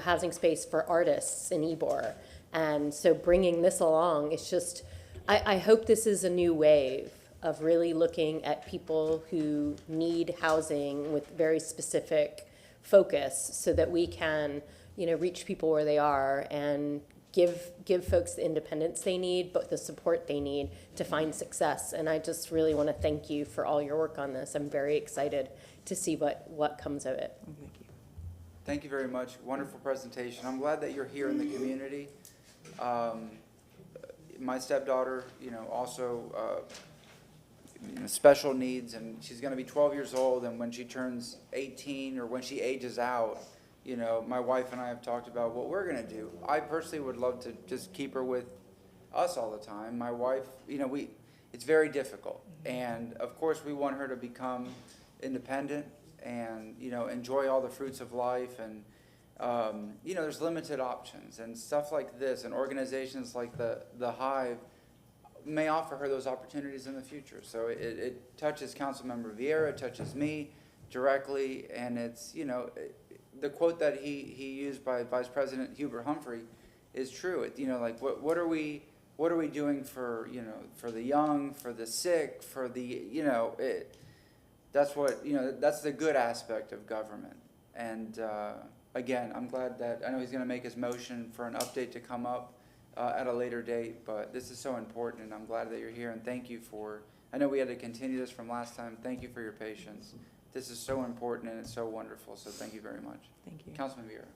housing space for artists in Ybor. And so bringing this along, it's just, I hope this is a new wave of really looking at people who need housing with very specific focus, so that we can, reach people where they are and give folks the independence they need, but the support they need to find success. And I just really want to thank you for all your work on this. I'm very excited to see what comes of it. Thank you. Thank you very much. Wonderful presentation. I'm glad that you're here in the community. my stepdaughter, also, special needs, and she's gonna be 12 years old, and when she turns 18 or when she ages out, my wife and I have talked about what we're gonna do. I personally would love to just keep her with us all the time. My wife, it's very difficult, and of course, we want her to become independent and, enjoy all the fruits of life, and, there's limited options, and stuff like this, and organizations like the HIVE may offer her those opportunities in the future. So it touches Councilmember Vieira, it touches me directly, and it's, the quote that he used by Vice President Hubert Humphrey is true. What are we doing for, for the young, for the sick, for the, that's what, that's the good aspect of government. And again, I'm glad that, I know he's gonna make his motion for an update to come up at a later date, but this is so important, and I'm glad that you're here, and thank you for, I know we had to continue this from last time, thank you for your patience. This is so important, and it's so wonderful, so thank you very much. Thank you. Councilman Vieira.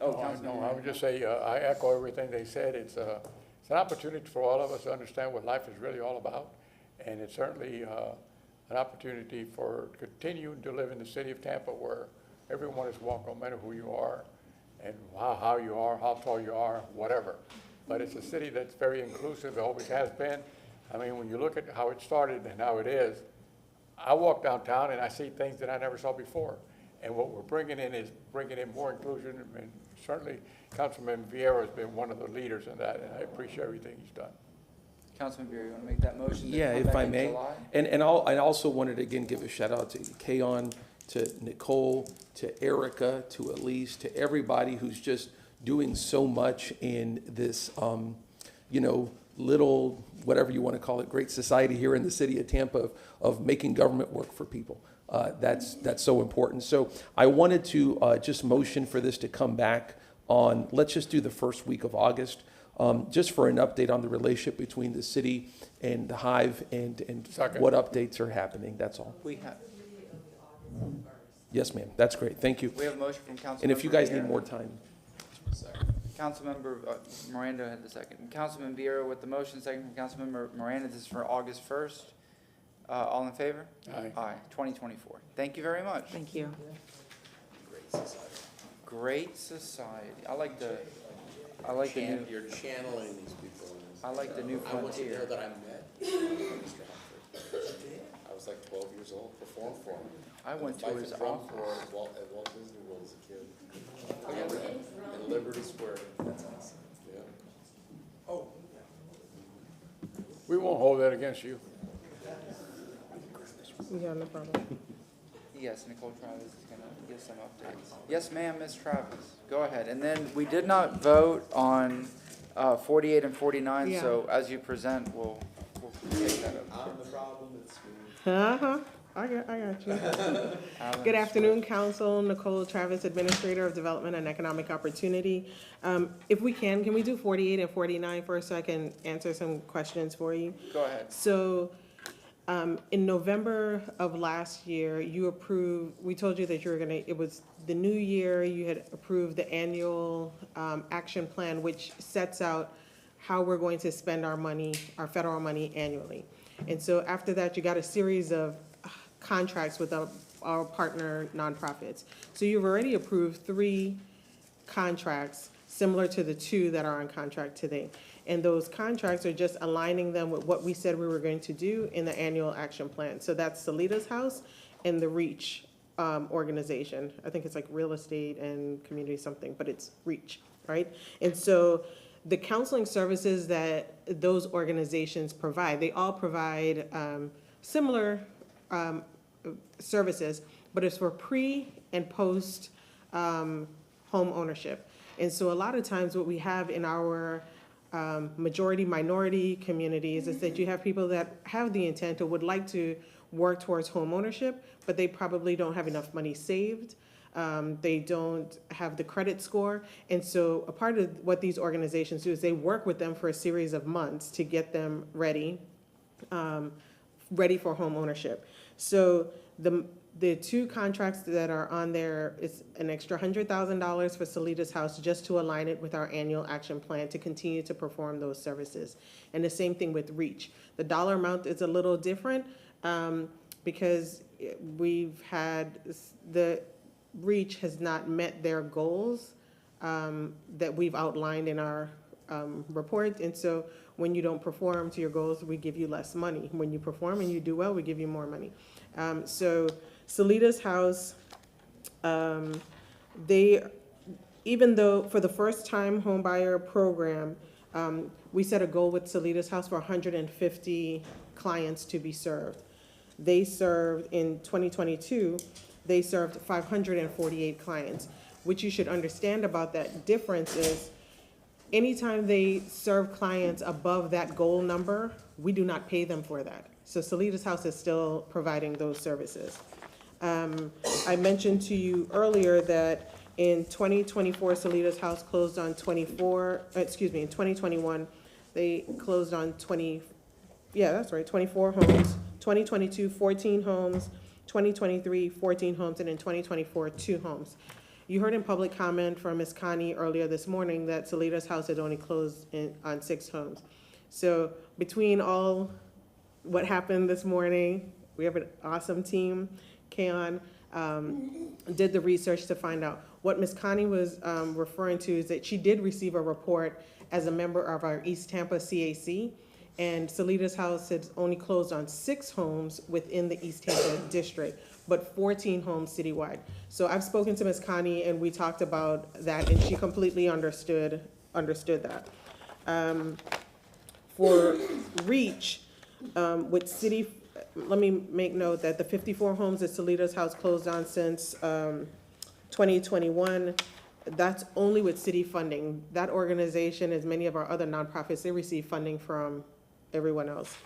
I would just say, I echo everything they said. It's an opportunity for all of us to understand what life is really all about, and it's certainly an opportunity for continuing to live in the city of Tampa where everyone is welcome, no matter who you are, and how you are, how tall you are, whatever. But it's a city that's very inclusive, it always has been. I mean, when you look at how it started and how it is, I walk downtown and I see things that I never saw before. And what we're bringing in is bringing in more inclusion, and certainly Councilman Vieira has been one of the leaders in that, and I appreciate everything he's done. Councilman Vieira, you want to make that motion? Yeah, if I may. And I also wanted to again give a shout out to Kayon, to Nicole, to Erica, to Elise, to everybody who's just doing so much in this, little, whatever you want to call it, great society here in the city of Tampa of making government work for people. That's so important. So I wanted to just motion for this to come back on, let's just do the first week of August, just for an update on the relationship between the city and the HIVE and what updates are happening. That's all. We have. Yes, ma'am. That's great. Thank you. We have a motion from Councilmember And if you guys Vieira. need more time. Councilmember Miranda had the second. Councilman Vieira with the motion, second from Councilmember Miranda. This is for August 1st. All in favor? Aye. Aye, 2024. Thank you very much. Thank you. Great society. I like the new. You're channeling these people. I like the new I want you to know frontier. that I met Mr. Humphrey. I was like 12 years old, performed for him. I went to Fife his and drum office. for at Walt Disney World as a kid. In Liberty Square. That's awesome. Yeah. Oh. We won't hold that against you. Yeah, no problem. Yes, Nicole Travis is going to give some updates. Yes, ma'am, Ms. Travis. Go ahead. And then we did not vote on 48 and 49, Yeah. so as you present, we'll take that up. I'm the problem, it's me. Uh-huh. I got you. Good afternoon, Council. Nicole Travis, Administrator of Development and Economic Opportunity. If we can we do 48 and 49 first so I can answer some questions for you? Go ahead. So, in November of last year, you approved, we told you that you were gonna, it was the new year, you had approved the annual action plan, which sets out how we're going to spend our money, our federal money annually. And so after that, you got a series of contracts with our partner nonprofits. So you've already approved 3 contracts similar to the 2 that are on contract today. And those contracts are just aligning them with what we said we were going to do in the annual action plan. So that's Solita's house and the REACH organization. I think it's like real estate and community something, but it's REACH, right? And so the counseling services that those organizations provide, they all provide similar services, but it's for pre and post home ownership. And so a lot of times what we have in our majority minority communities is that you have people that have the intent or would like to work towards home ownership, but they probably don't have enough money saved. They don't have the credit score. And so a part of what these organizations do is they work with them for a series of months to get them ready for home ownership. So The two contracts that are on there is an extra $100,000 for Solita's house just to align it with our annual action plan to continue to perform those services. And the same thing with REACH. The dollar amount is a little different because we've had, the REACH has not met their goals that we've outlined in our report. And so when you don't perform to your goals, we give you less money. When you perform and you do well, we give you more money. So Solita's house, even though for the first time home buyer program, we set a goal with Solita's house for 150 clients to be served. They served in 2022, they served 548 clients. What you should understand about that difference is anytime they serve clients above that goal number, we do not pay them for that. So Solita's house is still providing those services. I mentioned to you earlier that in 2024, Solita's house closed on in 2021, they closed on 24 homes, 2022, 14 homes, 2023, 14 homes, and in 2024, 2 homes. You heard in public comment from Ms. Connie earlier this morning that Solita's house had only closed on 6 homes. So between all what happened this morning, we have an awesome team. Kayon did the research to find out. What Ms. Connie was referring to is that she did receive a report as a member of our East Tampa CAC, and Solita's house had only closed on 6 homes within the East Tampa district, but 14 homes citywide. So I've spoken to Ms. Connie and we talked about that, and she completely understood that. For REACH, with city, let me make note that the 54 homes that Solita's house closed on since 2021, that's only with city funding. That organization, as many of our other nonprofits, they receive funding from everyone else,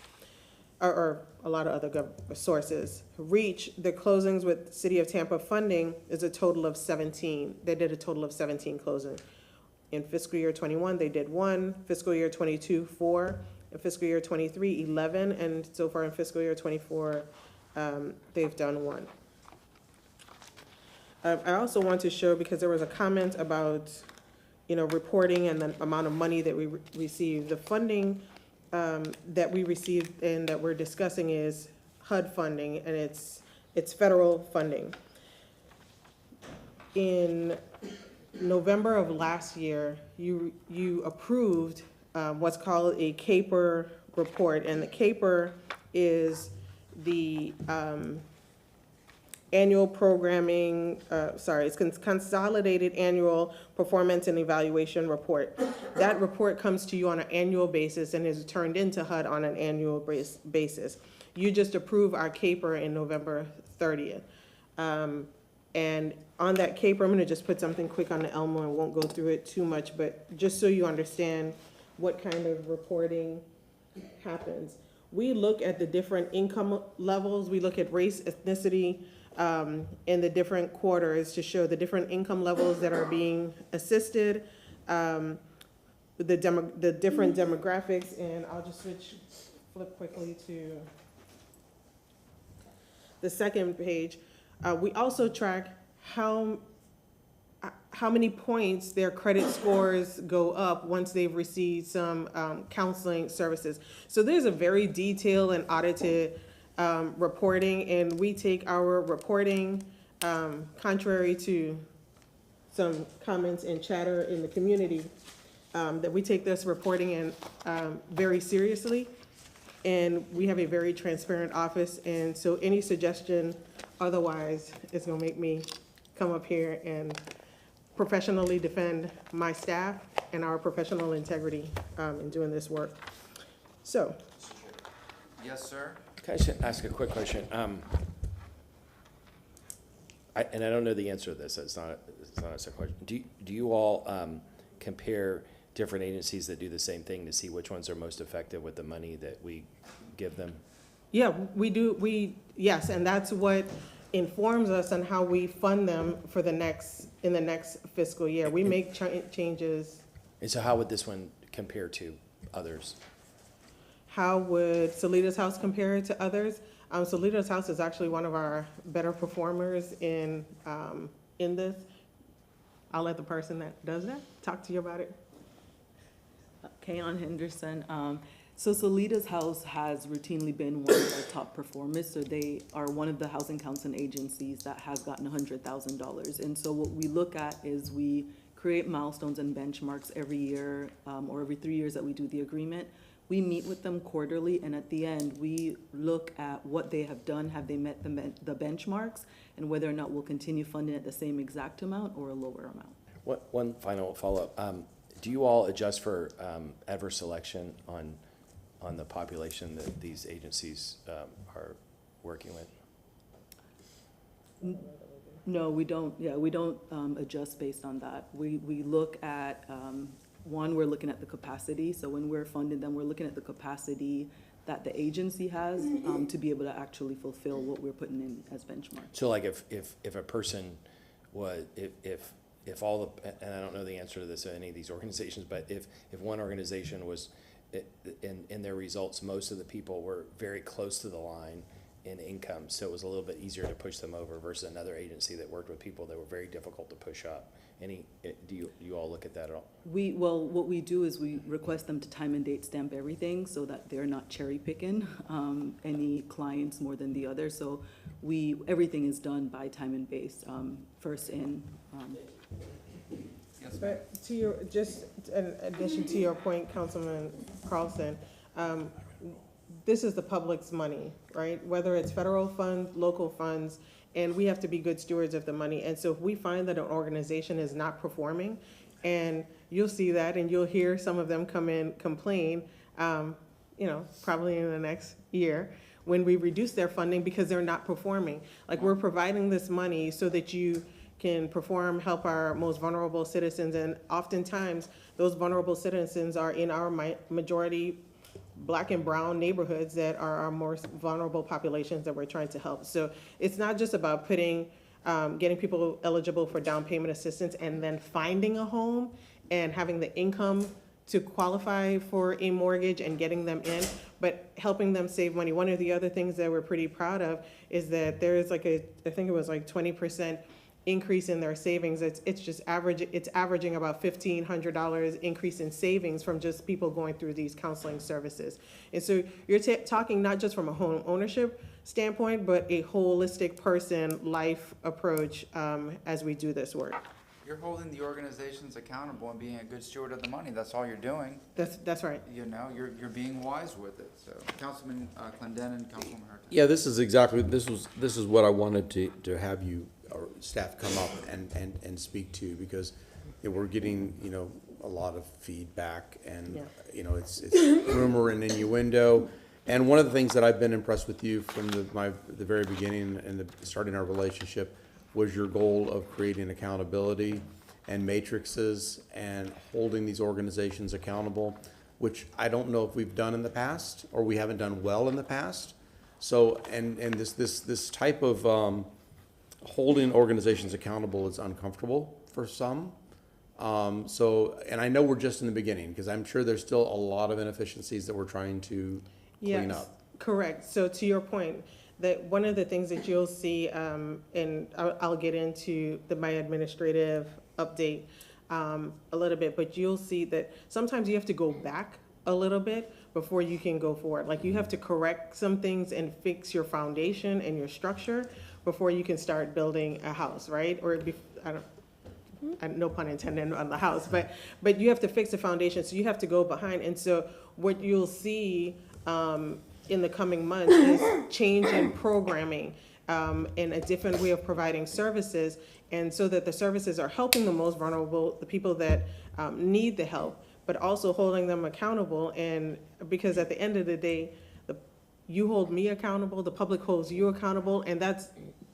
or a lot of other sources. REACH, the closings with City of Tampa funding is a total of 17. They did a total of 17 closings. In fiscal year 21, they did 1, fiscal year 22, 4, in fiscal year 23, 11, and so far in fiscal year 24, they've done 1. I also want to show, because there was a comment about, reporting and the amount of money that we received. The funding that we received and that we're discussing is HUD funding, and it's federal funding. In November of last year, you approved what's called a CAPER report, and the CAPER is the annual programming, it's Consolidated Annual Performance and Evaluation Report. That report comes to you on an annual basis and is turned into HUD on an annual basis. You just approved our CAPER in November 30th. And on that CAPER, I'm gonna just put something quick on the Elmo and won't go through it too much, but just so you understand what kind of reporting happens. We look at the different income levels. We look at race, ethnicity, in the different quarters to show the different income levels that are being assisted, the different demographics, and I'll just flip quickly to the second page. We also track how many points their credit scores go up once they've received some counseling services. So there's a very detailed and audited reporting, and we take our reporting, contrary to some comments and chatter in the community, that we take this reporting in very seriously, and we have a very transparent office, and so any suggestion otherwise is gonna make me come up here and professionally defend my staff and our professional integrity in doing this work. So. Yes, sir. Can I just ask a quick question? And I don't know the answer to this. It's not a question. Do you all compare different agencies that do the same thing to see which ones are most effective with the money that we give them? Yeah, we do. Yes, and that's what informs us on how we fund them for in the next fiscal year. We make changes. And so how would this one compare to others? How would Solita's house compare to others? Solita's House is actually one of our better performers in this. I'll let the person that does that talk to you about it. Kayon Henderson. So Solita's House has routinely been one of our top performers. So they are one of the housing counseling agencies that has gotten $100,000. And so what we look at is we create milestones and benchmarks every year or every 3 years that we do the agreement. We meet with them quarterly, and at the end, we look at what they have done, have they met the benchmarks, and whether or not we'll continue funding at the same exact amount or a lower amount. One final follow-up. Do you all adjust for adverse selection on the population that these agencies are working with? No, we don't. Yeah, we don't adjust based on that. We look at, one, we're looking at the capacity. So when we're funding them, we're looking at the capacity that the agency has to be able to actually fulfill what we're putting in as benchmarks. So like if a person was, if all the, and I don't know the answer to this in any of these organizations, but if one organization was, in their results, most of the people were very close to the line in income, so it was a little bit easier to push them over versus another agency that worked with people that were very difficult to push up. Do you all look at that at all? Well, what we do is we request them to time and date stamp everything so that they're not cherry picking any clients more than the other. So everything is done by time and base, first in. But to your, just in addition to your point, Councilman Carlson, this is the public's money, right? Whether it's federal funds, local funds, and we have to be good stewards of the money. And so if we find that an organization is not performing, and you'll see that, and you'll hear some of them come in, complain, probably in the next year, when we reduce their funding because they're not performing. Like, we're providing this money so that you can perform, help our most vulnerable citizens, and oftentimes those vulnerable citizens are in our majority Black and brown neighborhoods that are our most vulnerable populations that we're trying to help. So it's not just about getting people eligible for down payment assistance and then finding a home and having the income to qualify for a mortgage and getting them in, but helping them save money. One of the other things that we're pretty proud of is that there is I think it was 20% increase in their savings. It's just averaging about $1,500 increase in savings from just people going through these counseling services. And so you're talking not just from a home ownership standpoint, but a holistic person life approach as we do this work. You're holding the organizations accountable and being a good steward of the money. That's all you're doing. That's right. You're being wise with it. So, Councilman Clendenin, Councilwoman Hurta. Yeah, this is what I wanted to have you or staff come up and speak to, because we're getting a lot of feedback, and it's rumor and innuendo. And one of the things that I've been impressed with you from the very beginning and starting our relationship was your goal of creating accountability and matrices and holding these organizations accountable, which I don't know if we've done in the past or we haven't done well in the past. So and this type of holding organizations accountable is uncomfortable for some. And I know we're just in the beginning, because I'm sure there's still a lot of inefficiencies that we're trying to clean up. Correct. So to your point, that one of the things that you'll see, and I'll get into my administrative update a little bit, but you'll see that sometimes you have to go back a little bit before you can go forward. Like, you have to correct some things and fix your foundation and your structure before you can start building a house, right? Or no pun intended on the house, but you have to fix the foundation, so you have to go behind. And so what you'll see in the coming months is change in programming and a different way of providing services, and so that the services are helping the most vulnerable, the people that need the help, but also holding them accountable. And because at the end of the day, you hold me accountable, the public holds you accountable, and that's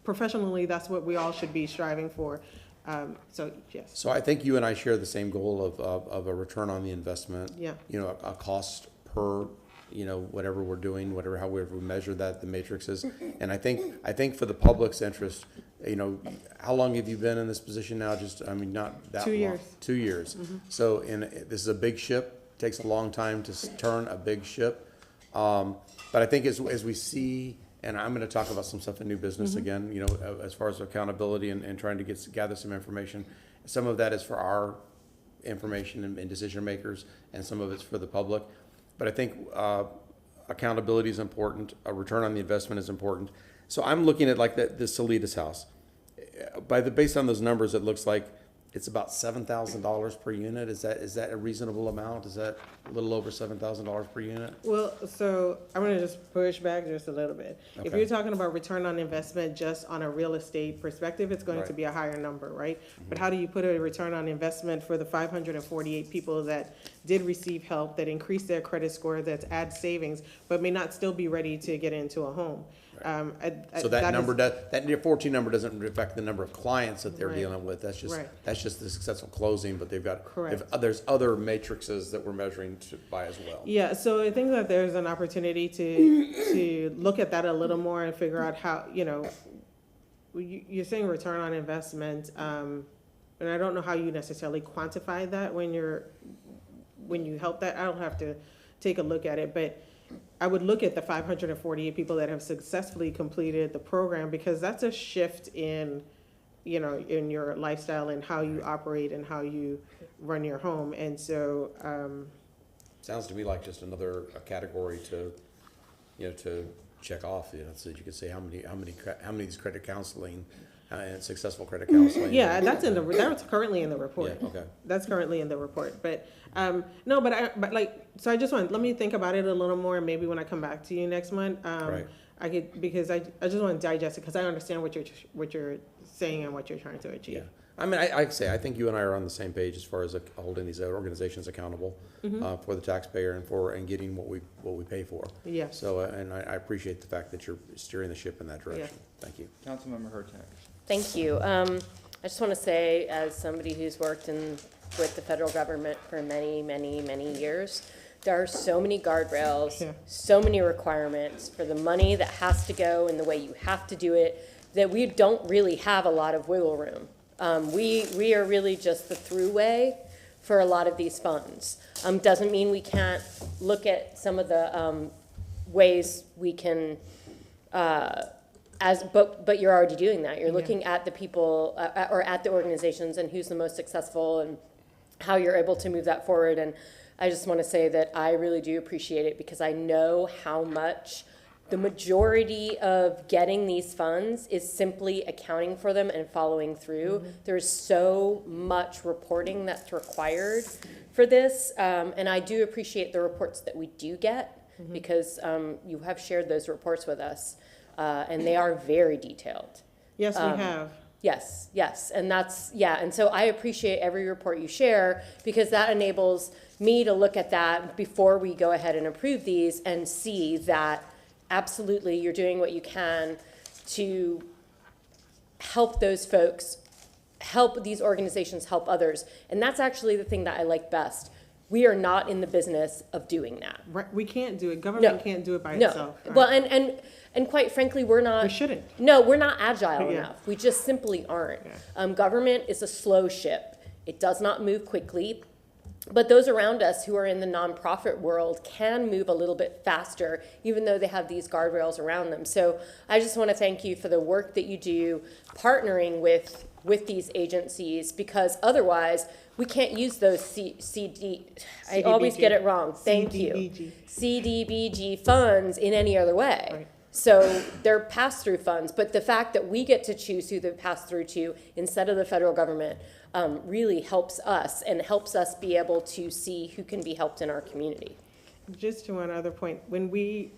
professionally, that's what we all should be striving for. So yes. So I think you and I share the same goal of a return on the investment. Yeah. A cost per, whatever we're doing, however we measure that, the matrices. And I think for the public's interest, how long have you been in this position now? Not that long. 2 years. 2 years. Mm-hmm. So this is a big ship. Takes a long time to turn a big ship. But I think as we see and I'm gonna talk about some stuff in new business again, you know, as far as accountability and trying to gather some information. Some of that is for our information and decision makers, and some of it's for the public. But I think accountability is important, a return on the investment is important. So I'm looking at like the Solita's house. Based on those numbers, it looks like it's about $7,000 per unit. Is that a reasonable amount? Is that a little over $7,000 per unit? Well, so I'm gonna just push back just a little bit. If Okay. you're talking about return on investment just on a real estate perspective, it's going to Right. be a higher number, right? But how do you put a return on investment for the 548 people that did receive help, that increased their credit score, that add savings, but may not still be ready to get into a home? So that number that 14 number doesn't reflect the number of clients that they're Right. dealing with. That's just, Right. that's just the successful closing, but they've got, Correct. there's other matrices that we're measuring by as well. Yeah, so I think that there's an opportunity to look at that a little more and figure out how, you know, you're saying return on investment, and I don't know how you necessarily quantify that when you help that. I'll have to take a look at it, but I would look at the 548 people that have successfully completed the program, because that's a shift in, you know, in your lifestyle and how you operate and how you run your home. And so, Sounds to me like just another category to, you know, to check off, you know, so that you could say how many of these credit counseling and successful credit counseling. yeah, that's currently in the report. Yeah, okay. That's currently in the report, but, no, so I just let me think about it a little more, and maybe when I come back to you next month, Right. I could, because I just want to digest it, because I understand what you're saying and what you're trying to Yeah, achieve. I mean, I think you and I are on the same page as far as holding these organizations accountable for the taxpayer and getting what we pay for. Yeah. So, and I appreciate the fact that you're steering the ship in that direction. Thank you. Councilmember Hurtak. Thank you. I just want to say, as somebody who's worked with the federal government for many, many, many years, there are so many guardrails, so many requirements for the money that has to go and the way you have to do it, that we don't really have a lot of wiggle room. We are really just the throughway for a lot of these funds. Doesn't mean we can't look at some of the ways we can, but you're already doing that. You're looking at the people or at the organizations and who's the most successful and how you're able to move that forward. And I just want to say that I really do appreciate it, because I know how much the majority of getting these funds is simply accounting for them and following through. There's so much reporting that's required for this. And I do appreciate the reports that we do get, because you have shared those reports with us. And they are very detailed. Yes, we have. Yes. And and so I appreciate every report you share, because that enables me to look at that before we go ahead and approve these and see that absolutely you're doing what you can to help those folks, help these organizations, help others. And that's actually the thing that I like best. We are not in the business of doing that. Right, we can't do it. Government can't do it by itself. Right? Well, and quite frankly, we're not. We shouldn't. No, we're not agile Yeah. enough. We just simply aren't. Government is a slow ship. It does not move quickly. But those around us who are in the nonprofit world can move a little bit faster, even though they have these guardrails around them. So I just want to thank you for the work that you do partnering with these agencies, because otherwise we can't use those I always get it wrong. Thank you. CDBG funds in any other way. Right. So they're pass-through funds, but the fact that we get to choose who they pass through to instead of the federal government really helps us and helps us be able to see who can be helped in our community. Just to one other point, when we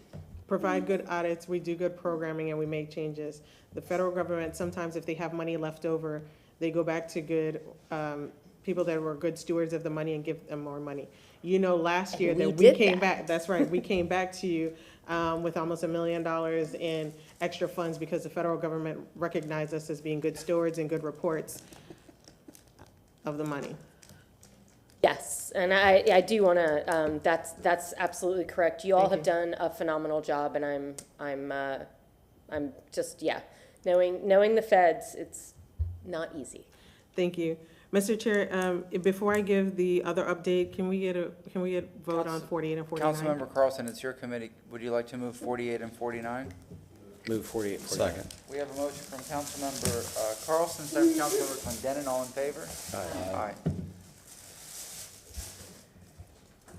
provide good audits, we do good programming, and we make changes. The federal government, sometimes if they have money left over, they go back to good people that were good stewards of the money and give them more money. You know, last year that we came back, that's right, we came back to you with almost $1 million in extra funds, because the federal government recognized us as being good stewards and good reports of the money. Yes, and I do want to. That's absolutely correct. You all have done a phenomenal job, and I'm just knowing the feds, it's not easy. Thank you, Mr. Chair. Before I give the other update, can we get a vote on 48 and 49? Councilmember Carlson, it's your committee. Would you like to move 48 and 49? Move 4849. Second. We have a motion from Councilmember Carlson, second from Councilmember Clendenin. All in favor? Aye.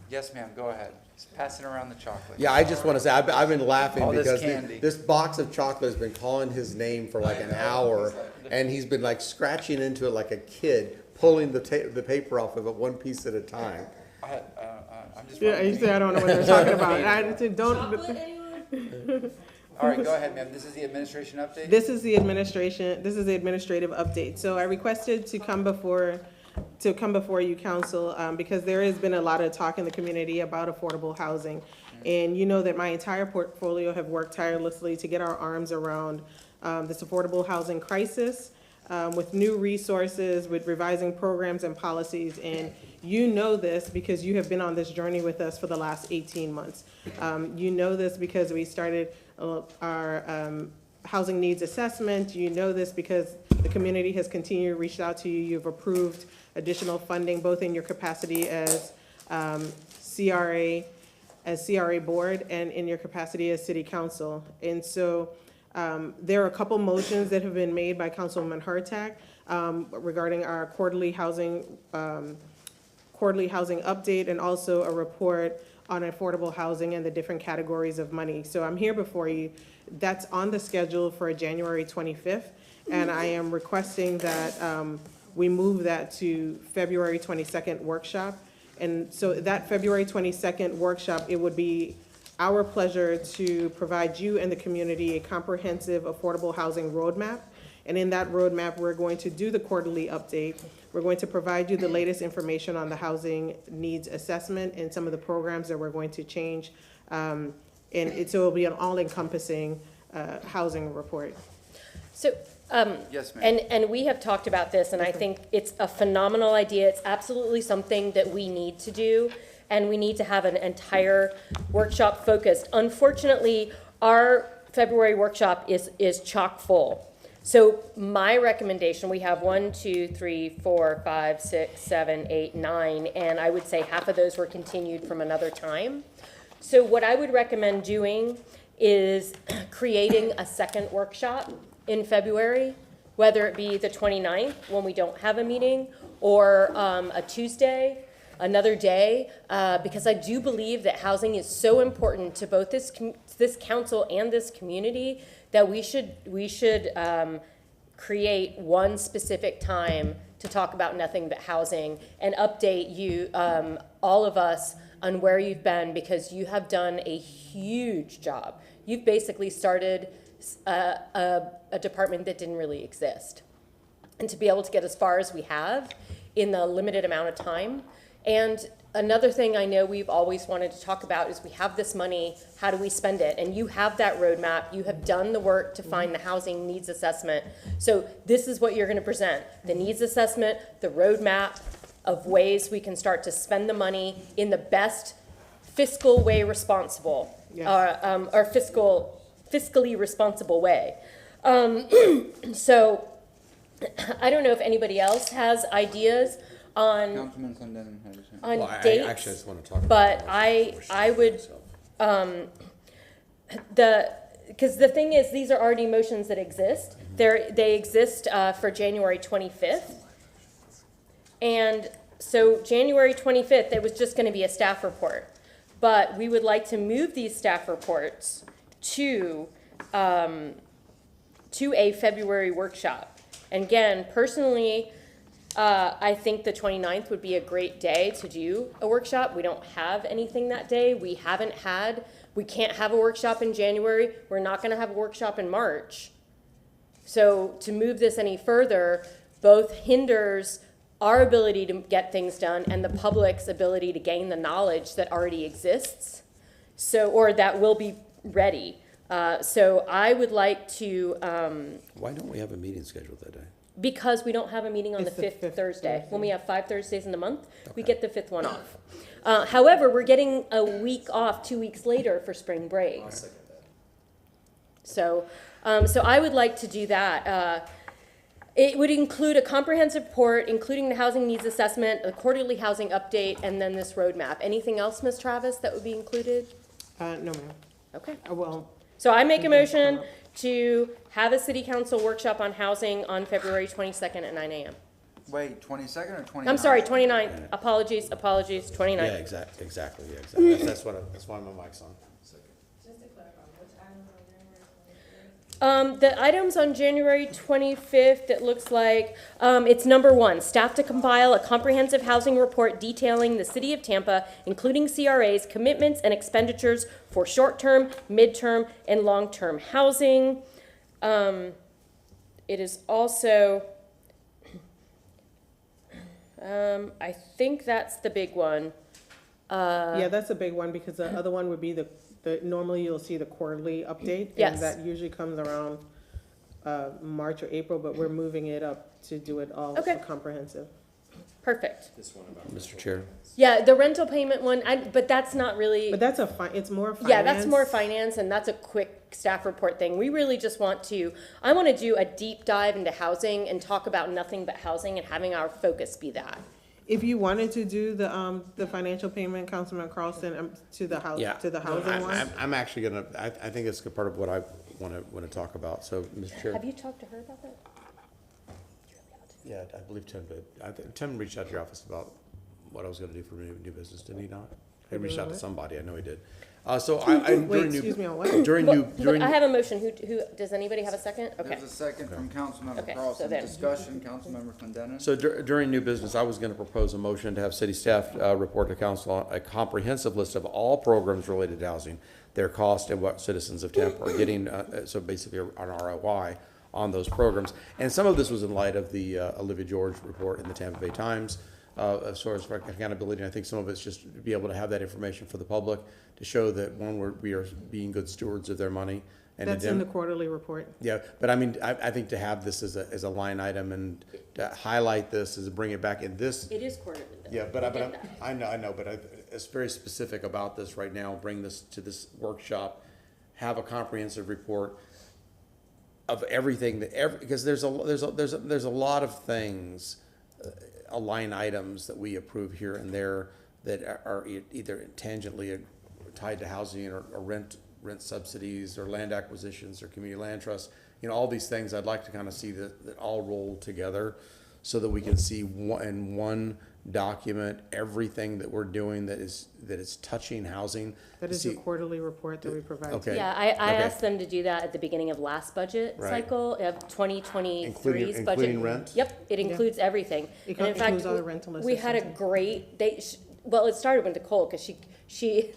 Yes, ma'am, go ahead. Just passing around the chocolate. Yeah, I just want to say, I've been laughing All this because candy. this box of chocolate has been calling his name for like an hour, and he's been like scratching into it like a kid, pulling the paper off of it one piece at a time. I'm just. Yeah, you say I don't know what they're talking about. I don't. All right, go ahead, ma'am. This is the administration update? This is the administrative update. So I requested to come before you, council, because there has been a lot of talk in the community about affordable housing. And you know that my entire portfolio have worked tirelessly to get our arms around this affordable housing crisis, with new resources, with revising programs and policies. And you know this because you have been on this journey with us for the last 18 months. You know this because we started our housing needs assessment. You know this because the community has continued to reach out to you. You've approved additional funding, both in your capacity as CRA board and in your capacity as city council. And so there are a couple motions that have been made by Councilwoman Hurtak regarding our quarterly housing update, and also a report on affordable housing and the different categories of money. So I'm here before you. That's on the schedule for January 25th, and I am requesting that we move that to February 22nd workshop. And so that February 22nd workshop, it would be our pleasure to provide you and the community a comprehensive affordable housing roadmap. And in that roadmap, we're going to do the quarterly update. We're going to provide you the latest information on the housing needs assessment and some of the programs that we're going to change. So it will be an all-encompassing housing report. So, yes, ma'am. and we have talked about this, and I think it's a phenomenal idea. It's absolutely something that we need to do, and we need to have an entire workshop focused. Unfortunately, our February workshop is chock full. So my recommendation, we have 1, 2, 3, 4, 5, 6, 7, 8, 9, and I would say half of those were continued from another time. So what I would recommend doing is creating a second workshop in February, whether it be the 29th when we don't have a meeting, or a Tuesday, another day, because I do believe that housing is so important to both this council and this community that we should create one specific time to talk about nothing but housing and update you, all of us, on where you've been, because you have done a huge job. You've basically started a department that didn't really exist. And to be able to get as far as we have in the limited amount of time. And another thing I know we've always wanted to talk about is we have this money, how do we spend it? And you have that roadmap, you have done the work to find the housing needs assessment. So this is what you're gonna present, the needs assessment, the roadmap of ways we can start to spend the money in the best fiscal way responsible, or fiscally responsible way. So I don't know if anybody else has ideas on Councilman Clendenin had his hand. on Well, I dates, actually just want to talk about but the I would, because the thing is, these are already motions that exist. They exist for January 25th. And so January 25th, it was just gonna be a staff report. But we would like to move these staff reports to a February workshop. And again, personally, I think the 29th would be a great day to do a workshop. We don't have anything that day. We can't have a workshop in January. We're not gonna have a workshop in March. So to move this any further, both hinders our ability to get things done and the public's ability to gain the knowledge that already exists, or that will be ready. So I would like to, Why don't we have a meeting scheduled that day? because we don't have a meeting on the fifth Thursday. When we have 5 Thursdays in the month, we get the fifth one off. However, we're getting a week off 2 weeks later for spring break. So I would like to do that. It would include a comprehensive report, including the housing needs assessment, a quarterly housing update, and then this roadmap. Anything else, Ms. Travis, that would be included? No, ma'am. Okay. Well. So I make a motion to have a city council workshop on housing on February 22nd at 9 a.m. Wait, 22nd or 29th? I'm sorry, 29th. Apologies, 29th. Yeah, exactly, yeah, exactly. That's why my mic's on. The items on January 25th, it looks like, it's number 1, staff to compile a comprehensive housing report detailing the city of Tampa, including CRA's commitments and expenditures for short-term, mid-term, and long-term housing. It is also, I think that's the big one. Yeah, that's a big one, because the other one would be normally you'll see the quarterly update. Yes. And that usually comes around March or April, but we're moving it up to do it all comprehensive. Perfect. This one about Mr. Chair? Yeah, the rental payment one, but that's not really. But that's it's more finance. Yeah, that's more finance, and that's a quick staff report thing. We really just I want to do a deep dive into housing and talk about nothing but housing and having our focus be that. If you wanted to do the financial payment, Councilman Carlson, to the house, to the housing one. I'm actually gonna, I think it's part of what I wanna talk about, so, Mr. Chair. Have you talked to her about that? Yeah, I believe Tim did. Tim reached out to your office about what I was gonna do for new business, didn't he not? He reached out to somebody, I know he did. So Wait, excuse me, on what? During I have a motion. Who does anybody have a second? Okay. There's a second from Councilmember Okay, Carlson. so then- Discussion, Councilmember Clendenin. So during new business, I was going to propose a motion to have city staff report to council on a comprehensive list of all programs related to housing, their cost, and what citizens of Tampa are getting, so basically an ROI on those programs. And some of this was in light of the Olivia George report in the Tampa Bay Times, as far as accountability. And I think some of it's just to be able to have that information for the public to show that, one, we are being good stewards of their money. And That's in the quarterly report. Yeah, but I mean, I think to have this as a line item and to highlight this, is to bring it back in this. It is quarterly. Though. Yeah, but I know, but it's very specific about this right now. Bring this to this workshop, have a comprehensive report of everything because there's a lot of things, line items that we approve here and there that are either tangentially tied to housing or rent subsidies or land acquisitions or community land trusts. You know, all these things I'd like to kind of see that all roll together so that we can see in one document everything that we're doing that is touching housing. That is the quarterly report that we provide. Okay. Yeah, I asked them to do that at the beginning of last budget cycle of 2023's budget. Including rent? Yep, it includes everything. It And in fact, includes all the rental we had a great. It started with Nicole because she.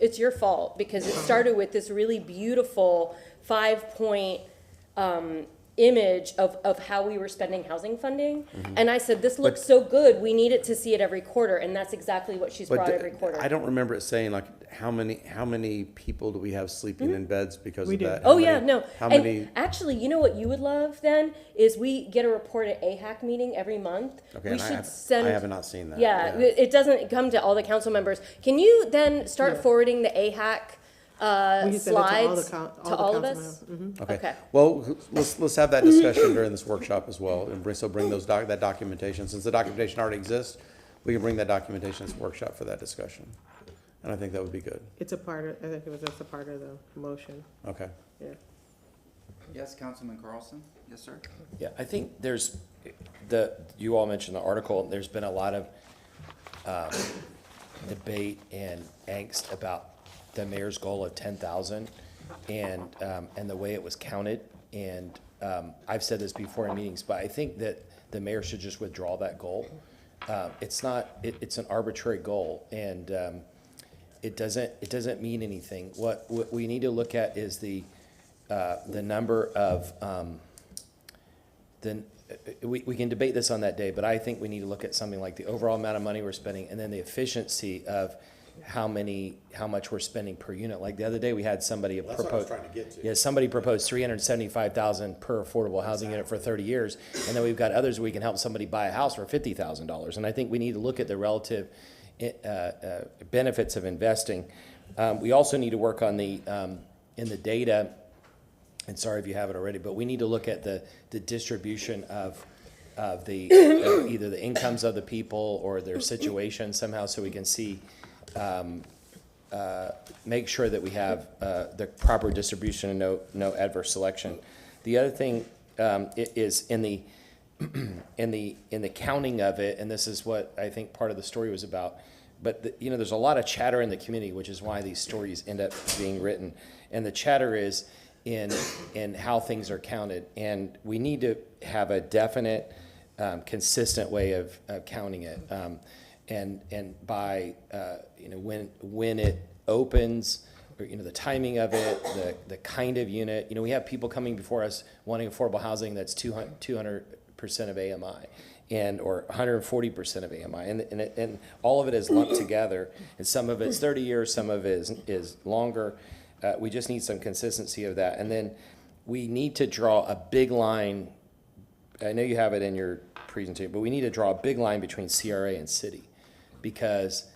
It's your fault because it started with this really beautiful 5-point image of how we were spending housing funding. Mm-hmm. And I said, this looks so good, we need it to see it every quarter, and that's exactly what she's brought every quarter. I don't remember it saying like how many people do we have sleeping in beds because of that? Oh, How and many? actually, you know what you would love then is we get a report at AHAC meeting every month. Okay, We and should I have not seen that. Yeah, it doesn't come to all the council members. Can you then start forwarding the AHAC We can send it slides to to all of us? Okay. Well, let's have that discussion during this workshop as well, and bring that documentation. Since the documentation already exists, we can bring that documentation to this workshop for that discussion, and I think that would be good. It's a part of, I think it was just a part of the motion. Okay. Yeah. Yes, Councilman Carlson? Yes, sir? Yeah, I think you all mentioned the article, there's been a lot of debate and angst about the mayor's goal of 10,000 and the way it was counted. And I've said this before in meetings, but I think that the mayor should just withdraw that goal. It's an arbitrary goal, and it doesn't mean anything. What we need to look at is the number of we can debate this on that day, but I think we need to look at something like the overall amount of money we're spending, and then the efficiency of how much we're spending per unit. Like the other day, we had somebody That's what I was trying to get to. Yeah, somebody proposed $375,000 per affordable housing unit for 30 years, and then we've got others we can help somebody buy a house for $50,000. And I think we need to look at the relative benefits of investing. We also need to work on in the data. And sorry if you have it already, but we need to look at the distribution of either the incomes of the people or their situation somehow, so we can see make sure that we have the proper distribution and no adverse selection. The other thing is in the counting of it, and this is what I think part of the story was about. But there's a lot of chatter in the community, which is why these stories end up being written. And the chatter is in how things are counted, and we need to have a definite, consistent way of counting it. And by when it opens, or the timing of it, the kind of unit. We have people coming before us wanting affordable housing that's 200% of AMI, or 140% of AMI, and all of it is lumped together. And some of it's 30 years, some of it is longer. We just need some consistency of that, and then we need to draw a big line. I know you have it in your presentation, but we need to draw a big line between CRA and city, because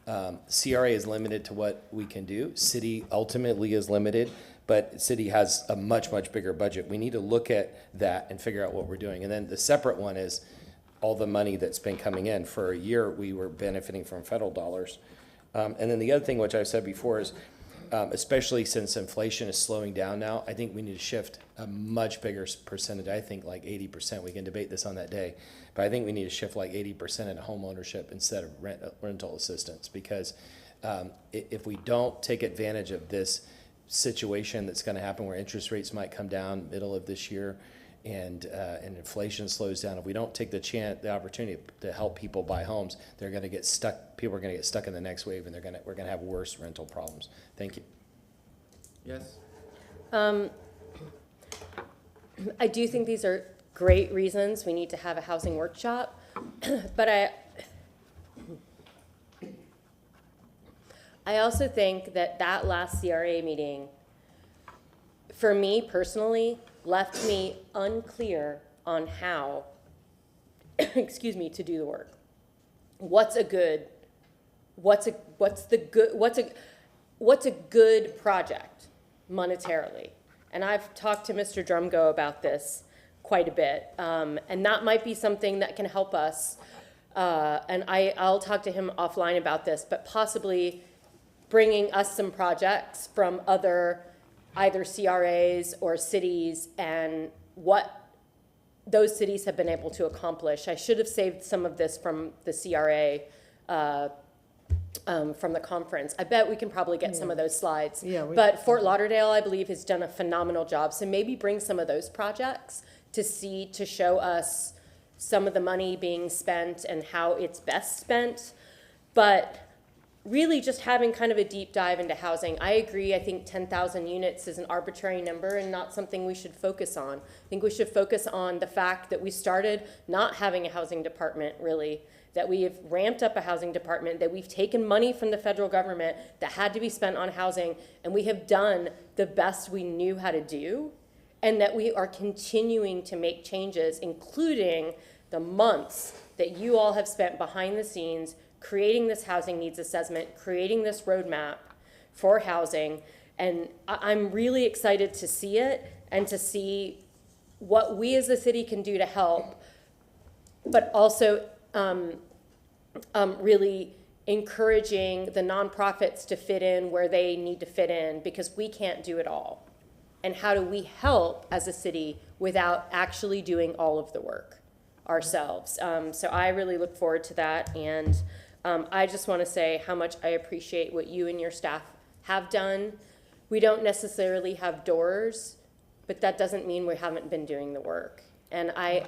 CRA is limited to what we can do. City ultimately is limited, but city has a much, much bigger budget. We need to look at that and figure out what we're doing. And then the separate one is all the money that's been coming in. For a year, we were benefiting from federal dollars. And then the other thing, which I've said before, is especially since inflation is slowing down now, I think we need to shift a much bigger percentage. I think like 80%. We can debate this on that day. But I think we need to shift like 80% into home ownership instead of rental assistance, because if we don't take advantage of this situation that's going to happen where interest rates might come down middle of this year and inflation slows down, if we don't take the opportunity to help people buy homes, they're going to get stuck. People are going to get stuck in the next wave, and we're going to have worse rental problems. Thank you. Yes. I do think these are great reasons we need to have a housing workshop, but I also think that last CRA meeting, for me personally, left me unclear on how, excuse me, to do the work. What's a good project monetarily? And I've talked to Mr. Drumgo about this quite a bit, and that might be something that can help us. And I'll talk to him offline about this, but possibly bringing us some projects from either CRAs or cities and what those cities have been able to accomplish. I should have saved some of this from the CRA, from the conference. I bet we can probably get some of those slides. Yeah, but Fort Lauderdale, I believe, has done a phenomenal job. So maybe bring some of those projects to show us some of the money being spent and how it's best spent. But really just having kind of a deep dive into housing. I agree. I think 10,000 units is an arbitrary number and not something we should focus on. I think we should focus on the fact that we started not having a housing department, really, that we have ramped up a housing department, that we've taken money from the federal government that had to be spent on housing, and we have done the best we knew how to do, and that we are continuing to make changes, including the months that you all have spent behind the scenes creating this housing needs assessment, creating this roadmap for housing. And I'm really excited to see it and to see what we as a city can do to help, but also really encouraging the nonprofits to fit in where they need to fit in, because we can't do it all. And how do we help as a city without actually doing all of the work ourselves? So I really look forward to that. And I just want to say how much I appreciate what you and your staff have done. We don't necessarily have doors, but that doesn't mean we haven't been doing the work. And I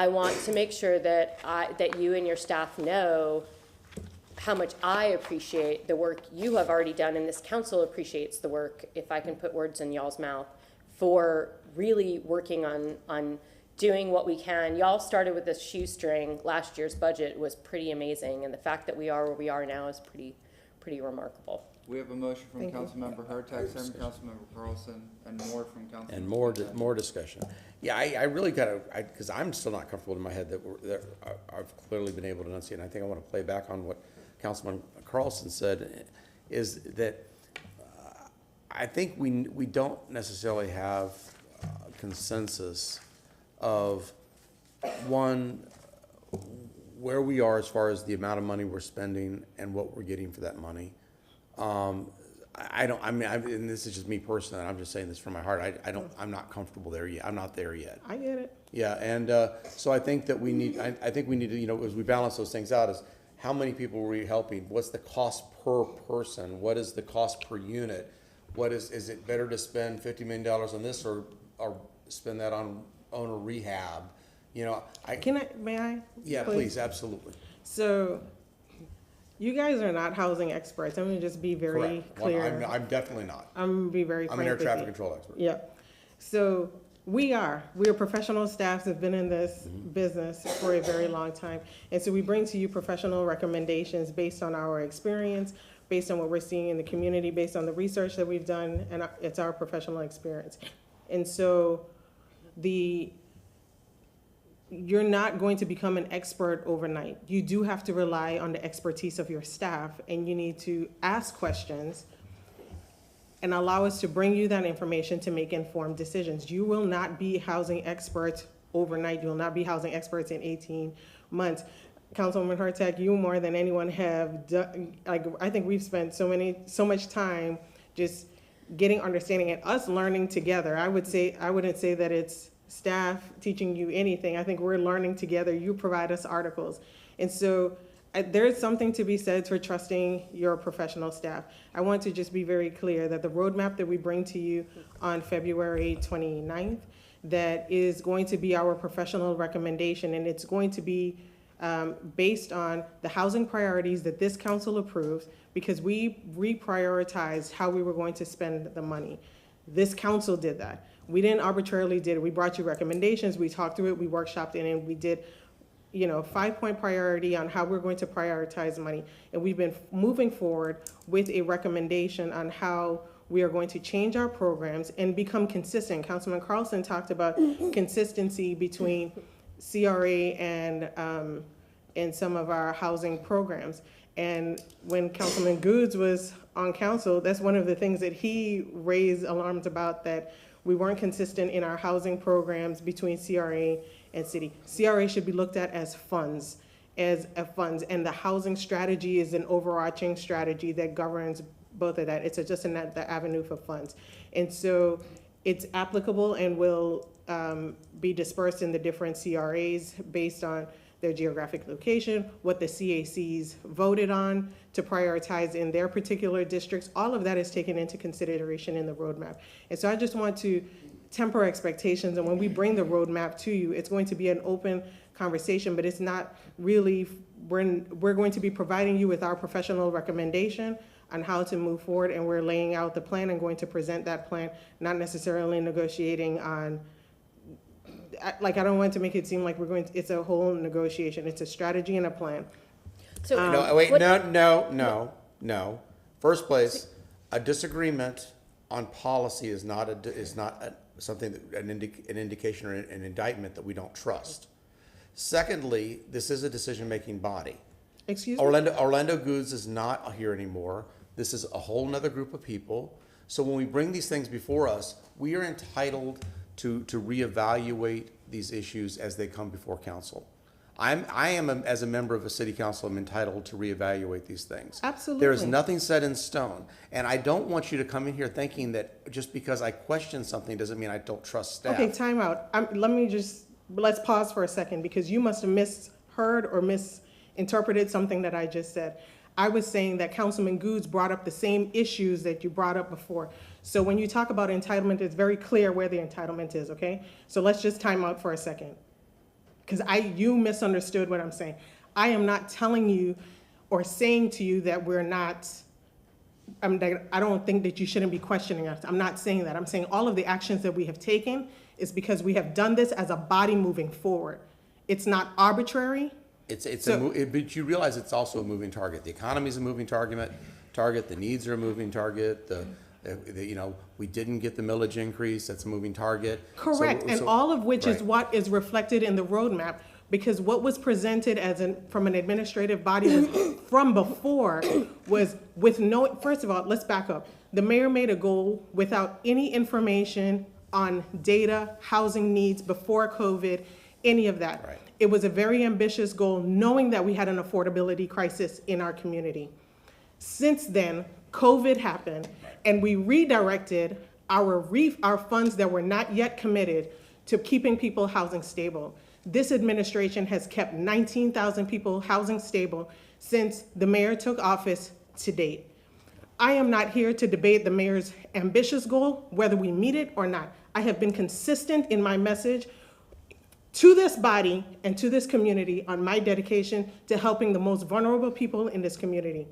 want to make sure that you and your staff know how much I appreciate the work you have already done, and this council appreciates the work, if I can put words in y'all's mouth, for really working on doing what we can. Y'all started with this shoestring. Last year's budget was pretty amazing, and the fact that we are where we are now is pretty remarkable. We have a motion from Councilmember Hurtak, second Councilmember Carlson, and more from Councilmember. And more discussion. Yeah, I really gotta, because I'm still not comfortable in my head that I've clearly been able to enunciate, and I think I want to play back on what Councilman Carlson said, is that I think we don't necessarily have consensus of, one, where we are as far as the amount of money we're spending and what we're getting for that money. I don't, I mean, and this is just me personally, and I'm just saying this from my heart, I'm not comfortable there yet, I'm not there yet. I get it. Yeah, and so I think that we need, I think we need to, you know, as we balance those things out, is how many people are we helping? What's the cost per person? What is the cost per unit? What is it better to spend $50 million on this or spend that on owner rehab? You know, may I? Yeah, please, absolutely. So, you guys are not housing experts. I'm gonna just be very Correct. clear. Well, I'm definitely not. I'm gonna be very frank I'm an air with traffic you. control expert. Yep. So we are professional staffs have been in this business for a very long time. And so we bring to you professional recommendations based on our experience, based on what we're seeing in the community, based on the research that we've done, and it's our professional experience. And so you're not going to become an expert overnight. You do have to rely on the expertise of your staff, and you need to ask questions and allow us to bring you that information to make informed decisions. You will not be housing experts overnight. You will not be housing experts in 18 months. Councilwoman Hurtak, you more than anyone have done, like, I think we've spent so much time just getting understanding and us learning together. I wouldn't say that it's staff teaching you anything. I think we're learning together. You provide us articles. And so there's something to be said for trusting your professional staff. I want to just be very clear that the roadmap that we bring to you on February 29th, that is going to be our professional recommendation, and it's going to be based on the housing priorities that this council approves, because we reprioritized how we were going to spend the money. This council did that. We didn't arbitrarily did it. We brought you recommendations, we talked through it, we workshopped it, and we did, 5-point priority on how we're going to prioritize money. And we've been moving forward with a recommendation on how we are going to change our programs and become consistent. Councilman Carlson talked about consistency between CRA and some of our housing programs. And when Councilman Goods was on council, that's one of the things that he raised alarms about, that we weren't consistent in our housing programs between CRA and city. CRA should be looked at as funds, and the housing strategy is an overarching strategy that governs both of that. It's just the avenue for funds. And so it's applicable and will be dispersed in the different CRAs based on their geographic location, what the CACs voted on to prioritize in their particular districts. All of that is taken into consideration in the roadmap. And so I just want to temper expectations, and when we bring the roadmap to you, it's going to be an open conversation, but it's not really, we're going to be providing you with our professional recommendation on how to move forward, and we're laying out the plan and going to present that plan, not necessarily negotiating on, like, I don't want to make it seem like it's a whole negotiation. It's a strategy and a plan. So No. First place, a disagreement on policy is not something that an indication or an indictment that we don't trust. Secondly, this is a decision-making body. Excuse me? Orlando Goods is not here anymore. This is a whole nother group of people. So when we bring these things before us, we are entitled to reevaluate these issues as they come before council. As a member of a city council, I'm entitled to reevaluate these things. Absolutely. There is nothing set in stone. And I don't want you to come in here thinking that just because I question something doesn't mean I don't trust staff. Okay, time out. Let's pause for a second, because you must have misheard or misinterpreted something that I just said. I was saying that Councilman Goods brought up the same issues that you brought up before. So when you talk about entitlement, it's very clear where the entitlement is, okay? So let's just time out for a second, because you misunderstood what I'm saying. I am not telling you or saying to you that I don't think that you shouldn't be questioning us. I'm not saying that. I'm saying all of the actions that we have taken is because we have done this as a body moving forward. It's not arbitrary. But you realize it's also a moving target. The economy is a moving target. The needs are a moving target. We didn't get the millage increase. That's a moving target. Correct, and all of which is what is reflected in the roadmap. Because what was presented from an administrative body from before was with no. First of all, let's back up. The mayor made a goal without any information on data, housing needs before COVID, any of that. Right. It was a very ambitious goal, knowing that we had an affordability crisis in our community. Since then, COVID happened, and we redirected our funds that were not yet committed to keeping people housing stable. This administration has kept 19,000 people housing stable since the mayor took office to date. I am not here to debate the mayor's ambitious goal, whether we meet it or not. I have been consistent in my message to this body and to this community on my dedication to helping the most vulnerable people in this community.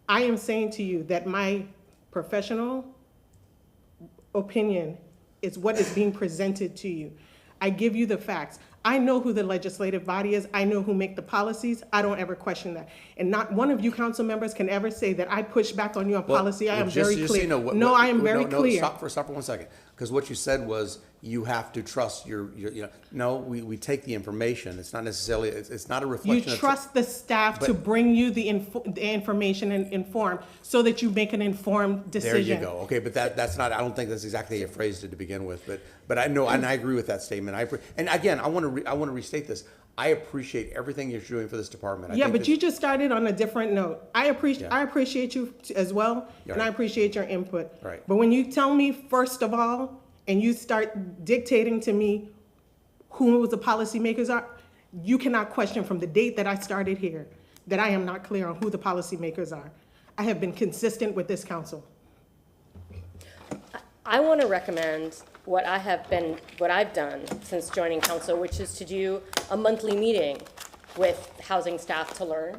I am saying to you that my professional opinion is what is being presented to you. I give you the facts. I know who the legislative body is. I know who make the policies. I don't ever question that. And not one of you council members can ever say that I push back on you on policy. I am very clear. No, I am very clear. Stop for one second. Because what you said was you have to trust your no, we take the information. It's not necessarily, it's not a reflection. You trust the staff to bring you the information and inform so that you make an informed decision. There you go. Okay, but that's not, I don't think that's exactly how you phrased it to begin with. But I know, and I agree with that statement. And again, I want to restate this. I appreciate everything you're doing for this department. Yeah, but you just started on a different note. I appreciate you as well, and I appreciate your input. Right. But when you tell me, first of all, and you start dictating to me who the policymakers are, you cannot question from the date that I started here that I am not clear on who the policymakers are. I have been consistent with this council. I want to recommend what I've done since joining council, which is to do a monthly meeting with housing staff to learn.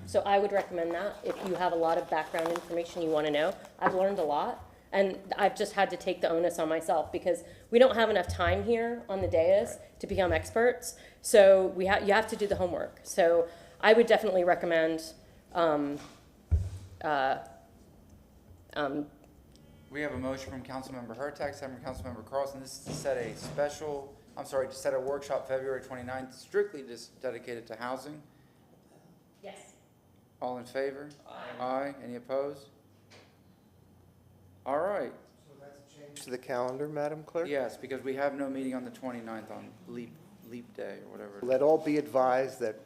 So I would recommend that if you have a lot of background information you want to know. I've learned a lot, and I've just had to take the onus on myself because we don't have enough time here on the dais to become experts. So you have to do the homework. So I would definitely recommend We have a motion from Councilmember Hurtak, second from Councilmember Carlson. This is to set to set a workshop February 29th, strictly just dedicated to housing. Yes. All in favor? Aye. Aye. Any opposed? All right. So that's changed to the calendar, Madam Clerk? Yes, because we have no meeting on the 29th on leap day or whatever. Let all be advised that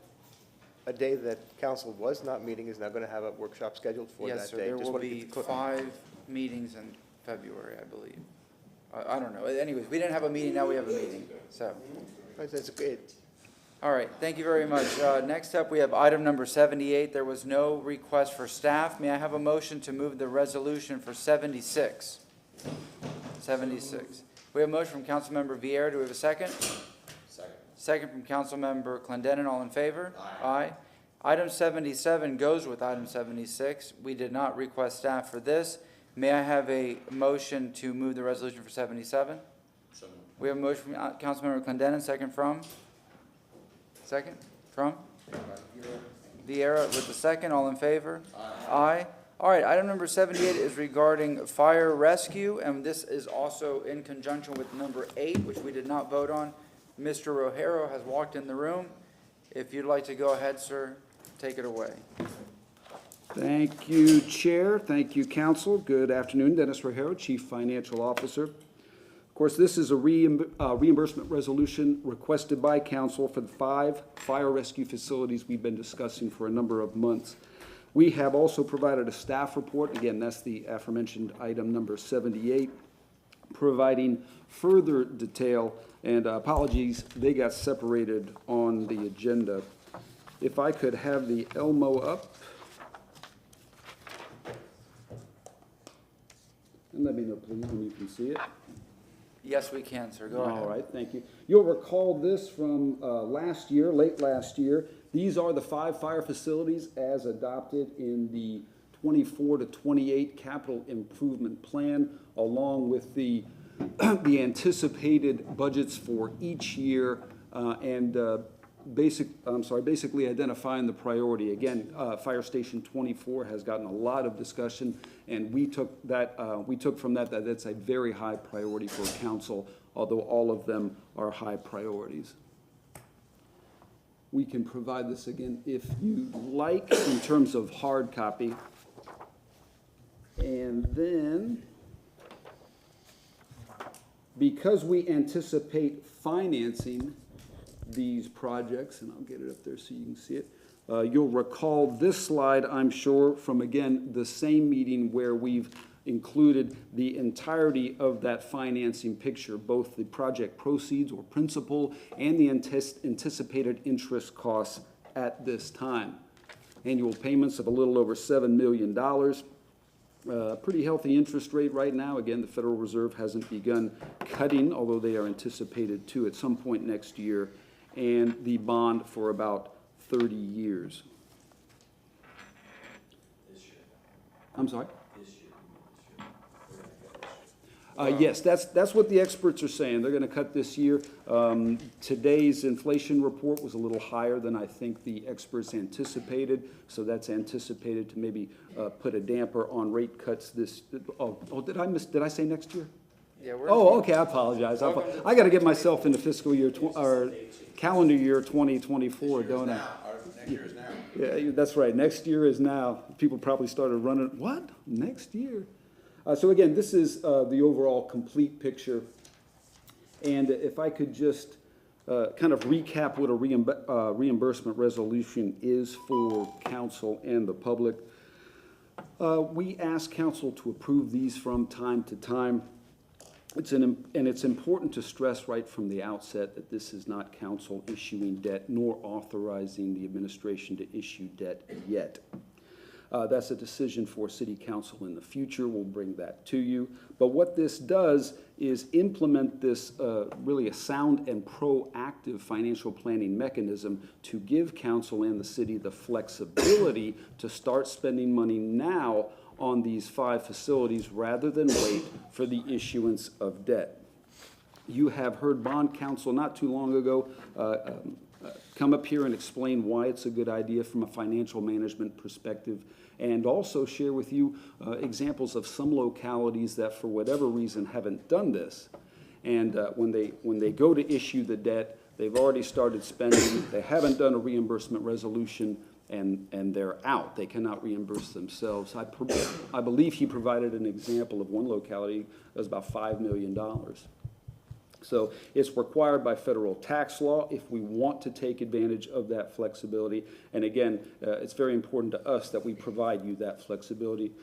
a day that council was not meeting is now going to have a workshop scheduled for that day. Yes, sir. There will be 5 meetings in February, I believe. I don't know. Anyways, we didn't have a meeting, now we have a meeting, so. That's good. All right, thank you very much. Next up, we have item number 78. There was no request for staff. May I have a motion to move the resolution for 76? 76. We have a motion from Councilmember Vieira. Do we have a second? Second. Second from Councilmember Clendenin. All in favor? Aye. Item 77 goes with item 76. We did not request staff for this. May I have a motion to move the resolution for 77? We have a motion from Councilmember Clendenin, second from? Second? From? Vieira with the second. All in favor? Aye. All right, item number 78 is regarding fire rescue, and this is also in conjunction with number 8, which we did not vote on. Mr. Rojero has walked in the room. If you'd like to go ahead, sir, take it away. Thank you, Chair. Thank you, Council. Good afternoon. Dennis Rojero, Chief Financial Officer. Of course, this is a reimbursement resolution requested by Council for the 5 fire rescue facilities we've been discussing for a number of months. We have also provided a staff report. Again, that's the aforementioned item number 78, providing further detail. And apologies, they got separated on the agenda. If I could have the Elmo up. And let me know, please, when you can see it. Yes, we can, sir. Go ahead. All right, thank you. You'll recall this from last year, late last year. These are the 5 fire facilities as adopted in the 24 to 28 capital improvement plan, along with the anticipated budgets for each year and basically identifying the priority. Again, Fire Station 24 has gotten a lot of discussion, and we took from that that's a very high priority for council, although all of them are high priorities. We can provide this again if you like in terms of hard copy. And then, because we anticipate financing these projects, and I'll get it up there so you can see it. You'll recall this slide, I'm sure, from, again, the same meeting where we've included the entirety of that financing picture, both the project proceeds or principal and the anticipated interest costs at this time. Annual payments of a little over $7 million. Pretty healthy interest rate right now. Again, the Federal Reserve hasn't begun cutting, although they are anticipated to at some point next year, and the bond for about 30 years. I'm sorry? Yes, that's what the experts are saying. They're going to cut this year. Today's inflation report was a little higher than I think the experts anticipated, so that's anticipated to maybe put a damper on rate cuts this. Did I say next year? Yeah, okay, I apologize. I got to get myself into fiscal year or calendar year 2024, don't I? Next year is now. Yeah, that's right. Next year is now. People probably started running. What? Next year? So again, this is the overall complete picture. And if I could just kind of recap what a reimbursement resolution is for council and the public. We ask council to approve these from time to time. And it's important to stress right from the outset that this is not council issuing debt nor authorizing the administration to issue debt yet. That's a decision for city council in the future. We'll bring that to you. But what this does is implement this really a sound and proactive financial planning mechanism to give council and the city the flexibility to start spending money now on these 5 facilities rather than wait for the issuance of debt. You have heard bond counsel not too long ago come up here and explain why it's a good idea from a financial management perspective, and also share with you examples of some localities that for whatever reason haven't done this. And when they go to issue the debt, they've already started spending, they haven't done a reimbursement resolution, and they're out. They cannot reimburse themselves. I believe he provided an example of one locality that was about $5 million. So it's required by federal tax law if we want to take advantage of that flexibility. And again, it's very important to us that we provide you that flexibility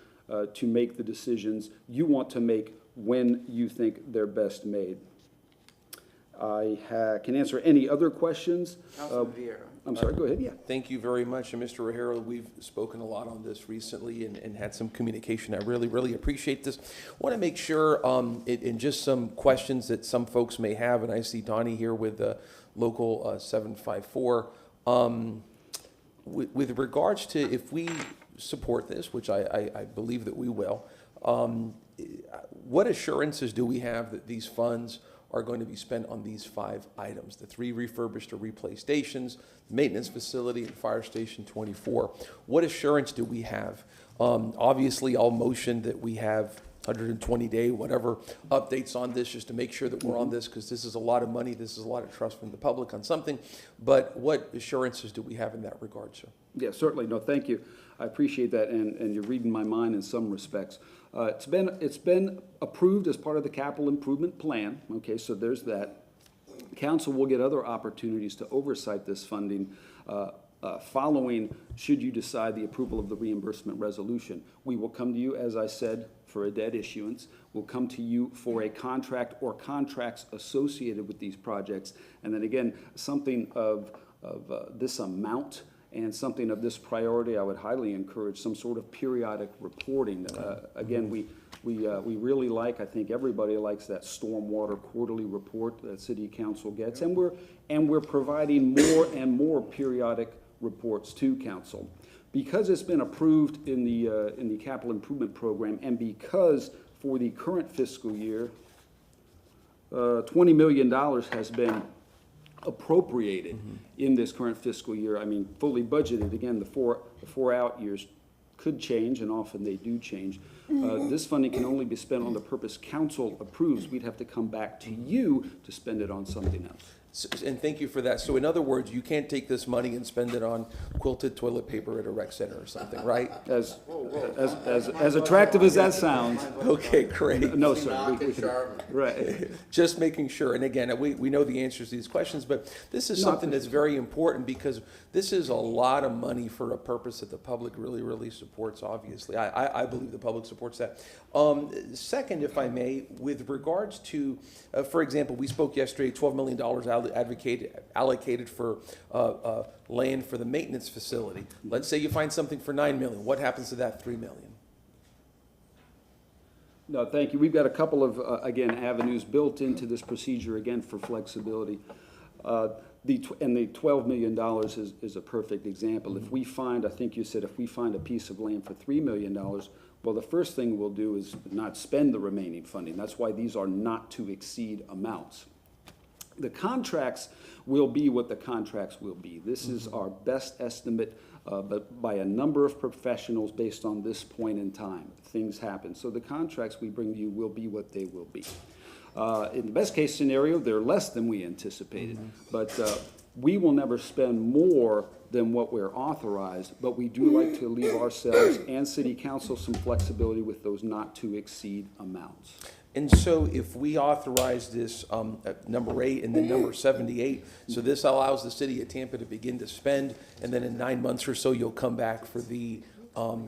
to make the decisions you want to make when you think they're best made. I can answer any other questions. Councilman Vieira. I'm sorry, go ahead, yeah. Thank you very much. And Mr. Rogero, we've spoken a lot on this recently and had some communication. I really, really appreciate this. Want to make sure, in just some questions that some folks may have, and I see Donnie here with Local 754, with regards to if we support this, which I believe that we will, what assurances do we have that these funds are going to be spent on these 5 items, the 3 refurbished or replaced stations, maintenance facility, and fire station 24. What assurance do we have? Obviously, I'll motion that we have 120-day, whatever, updates on this just to make sure that we're on this, because this is a lot of money, this is a lot of trust from the public on something. But what assurances do we have in that regard, sir? Yeah, certainly. No, thank you. I appreciate that, and you're reading my mind in some respects. It's been approved as part of the capital improvement plan. Okay, so there's that. Council will get other opportunities to oversight this funding following, should you decide, the approval of the reimbursement resolution. We will come to you, as I said, for a debt issuance. We'll come to you for a contract or contracts associated with these projects. And then again, something of this amount and something of this priority, I would highly encourage some sort of periodic reporting. Again, we really like, I think everybody likes that stormwater quarterly report that City Council gets, and we're providing more and more periodic reports to Council. Because it's been approved in the capital improvement program, and because for the current fiscal year, $20 million has been appropriated in this current fiscal year. I mean, fully budgeted. Again, the four out years could change, and often they do change. This funding can only be spent on the purpose council approves. We'd have to come back to you to spend it on something else. And thank you for that. So in other words, you can't take this money and spend it on quilted toilet paper at a rec center or something, right? As attractive as that sounds. Okay, great. No, sir. Right. Just making sure. And again, we know the answers to these questions, but this is something that's very important because this is a lot of money for a purpose that the public really, really supports, obviously. I believe the public supports that. Second, if I may, with regards to, for example, we spoke yesterday, $12 million allocated for land for the maintenance facility. Let's say you find something for $9 million. What happens to that $3 million? No, thank you. We've got a couple of, again, avenues built into this procedure, again, for flexibility. The $12 million is a perfect example. If we find, I think you said, if we find a piece of land for $3 million, well, the first thing we'll do is not spend the remaining funding. That's why these are not to exceed amounts. The contracts will be what the contracts will be. This is our best estimate, but by a number of professionals based on this point in time. Things happen. So the contracts we bring to you will be what they will be. In the best case scenario, they're less than we anticipated, but we will never spend more than what we're authorized, but we do like to leave ourselves and City Council some flexibility with those not to exceed amounts. And so if we authorize this number 8 and then number 78, so this allows the city of Tampa to begin to spend, and then in 9 months or so, you'll come back for the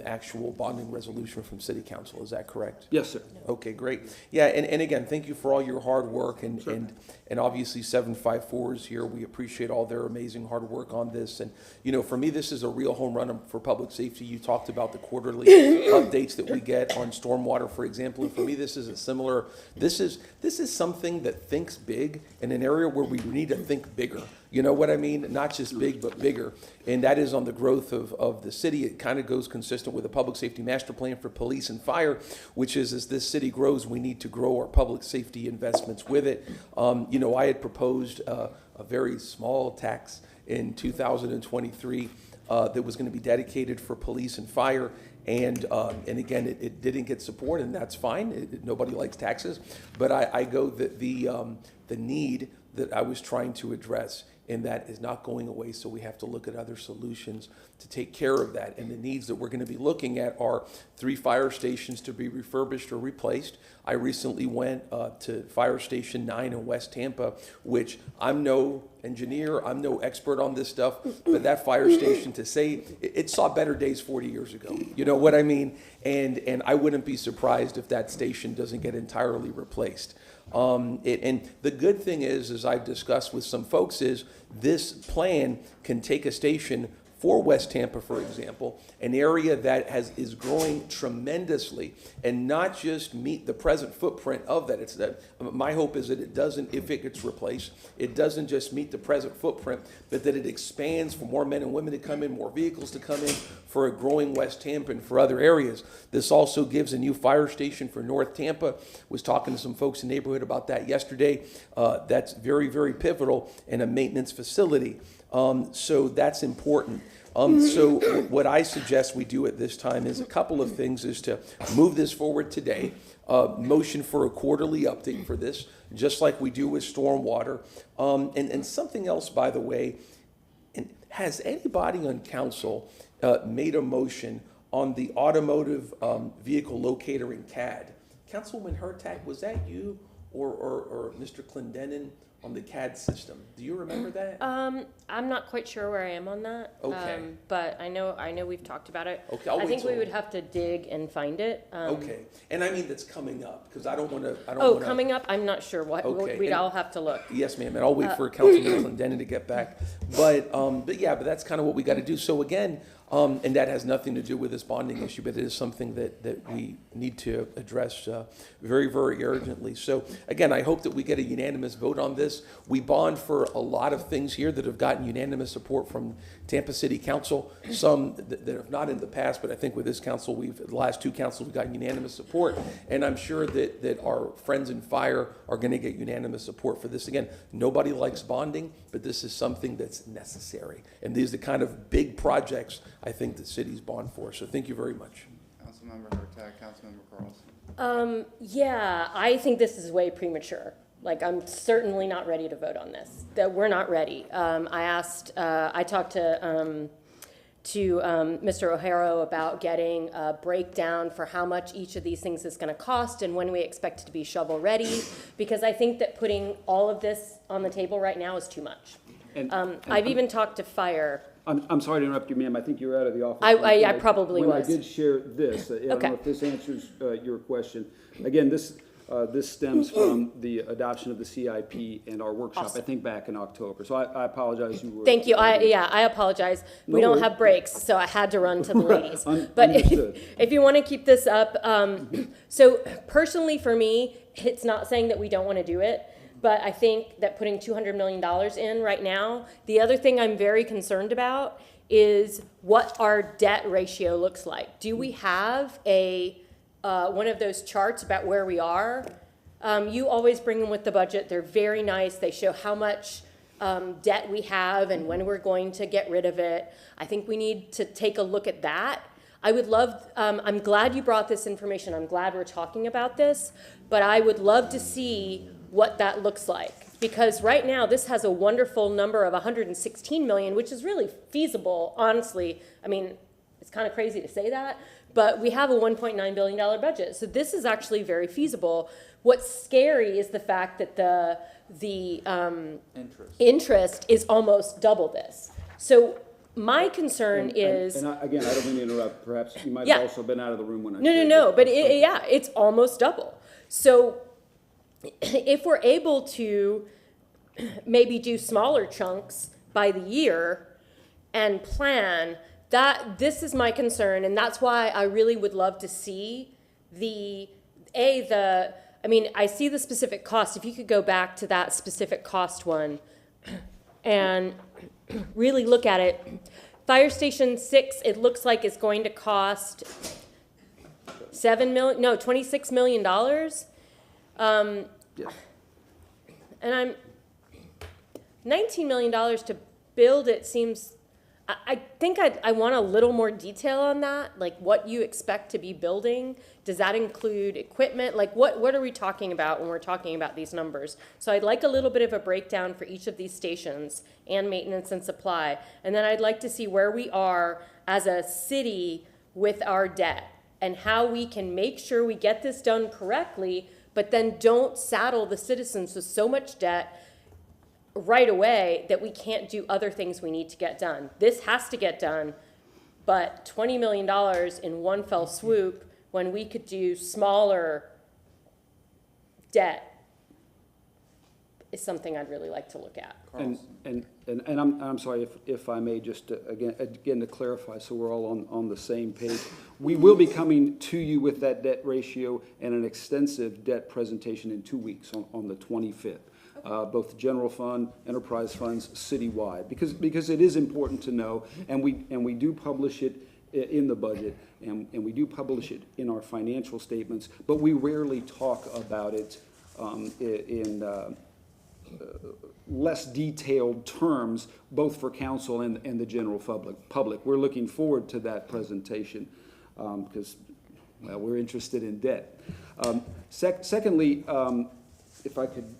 actual bonding resolution from City Council. Is that correct? Yes, sir. Okay, great. Yeah, and again, thank you for all your hard work, and obviously 754 is here. We appreciate all their amazing hard work on this. And, you know, for me, this is a real home run for public safety. You talked about the quarterly updates that we get on stormwater, for example. And for me, this is a similar, this is something that thinks big in an area where we need to think bigger. You know what I mean? Not just big, but bigger. And that is on the growth of the city. It kind of goes consistent with the public safety master plan for police and fire, which is as this city grows, we need to grow our public safety investments with it. You know, I had proposed a very small tax in 2023 that was going to be dedicated for police and fire. And again, it didn't get support, and that's fine. Nobody likes taxes. But I go that the need that I was trying to address, and that is not going away, so we have to look at other solutions to take care of that. And the needs that we're going to be looking at are 3 fire stations to be refurbished or replaced. I recently went to Fire Station 9 in West Tampa, which I'm no engineer, I'm no expert on this stuff, but that fire station, to say, it saw better days 40 years ago. You know what I mean? And I wouldn't be surprised if that station doesn't get entirely replaced. And the good thing is, as I've discussed with some folks, is this plan can take a station for West Tampa, for example, an area that is growing tremendously, and not just meet the present footprint of that. It's that my hope is that it doesn't, if it gets replaced, it doesn't just meet the present footprint, but that it expands for more men and women to come in, more vehicles to come in, for a growing West Tampa and for other areas. This also gives a new fire station for North Tampa. Was talking to some folks in the neighborhood about that yesterday. That's very, very pivotal, in a maintenance facility. So that's important. So what I suggest we do at this time is a couple of things, is to move this forward today, motion for a quarterly update for this, just like we do with stormwater. And something else, by the way, has anybody on council made a motion on the automotive vehicle locator in CAD? Councilwoman Hurtak, was that you or Mr. Clendenin on the CAD system? Do you remember that? I'm not quite sure where I am on that. Okay. But I know we've talked about it. Okay, I think we would have to dig and find it. Okay, and I mean that's coming up, because I don't want to. Coming up? I'm not sure what. Okay. We'd all have to look. Yes, ma'am, and I'll wait for Councilman Clendenin to get back. But that's kind of what we got to do. So again, and that has nothing to do with this bonding issue, but it is something that we need to address very, very urgently. So again, I hope that we get a unanimous vote on this. We bond for a lot of things here that have gotten unanimous support from Tampa City Council, some that have not in the past, but I think with this council, the last 2 councils, we've gotten unanimous support. And I'm sure that our friends in fire are going to get unanimous support for this. Again, nobody likes bonding, but this is something that's necessary. And these are the kind of big projects I think the city's bond for. So thank you very much. Councilmember Hurtak, Councilmember Carlson. Yeah, I think this is way premature. Like, I'm certainly not ready to vote on this, that we're not ready. I talked to Mr. O'Hara about getting a breakdown for how much each of these things is going to cost and when we expect it to be shovel ready, because I think that putting all of this on the table right now is too much. I've even talked to fire. I'm sorry to interrupt you, ma'am. I think you're out of the office. I probably when was. I did share this, I don't know if this answers your question. Again, this stems from the adoption of the CIP and our workshop, Awesome. I think back in October. So I apologize. You were. Thank you. I apologize. We No don't worries. have breaks, so I had to run to the ladies. But Understood. if you want to keep this up, so personally for me, it's not saying that we don't want to do it, but I think that putting $200 million in right now, the other thing I'm very concerned about is what our debt ratio looks like. Do we have one of those charts about where we are? You always bring them with the budget. They're very nice. They show how much debt we have and when we're going to get rid of it. I think we need to take a look at that. I would love, I'm glad you brought this information. I'm glad we're talking about this, but I would love to see what that looks like. Because right now, this has a wonderful number of 116 million, which is really feasible, honestly. I mean, it's kind of crazy to say that, but we have a $1.9 billion budget. So this is actually very feasible. What's scary is the fact that the interest is almost double this. So my concern is... Again, I don't mean to interrupt. Perhaps you might have also been out of the room when I said No, this. but it's almost double. So if we're able to maybe do smaller chunks by the year and plan, this is my concern, and that's why I really would love to see I see the specific cost. If you could go back to that specific cost one and really look at it. Fire Station 6, it looks like it's going to cost $26 million. And $19 million to build it seems, I think I want a little more detail on that, like what you expect to be building. Does that include equipment? Like what are we talking about when we're talking about these numbers? So I'd like a little bit of a breakdown for each of these stations and maintenance and supply. And then I'd like to see where we are as a city with our debt and how we can make sure we get this done correctly, but then don't saddle the citizens with so much debt right away that we can't do other things we need to get done. This has to get done, but $20 million in one fell swoop when we could do smaller debt is something I'd really like to look at. And I'm sorry if I may just again to clarify, so we're all on the same page. We will be coming to you with that debt ratio and an extensive debt presentation in 2 weeks on the 25th. Both general fund, enterprise funds, citywide, because it is important to know, and we do publish it in the budget, and we do publish it in our financial statements, but we rarely talk about it in less detailed terms, both for council and the general public. We're looking forward to that presentation because we're interested in debt. Secondly, if I could.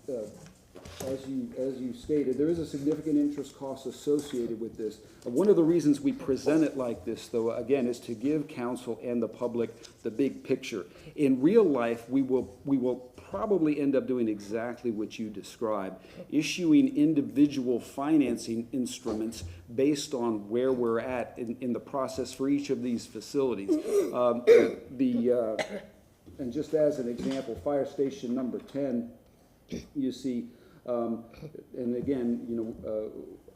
As you stated, there is a significant interest cost associated with this. One of the reasons we present it like this, though, again, is to give council and the public the big picture. In real life, we will probably end up doing exactly what you described, issuing individual financing instruments based on where we're at in the process for each of these facilities. And just as an example, Fire Station number 10, you see. And again,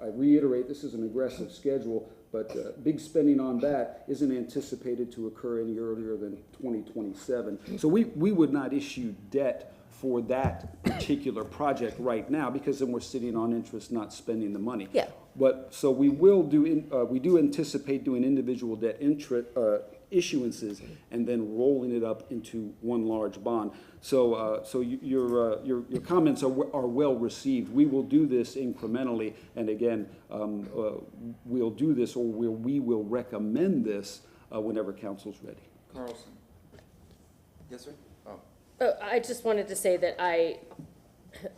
I reiterate, this is an aggressive schedule, but big spending on that isn't anticipated to occur any earlier than 2027. So we would not issue debt for that particular project right now because then we're sitting on interest, not spending the money. Yeah. But so we will we do anticipate doing individual debt issuances and then rolling it up into one large bond. So your comments are well received. We will do this incrementally, and again, we'll do this, or we will recommend this whenever council's ready. Carlson. Yes, sir? I just wanted to say that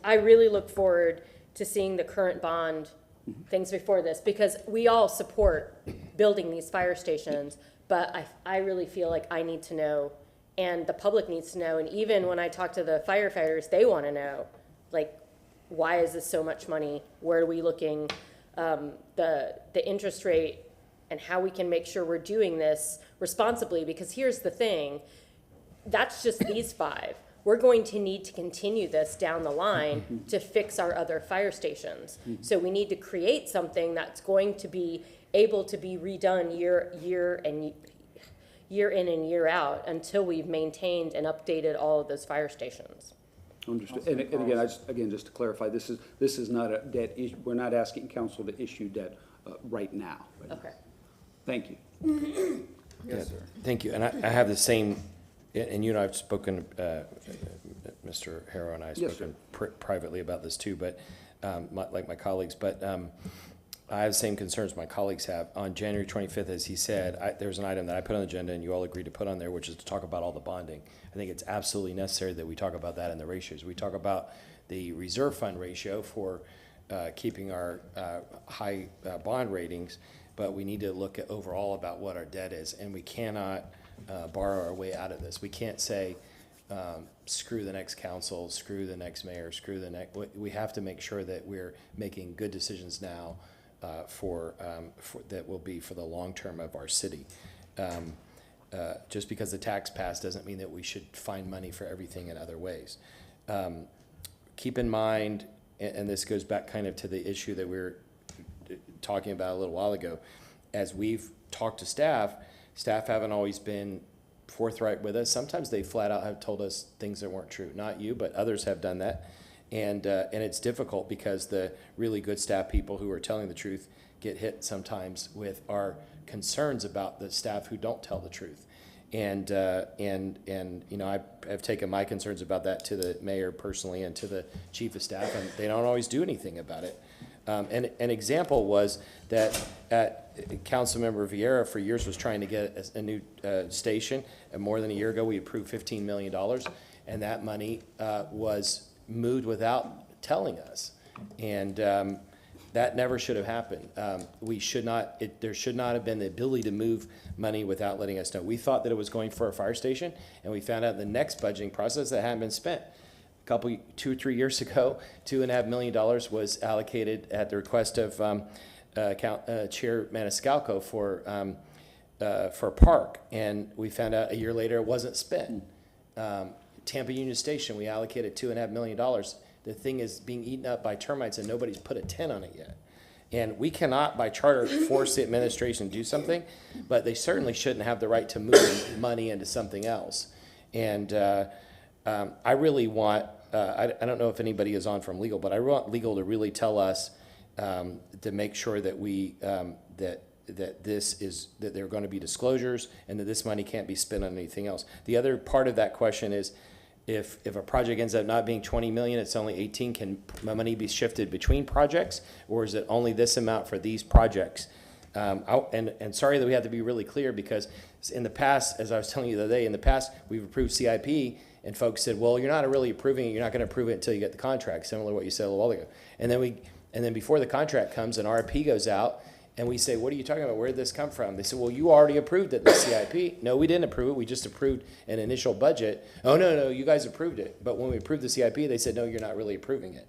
I really look forward to seeing the current bond things before this, because we all support building these fire stations, but I really feel like I need to know, and the public needs to know, and even when I talk to the firefighters, they want to know, like, why is this so much money? Where are we looking? The interest rate and how we can make sure we're doing this responsibly, because here's the thing, that's just these 5. We're going to need to continue this down the line to fix our other fire stations. So we need to create something that's going to be able to be redone year in and year out until we've maintained and updated all of those fire stations. Understood. And again, just to clarify, this is not a debt issue. We're not asking council to issue debt right now. Okay. Thank you. Yes, sir. Thank you. And I have the same, and you and I have spoken, Mr. Harrow and I have Yes, spoken privately about this too, but like my colleagues, but I have the same concerns my colleagues have. On January 25th, as he said, there's an item that I put on the agenda and you all agreed to put on there, which is to talk about all the bonding. I think it's absolutely necessary that we talk about that in the ratios. We talk about the reserve fund ratio for keeping our high bond ratings, but we need to look at overall about what our debt is, and we cannot borrow our way out of this. We can't say, screw the next council, screw the next mayor, screw the next. We have to make sure that we're making good decisions now for that will be for the long term of our city. Just because the tax passed doesn't mean that we should find money for everything in other ways. Keep in mind, and this goes back kind of to the issue that we were talking about a little while ago, as we've talked to staff haven't always been forthright with us. Sometimes they flat out have told us things that weren't true. Not you, but others have done that. And it's difficult because the really good staff people who are telling the truth get hit sometimes with our concerns about the staff who don't tell the truth. And you know, I've taken my concerns about that to the mayor personally and to the chief of staff, and they don't always do anything about it. And an example was that Councilmember Vieira for years was trying to get a new station, and more than a year ago we approved $15 million, and that money was moved without telling us, and that never should have happened. We should not. There should not have been the ability to move money without letting us know. We thought that it was going for a fire station, and we found out in the next budgeting process that hadn't been spent. 2 or 3 years ago, $2.5 million was allocated at the request of Chair Maniscalco for a park, and we found out a year later it wasn't spent. Tampa Union Station, we allocated $2.5 million. The thing is being eaten up by termites, and nobody's put a 10 on it yet. And we cannot, by charter, force the administration to do something, but they certainly shouldn't have the right to move money into something else. And I really want, I don't know if anybody is on from legal, but I want legal to really tell us to make sure that we, that there are going to be disclosures and that this money can't be spent on anything else. The other part of that question is, if a project ends up not being 20 million, it's only 18, can money be shifted between projects, or is it only this amount for these projects? And sorry that we have to be really clear, because in the past, as I was telling you the other day, in the past, we've approved CIP, and folks said, well, you're not really approving it, you're not going to approve it until you get the contract, similar to what you said a little while ago. And then before the contract comes, an RFP goes out, and we say, what are you talking about? Where did this come from? They said, well, you already approved it, the CIP. No, we didn't approve it. We just approved an initial budget. Oh, no, you guys approved it. But when we approved the CIP, they said, no, you're not really approving it.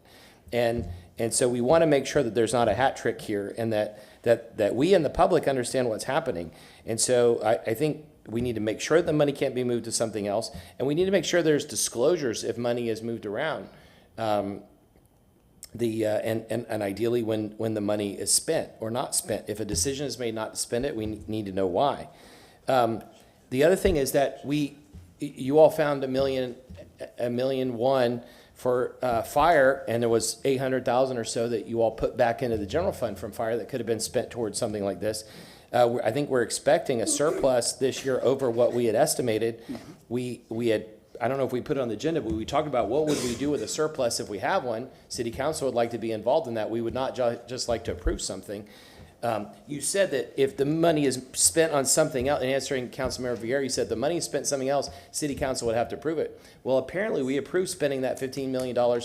And so we want to make sure that there's not a hat trick here, and that we and the public understand what's happening. And so I think we need to make sure the money can't be moved to something else, and we need to make sure there's disclosures if money is moved around. And ideally when the money is spent or not spent. If a decision is made not to spend it, we need to know why. The other thing is that you all found $1.1 million for fire, and there was 800,000 or so that you all put back into the general fund from fire that could have been spent towards something like this. I think we're expecting a surplus this year over what we had estimated. We had, I don't know if we put it on the agenda, but we talked about what would we do with a surplus if we have one. City Council would like to be involved in that. We would not just like to approve something. You said that if the money is spent on something else, in answering Councilmember Vieira, you said the money is spent something else, City Council would have to approve it. Well, apparently we approved spending that $15 million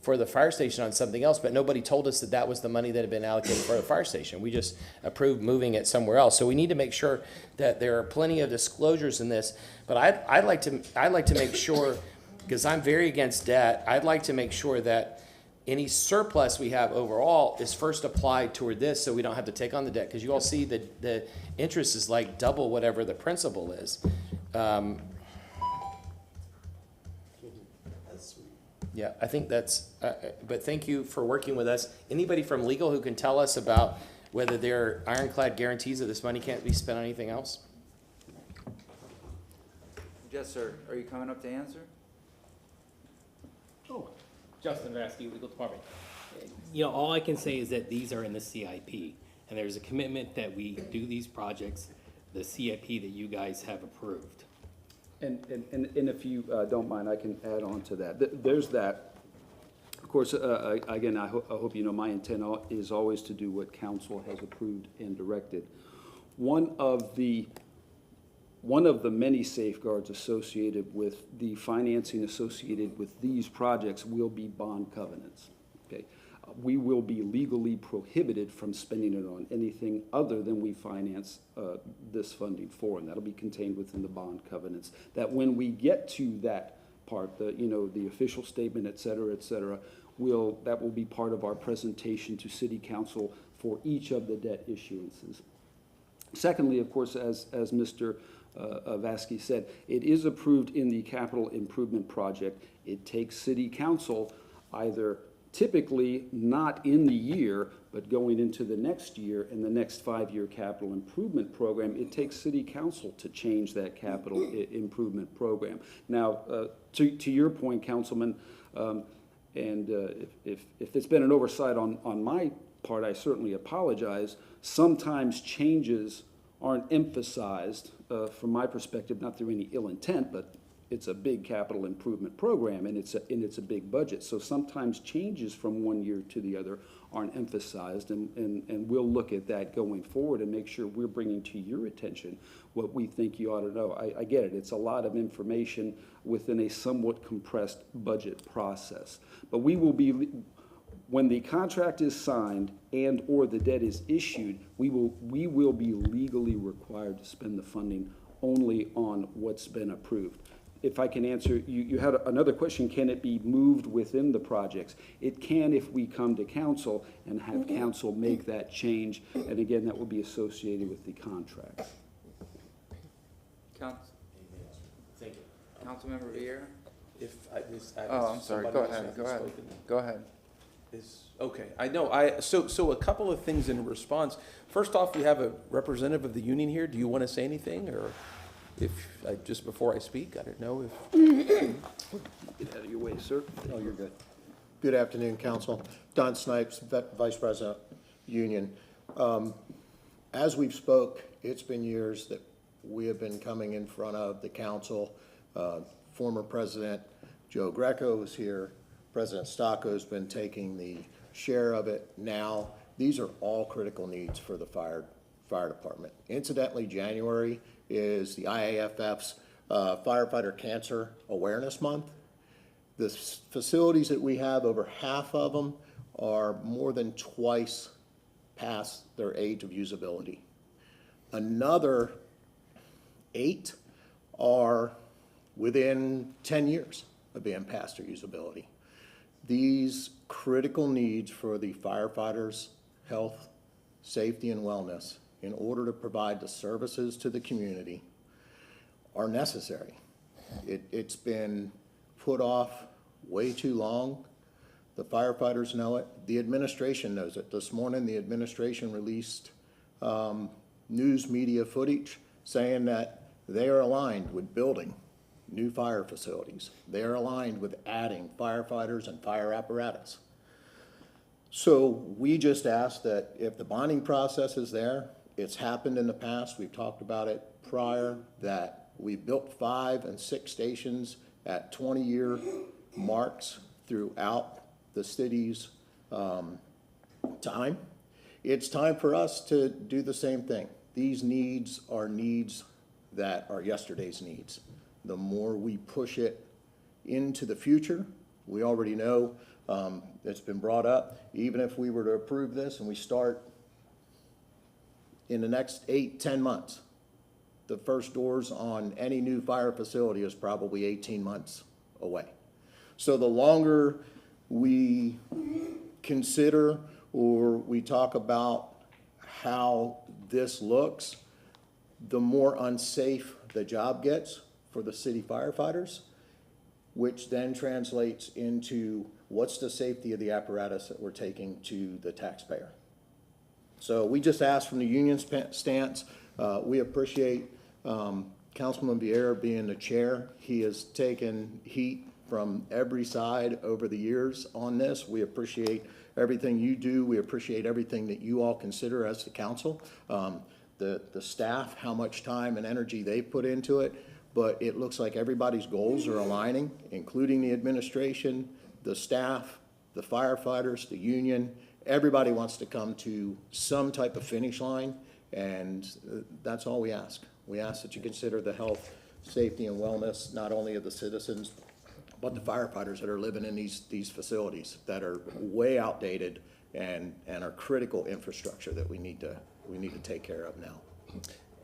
for the fire station on something else, but nobody told us that that was the money that had been allocated for the fire station. We just approved moving it somewhere else. So we need to make sure that there are plenty of disclosures in this. But I'd like to make sure, because I'm very against debt, I'd like to make sure that any surplus we have overall is first applied toward this, so we don't have to take on the debt. Because you all see that the interest is like double whatever the principal is. Yeah, I think that's, but thank you for working with us. Anybody from legal who can tell us about whether there are ironclad guarantees that this money can't be spent on anything else? Yes, sir. Are you coming up to answer? Oh, Justin Urbanski, Legal Department. You know, all I can say is that these are in the CIP, and there's a commitment that we do these projects, the CIP that you guys have approved. And if you don't mind, I can add on to that. There's that. Of course, again, I hope you know my intent is always to do what council has approved and directed. One of the many safeguards associated with the financing associated with these projects will be bond covenants. Okay, we will be legally prohibited from spending it on anything other than we finance this funding for, and that'll be contained within the bond covenants. That when we get to that part, the official statement, et cetera, that will be part of our presentation to City Council for each of the debt issuances. Secondly, of course, as Mr. Vasky said, it is approved in the capital improvement project. It takes City Council either typically not in the year, but going into the next year and the next 5-year capital improvement program, it takes City Council to change that capital improvement program. Now, to your point, Councilman, and if it's been an oversight on my part, I certainly apologize. Sometimes changes aren't emphasized from my perspective, not through any ill intent, but it's a big capital improvement program, and it's a big budget. So sometimes changes from one year to the other aren't emphasized, and we'll look at that going forward and make sure we're bringing to your attention what we think you ought to know. I get it. It's a lot of information within a somewhat compressed budget process. But we will be, when the contract is signed and or the debt is issued, we will be legally required to spend the funding only on what's been approved. If I can answer, you had another question, can it be moved within the projects? It can if we come to council and have council make that change, and again, that will be associated with the contract. Thank you. Councilmember Vieira? I'm sorry, go ahead. Okay, I know, so a couple of things in response. First off, we have a representative of the union here. Do you want to say anything, or just before I speak? I don't know if. Get out of your way, sir. Oh, you're good. Good afternoon, Council. Don Snipes, Vice President, Union. As we've spoke, it's been years that we have been coming in front of the council. Former President Joe Greco is here. President Stocco's been taking the share of it now. These are all critical needs for the fire department. Incidentally, January is the IAFF's Firefighter Cancer Awareness Month. The facilities that we have, over half of them are more than twice past their age of usability. Another 8 are within 10 years of being past their usability. These critical needs for the firefighters' health, safety, and wellness in order to provide the services to the community are necessary. It's been put off way too long. The firefighters know it. The administration knows it. This morning, the administration released news media footage saying that they are aligned with building new fire facilities. They are aligned with adding firefighters and fire apparatus. So we just ask that if the bonding process is there, it's happened in the past, we've talked about it prior, that we built 5 and 6 stations at 20-year marks throughout the city's time. It's time for us to do the same thing. These needs are needs that are yesterday's needs. The more we push it into the future, we already know It's been brought up, even if we were to approve this and we start in the next 8-10 months, the first doors on any new fire facility is probably 18 months away. So the longer we consider or we talk about how this looks, the more unsafe the job gets for the city firefighters, which then translates into what's the safety of the apparatus that we're taking to the taxpayer. So we just asked from the union stance, we appreciate Councilman Vieira being the chair. He has taken heat from every side over the years on this. We appreciate everything you do. We appreciate everything that you all consider as the council. The staff, how much time and energy they put into it, but it looks like everybody's goals are aligning, including the administration, the staff, the firefighters, the union. Everybody wants to come to some type of finish line, and that's all we ask. We ask that you consider the health, safety, and wellness, not only of the citizens, but the firefighters that are living in these facilities that are way outdated and are critical infrastructure that we need to take care of now.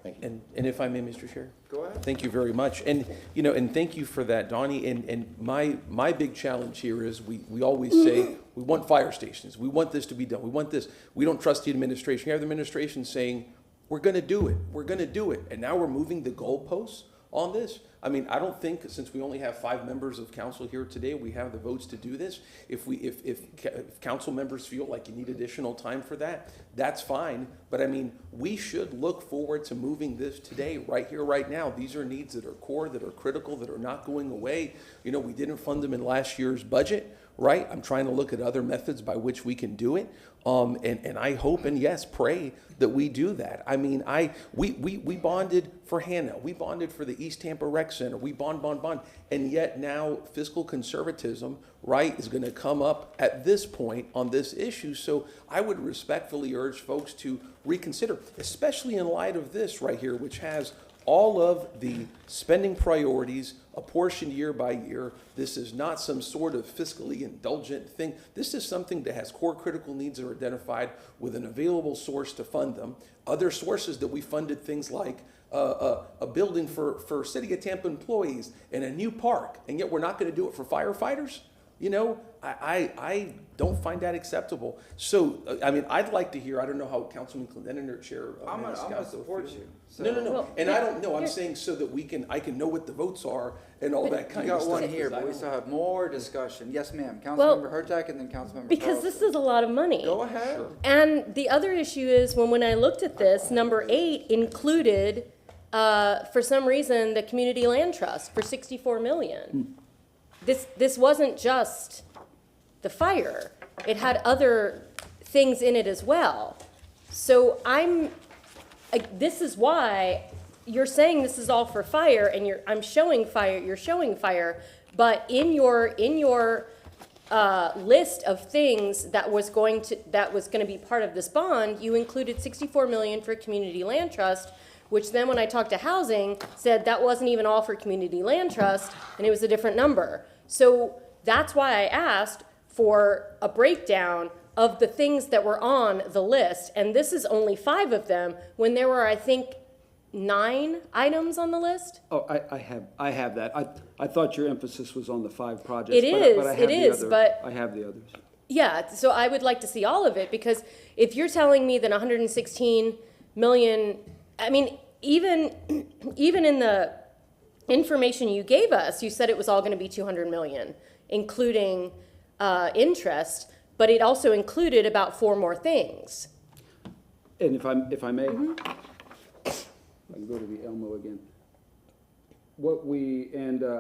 Thank you. And if I may, Mr. Chair? Go ahead. Thank you very much. And, you know, and thank you for that, Donnie. And my big challenge here is we always say, we want fire stations. We want this to be done. We want this. We don't trust the administration. You have the administration saying, we're going to do it. We're going to do it. And now we're moving the goalposts on this. I mean, I don't think, since we only have 5 members of council here today, we have the votes to do this. If council members feel like you need additional time for that, that's fine. But I mean, we should look forward to moving this today, right here, right now. These are needs that are core, that are critical, that are not going away. You know, we didn't fund them in last year's budget, right? I'm trying to look at other methods by which we can do it. And I hope and yes, pray that we do that. I mean, we bonded for Hannah. We bonded for the East Tampa Rec Center. We bond. And yet now fiscal conservatism, right, is going to come up at this point on this issue. So I would respectfully urge folks to reconsider, especially in light of this right here, which has all of the spending priorities apportioned year by year. This is not some sort of fiscally indulgent thing. This is something that has core critical needs that are identified with an available source to fund them. Other sources that we funded things like a building for City of Tampa employees and a new park, and yet we're not going to do it for firefighters. You know, I don't find that acceptable. So, I mean, I'd like to hear, I don't know how Councilman Clendenin, Chair. I'm gonna support you. So. No. Well, and I don't know, I'm saying so that I can know what the votes are and all that kind of stuff. We got one here, but we still have more discussion. Yes, ma'am. Councilmember Hurtak and then Councilmember Because Carlson. this is a lot of money. Go ahead. Sure. And the other issue is when I looked at this, number 8 included, for some reason, the Community Land Trust for $64 million. This wasn't just the fire. It had other things in it as well. So this is why you're saying this is all for fire, and I'm showing fire, you're showing fire, but in your list of things that was going to be part of this bond, you included $64 million for Community Land Trust, which then when I talked to housing said that wasn't even all for Community Land Trust, and it was a different number. So that's why I asked for a breakdown of the things that were on the list, and this is only 5 of them when there were, I think, 9 items on the list. Oh, I have that. I thought your emphasis was on the 5 projects. It is, but I have the others. Yeah, so I would like to see all of it, because if you're telling me that 116 million, I mean, even in the information you gave us, you said it was all going to be 200 million, including interest, but it also included about 4 more things. And if I may, I can go to the Elmo again.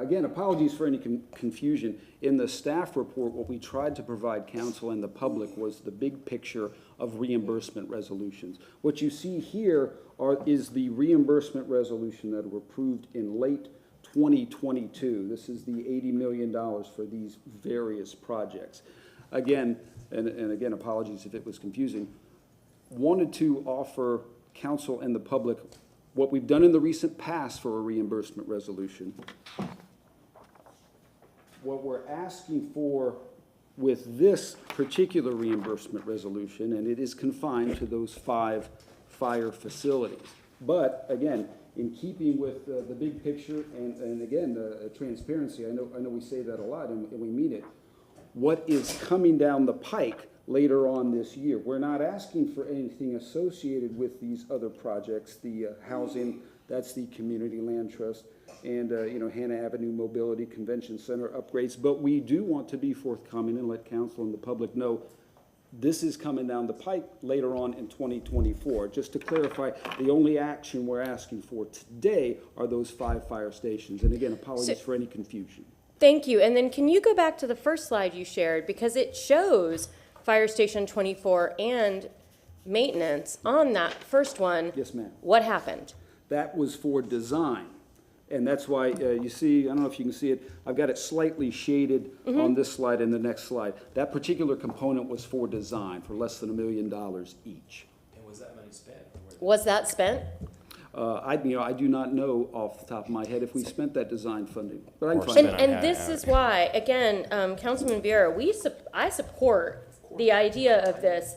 Again, apologies for any confusion. In the staff report, what we tried to provide council and the public was the big picture of reimbursement resolutions. What you see here is the reimbursement resolution that were approved in late 2022. This is the $80 million for these various projects. Again, and again, apologies if it was confusing, wanted to offer council and the public what we've done in the recent past for a reimbursement resolution. What we're asking for with this particular reimbursement resolution, and it is confined to those 5 fire facilities. But again, in keeping with the big picture and again, transparency, I know we say that a lot and we mean it. What is coming down the pike later on this year? We're not asking for anything associated with these other projects, the housing, that's the Community Land Trust, and Hannah Avenue Mobility Convention Center upgrades. But we do want to be forthcoming and let council and the public know this is coming down the pike later on in 2024. Just to clarify, the only action we're asking for today are those 5 fire stations. And again, apologies for any confusion. Thank you. And then can you go back to the first slide you shared, because it shows Fire Station 24 and maintenance on that first one. Yes, ma'am. What happened? That was for design. And that's why you see, I don't know if you can see it, I've got it slightly shaded on this slide and the next slide. That particular component was for design, for less than $1 million each. And was that money spent? Was that spent? I do not know off the top of my head if we spent that design funding, but I can find out. And this is why, again, Councilman Vieira, I support the idea of this,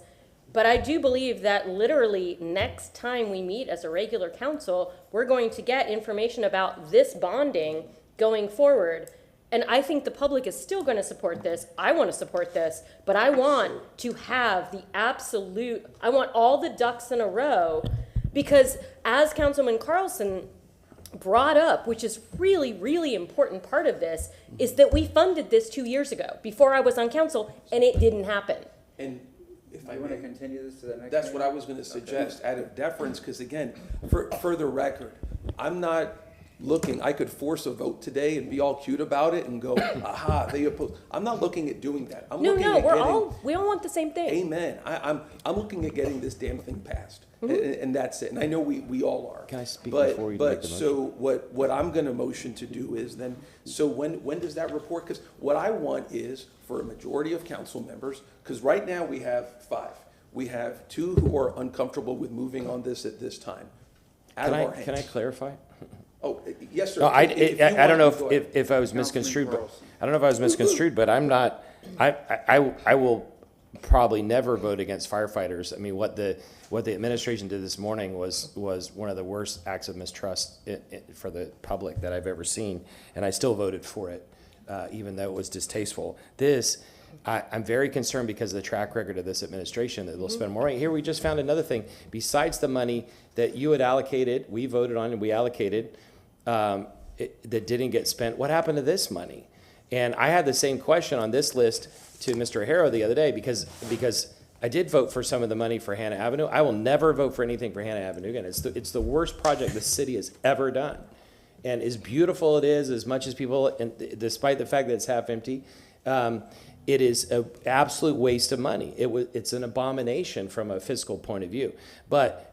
but I do believe that literally next time we meet as a regular council, we're going to get information about this bonding going forward. And I think the public is still going to support this. I want to support this, but I want to have the absolute, I want all the ducks in a row, because as Councilman Carlson brought up, which is really, really important part of this, is that we funded this 2 years ago, before I was on council, and it didn't happen. And if I You want to may, continue this to the next that's meeting? what I was going to suggest, out of deference, because again, for the record, I'm not looking, I could force a vote today and be all cute about it and go, aha, they oppose. I'm not looking at doing that. I'm looking at we all want the same thing. Amen. I'm looking at getting this damn thing passed, and that's it. And I know we all are. Can I speak but, before you but make the motion? so what I'm going to motion to do is then, so when does that report? Because what I want is for a majority of council members, because right now we have 5. We have 2 who are uncomfortable with moving on this at this time. Out of our hands. Can I clarify? Oh, yes, sir. No, I If you don't know want to, go ahead. if I was misconstrued, but I don't know if I was misconstrued, but I'm not, I will probably never vote against firefighters. I mean, what the administration did this morning was one of the worst acts of mistrust for the public that I've ever seen, and I still voted for it, even though it was distasteful. I'm very concerned because of the track record of this administration that they'll spend more money. Here, we just found another thing. Besides the money that you had allocated, we voted on and we allocated, that didn't get spent, what happened to this money? And I had the same question on this list to Mr. Harrow the other day because I did vote for some of the money for Hannah Avenue. I will never vote for anything for Hannah Avenue again. It's the worst project the city has ever done. And as beautiful it is, as much as people, and despite the fact that it's half empty, it is an absolute waste of money. It's an abomination from a fiscal point of view. But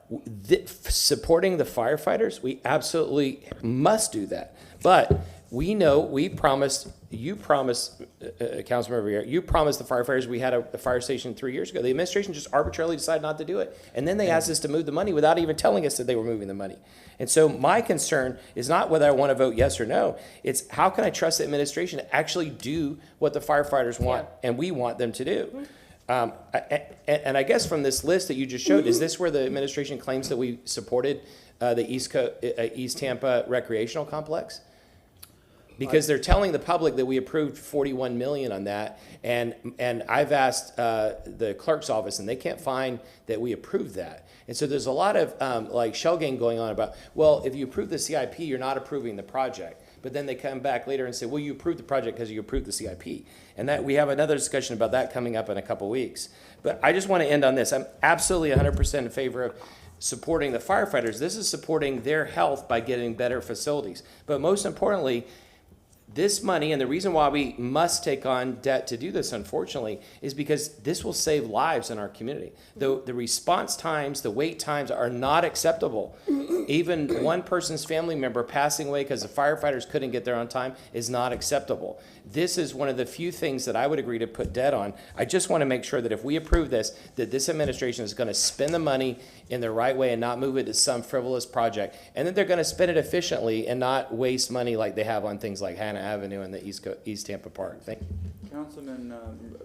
supporting the firefighters, we absolutely must do that. But we know, you promised, Councilmember Rivera, you promised the firefighters we had a fire station 3 years ago. The administration just arbitrarily decided not to do it. And then they asked us to move the money without even telling us that they were moving the money. And so my concern is not whether I want to vote yes or no. It's how can I trust the administration to actually do what the firefighters want and we want them to do. And I guess from this list that you just showed, is this where the administration claims that we supported the East Tampa recreational complex? Because they're telling the public that we approved 41 million on that, and I've asked the clerk's office, and they can't find that we approved that. And so there's a lot of like shell game going on about, well, if you approve the CIP, you're not approving the project. But then they come back later and say, well, you approved the project because you approved the CIP. And that we have another discussion about that coming up in a couple weeks. But I just want to end on this. I'm absolutely 100% in favor of supporting the firefighters. This is supporting their health by getting better facilities. But most importantly, this money, and the reason why we must take on debt to do this, unfortunately, is because this will save lives in our community. The response times, the wait times are not acceptable. Even one person's family member passing away because the firefighters couldn't get there on time is not acceptable. This is one of the few things that I would agree to put debt on. I just want to make sure that if we approve this, that this administration is going to spend the money in the right way and not move it to some frivolous project. And that they're going to spend it efficiently and not waste money like they have on things like Hannah Avenue and the East Tampa Park. Thank you. Councilman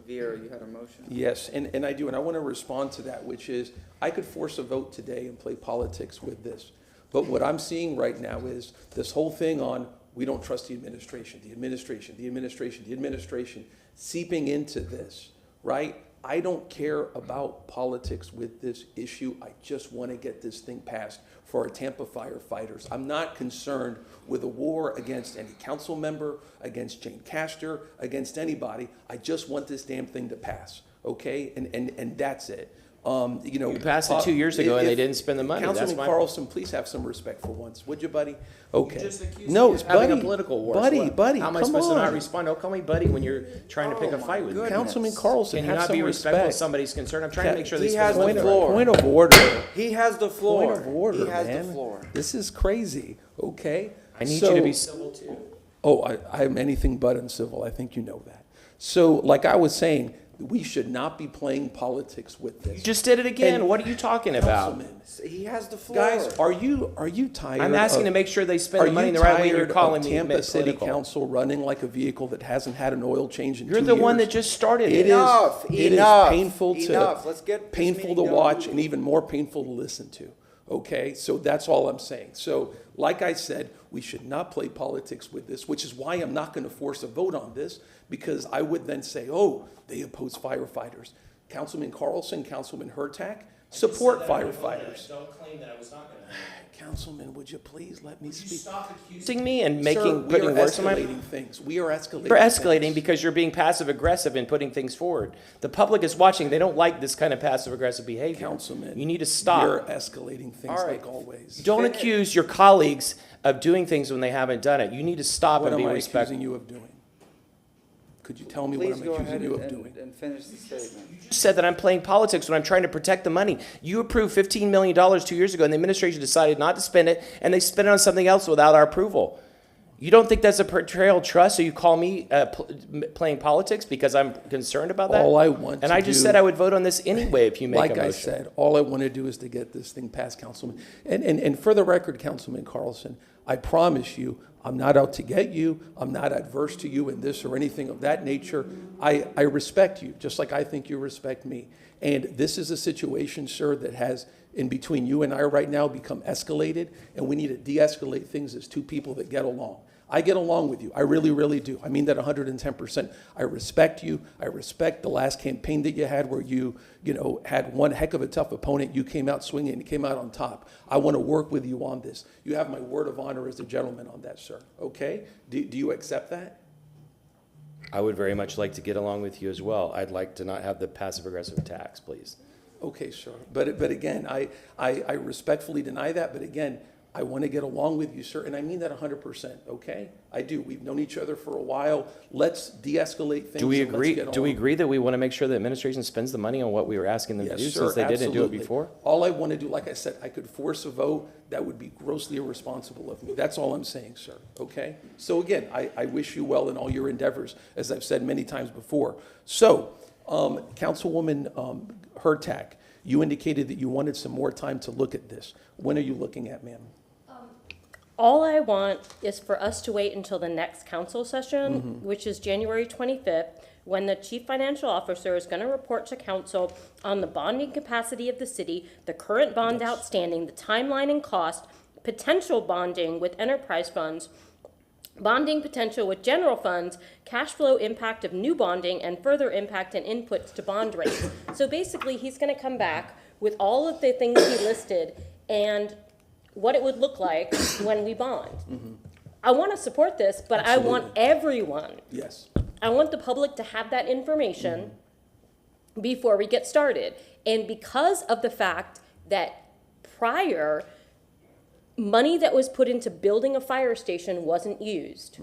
Vieira, you had a motion? Yes, and I do, and I want to respond to that, which is, I could force a vote today and play politics with this. But what I'm seeing right now is this whole thing on, we don't trust the administration, seeping into this, right? I don't care about politics with this issue. I just want to get this thing passed for our Tampa firefighters. I'm not concerned with a war against any council member, against Jane Castor, against anybody. I just want this damn thing to pass, okay? And that's it. You know, You passed it 2 years ago and they didn't spend the money. That's Councilman my- Carlson, please have some respect for once, would you, buddy? Okay. You just accused No, me it's of having buddy, a political war. buddy, So what? buddy, How am I come supposed to not on. respond? Don't call me buddy when you're trying to pick a fight with me. Councilman Carlson, Can you have not some be respectful of respect. somebody's concern? I'm trying to make sure they He spend has the the money. floor. Point of order. He has the floor. Point of order, He has man. the floor. This is crazy, okay? I need So- you to be civil too. Oh, I'm anything but uncivil. I think you know that. So, like I was saying, we should not be playing politics with this. You just did it again. And- What are you talking about? Councilman, He has the floor. guys, are you tired? I'm asking to make sure they spend the money the right way. You're calling me Tampa City political. Council running like a vehicle that hasn't had an oil change in 2 You're years? the one that just started it. Enough, It is enough, painful to enough. Let's get this painful to meeting watch done. and even more painful to listen to. Okay, so that's all I'm saying. So, like I said, we should not play politics with this, which is why I'm not going to force a vote on this, because I would then say, oh, they oppose firefighters. Councilman Carlson, Councilman Hurtak, support firefighters. Don't claim that I was not going to. Councilman, would you please let me speak? Stop accusing me and Sir, putting words in my. we are escalating things. We are escalating. You're escalating things. because you're being passive aggressive and putting things forward. The public is watching. They don't like this kind of passive aggressive behavior. Councilman, You need to stop. You're escalating things All right. like always. Don't accuse your colleagues of doing things when they haven't done it. You need to stop What and am be I respectful. accusing you of doing? Could you tell me Please what go I'm ahead accusing you of doing? and finish the statement. You said that I'm playing politics when I'm trying to protect the money. You approved $15 million 2 years ago, and the administration decided not to spend it, and they spent it on something else without our approval. You don't think that's a portrayal of trust, so you call me playing politics because I'm concerned about that? All I want And to I just do- said I would vote on this anyway if you make a Like motion. I said, all I want to do is to get this thing passed, Councilman. And for the record, Councilman Carlson, I promise you, I'm not out to get you. I'm not adverse to you in this or anything of that nature. I respect you, just like I think you respect me. And this is a situation, sir, that has, in between you and I right now, become escalated, and we need to de-escalate things as two people that get along. I get along with you. I really, really do. I mean that 110%. I respect you. I respect the last campaign that you had where you had one heck of a tough opponent. You came out swinging and came out on top. I want to work with you on this. You have my word of honor as a gentleman on that, sir. Okay? Do you accept that? I would very much like to get along with you as well. I'd like to not have the passive-aggressive attacks, please. Okay, sir. But again, I respectfully deny that. But again, I want to get along with you, sir, and I mean that 100%, okay? I do. We've known each other for a while. Let's de-escalate things. Do we and let's agree? get Do we along. agree that we want to make sure the administration spends the money on what we were asking them to Yes, do sir, since they didn't do it absolutely. before? All I want to do, like I said, I could force a vote. That would be grossly irresponsible of me. That's all I'm saying, sir, okay? So again, I wish you well in all your endeavors, as I've said many times before. So, Councilwoman Hurtak, you indicated that you wanted some more time to look at this. When are you looking at, ma'am? All I want is for us to wait until the next council session, which is January 25th, when the chief financial officer is going to report to council on the bonding capacity of the city, the current bond outstanding, the timeline and cost, potential bonding with enterprise funds, bonding potential with general funds, cash flow impact of new bonding, and further impact and inputs to bond rates. So basically, he's going to come back with all of the things he listed and what it would look like when we bond. I want to support this, but I want everyone. Yes. I want the public to have that information before we get started. And because of the fact that prior money that was put into building a fire station wasn't used,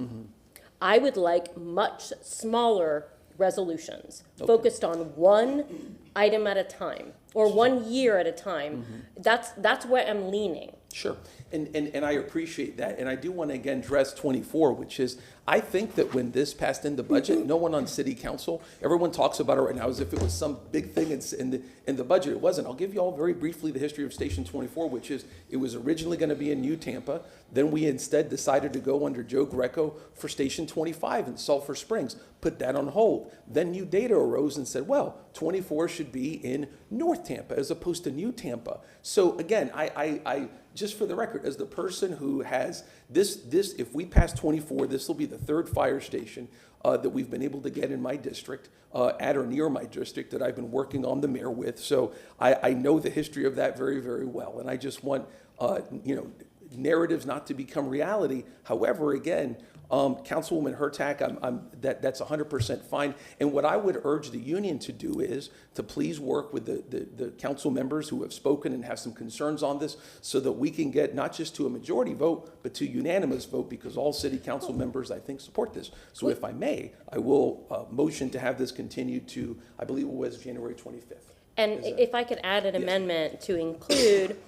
I would like much smaller resolutions focused on one item at a time or 1 year at a time. That's where I'm leaning. Sure, and I appreciate that, and I do want to again address 24, which is, I think that when this passed in the budget, no one on city council, everyone talks about it right now as if it was some big thing in the budget. It wasn't. I'll give you all very briefly the history of Station 24, which is, it was originally going to be in New Tampa, then we instead decided to go under Joe Greco for Station 25 in Sulphur Springs, put that on hold. Then new data arose and said, well, 24 should be in North Tampa as opposed to New Tampa. So again, I just for the record, as the person who has this, if we pass 24, this will be the third fire station that we've been able to get in my district, at or near my district, that I've been working on the mayor with. So I know the history of that very, very well. And I just want, narratives not to become reality. However, again, Councilwoman Hurtak, that's 100% fine. And what I would urge the union to do is to please work with the council members who have spoken and have some concerns on this, so that we can get not just to a majority vote, but to unanimous vote, because all city council members, I think, support this. So if I may, I will motion to have this continued to, I believe it was January 25th. And if I could add an amendment to include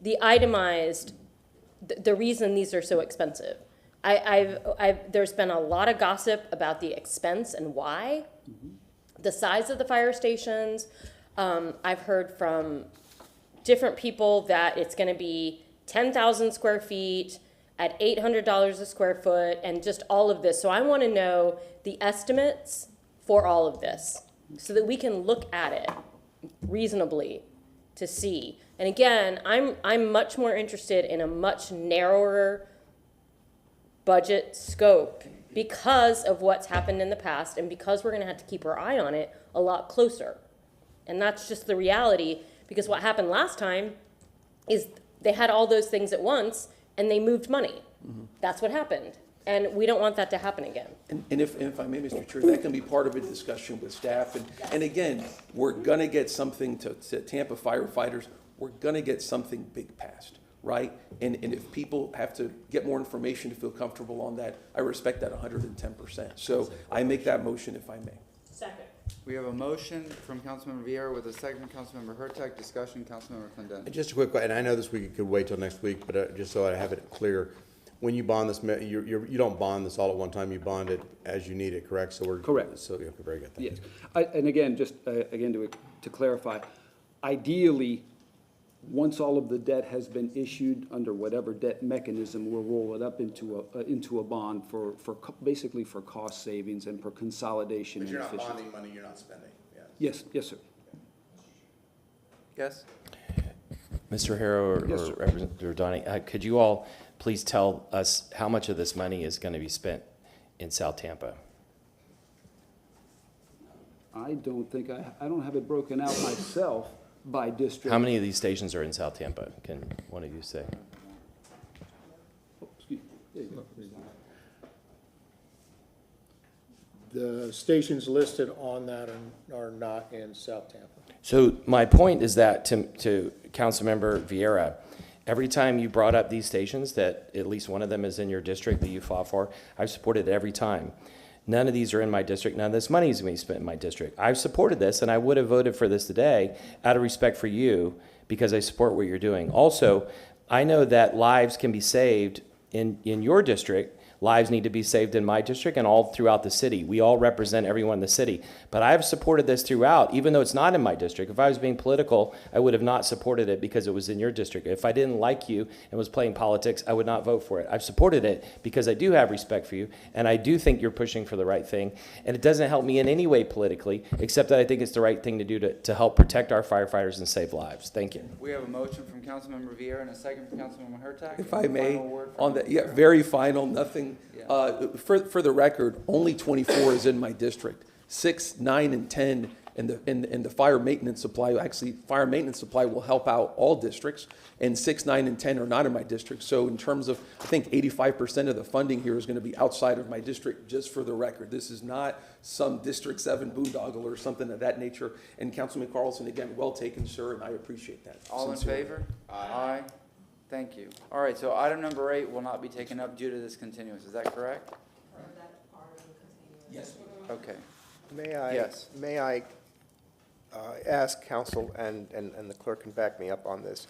the itemized, the reason these are so expensive. There's been a lot of gossip about the expense and why. The size of the fire stations. I've heard from different people that it's going to be 10,000 square feet at $800 a square foot, and just all of this. So I want to know the estimates for all of this, so that we can look at it reasonably to see. And again, I'm much more interested in a much narrower budget scope because of what's happened in the past, and because we're going to have to keep our eye on it a lot closer. And that's just the reality, because what happened last time is they had all those things at once and they moved money. That's what happened. And we don't want that to happen again. And if I may, Mr. Chair, that can be part of a discussion with staff. And again, we're going to get something to Tampa firefighters. We're going to get something big passed, right? And if people have to get more information to feel comfortable on that, I respect that 110%. So I make that motion if I may. Second. We have a motion from Councilmember Vieira with a second from Councilmember Hurtak. Discussion, Councilmember Clendon. Just a quick, and I know this week could wait till next week, but just so I have it clear, when you bond this, you don't bond this all at one time, you bond it as you need it, correct? So we're Correct. So, okay, very good. Thank Yes. you. And again, just again to clarify, ideally, once all of the debt has been issued under whatever debt mechanism, we'll roll it up into a bond for basically for cost savings and for consolidation But and you're not efficiency. bonding money, you're not spending, Yes, yes, sir. Yes? Mr. Harrow or Yes, sir. Representative Donnie, could you all please tell us how much of this money is going to be spent in South Tampa? I don't think I don't have it broken out myself by district. How many of these stations are in South Tampa? Can one of you say? Oh, excuse me. There you go. The stations listed on that are not in South Tampa. So my point is that to Councilmember Vieira, every time you brought up these stations, that at least one of them is in your district that you fought for, I've supported it every time. None of these are in my district. None of this money is being spent in my district. I've supported this, and I would have voted for this today out of respect for you, because I support what you're doing. Also, I know that lives can be saved in your district. Lives need to be saved in my district and all throughout the city. We all represent everyone in the city. But I've supported this throughout, even though it's not in my district. If I was being political, I would have not supported it because it was in your district. If I didn't like you and was playing politics, I would not vote for it. I've supported it because I do have respect for you, and I do think you're pushing for the right thing. And it doesn't help me in any way politically, except that I think it's the right thing to do to help protect our firefighters and save lives. Thank you. We have a motion from Councilmember Vieira and a second from Councilmember Hurtak. If I may, Final word from on that, Mr. yeah, Vieira. very final, nothing. For the record, only 24 is in my district. 6, 9, and 10, and the fire maintenance supply. Actually, fire maintenance supply will help out all districts, and 6, 9, and 10 are not in my district. So in terms of, I think 85% of the funding here is going to be outside of my district. Just for the record, this is not some District 7 boondoggle or something of that nature. And Councilman Carlson, again, well taken, sir, and I appreciate that. All in sincerely. favor? Aye. Thank you. All right, so item number 8 will not be taken up due to this continuance. Is that correct? Yes. Okay. May I ask council, and the clerk can back me up on this,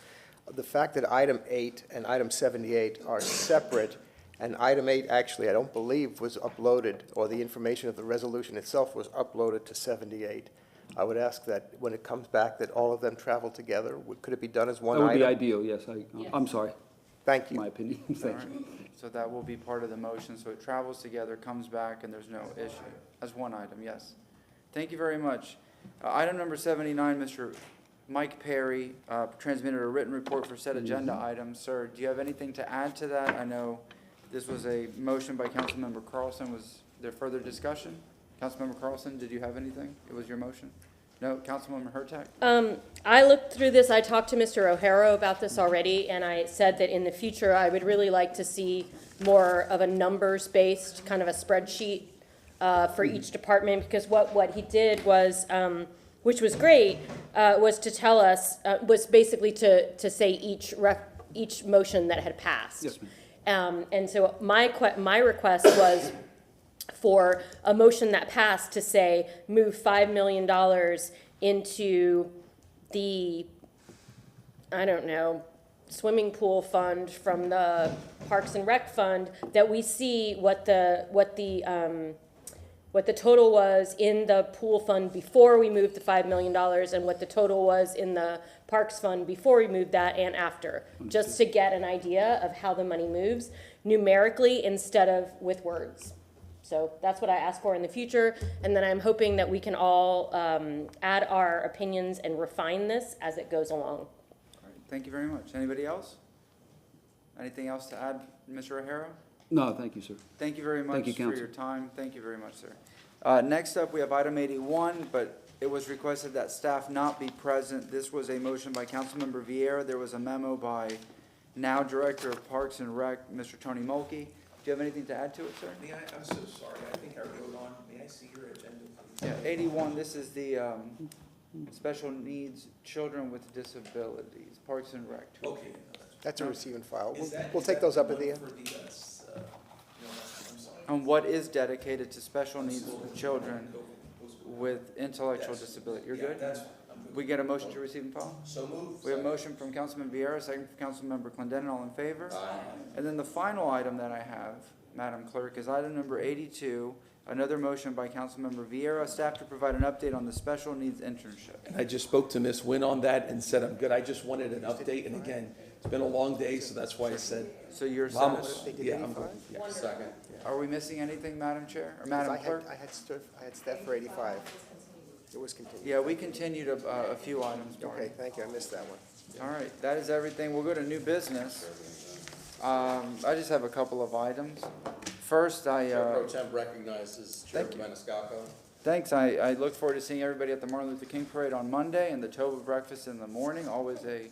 the fact that item 8 and item 78 are separate, and item 8 actually, I don't believe, was uploaded, or the information of the resolution itself was uploaded to 78. I would ask that when it comes back, that all of them travel together. Could it be done as one That item? would be ideal, yes. I'm sorry. Thank you. My opinion. Thank you. So that will be part of the motion, so it travels together, comes back, and there's no issue. As one item, yes. Thank you very much. Item number 79, Mr. Mike Perry transmitted a written report for said agenda items. Sir, do you have anything to add to that? I know this was a motion by Councilmember Carlson. Was there further discussion? Councilmember Carlson, did you have anything? It was your motion? No? Councilwoman Hurtak? I looked through this. I talked to Mr. O'Hara about this already, and I said that in the future, I would really like to see more of a numbers-based, kind of a spreadsheet for each department, because what he did was, which was great, was to tell us, was basically to say each motion that had passed. Yes, ma'am. And so my request was for a motion that passed to say, move $5 million into the, I don't know, swimming pool fund from the Parks and Rec fund, that we see what the total was in the pool fund before we moved the $5 million and what the total was in the Parks fund before we moved that and after, just to get an idea of how the money moves numerically instead of with words. So that's what I ask for in the future, and then I'm hoping that we can all add our opinions and refine this as it goes along. All right, thank you very much. Anybody else? Anything else to add, Mr. O'Hara? No, thank you, sir. Thank you very much Thank you, for Counsel. your time. Thank you very much, sir. Next up, we have item 81, but it was requested that staff not be present. This was a motion by Councilmember Vieira. There was a memo by now Director of Parks and Rec, Mr. Tony Mulkey. Do you have anything to add to it, sir? May I, I'm so sorry, I think I wrote on, may I see your agenda, please? Yeah, 81, this is the special needs children with disabilities, Parks and Rec. Okay. That's a receive and file. Is that- We'll is take that those up at one the end. for the, I'm sorry. And what is dedicated to special needs children with intellectual disability. You're good? That's, We get a motion to receive and file? so moved. We have a motion from Councilman Vieira, second from Councilmember Clendenin, all in favor? Aye. And then the final item that I have, Madam Clerk, is item number 82, another motion by Councilmember Vieira, staff to provide an update on the special needs internship. I just spoke to Ms. Nguyen on that and said I'm good. I just wanted an update, and again, it's been a long day, so that's why I said. So you're Vamos. set? Yeah, I'm good. Yeah. Second. Are we missing anything, Madam Chair, or Madam Clerk? I had staff for 85. It was continued. Yeah, we continued a few items, Marty. Okay, thank you, I missed that one. All right, that is everything. We'll go to new business. I just have a couple of items. First, Chair Pro Tem recognizes Chairman Maniscalco. Thanks. I look forward to seeing everybody at the Martin Luther King Parade on Monday and the Toba Breakfast in the morning. Always a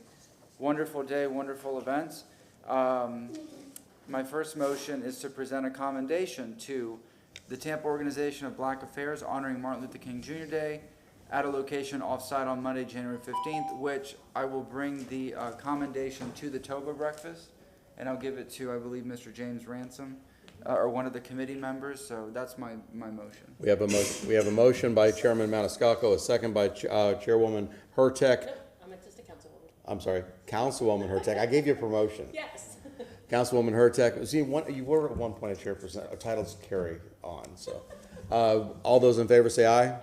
wonderful day, wonderful events. My first motion is to present a commendation to the Tampa Organization of Black Affairs honoring Martin Luther King Jr. Day at a location off-site on Monday, January 15th, which I will bring the commendation to the Toba Breakfast, and I'll give it to, I believe, Mr. James Ransom, or one of the committee members, so that's my motion. We have a motion by Chairman Maniscalco, a second by Chairwoman Hurtek. I'm just a councilwoman. I'm sorry, Councilwoman Hurtek. I gave you a promotion. Yes. Councilwoman Hurtek. See, you were at one point a chairperson. Titles carry on. So, all those in favor say aye.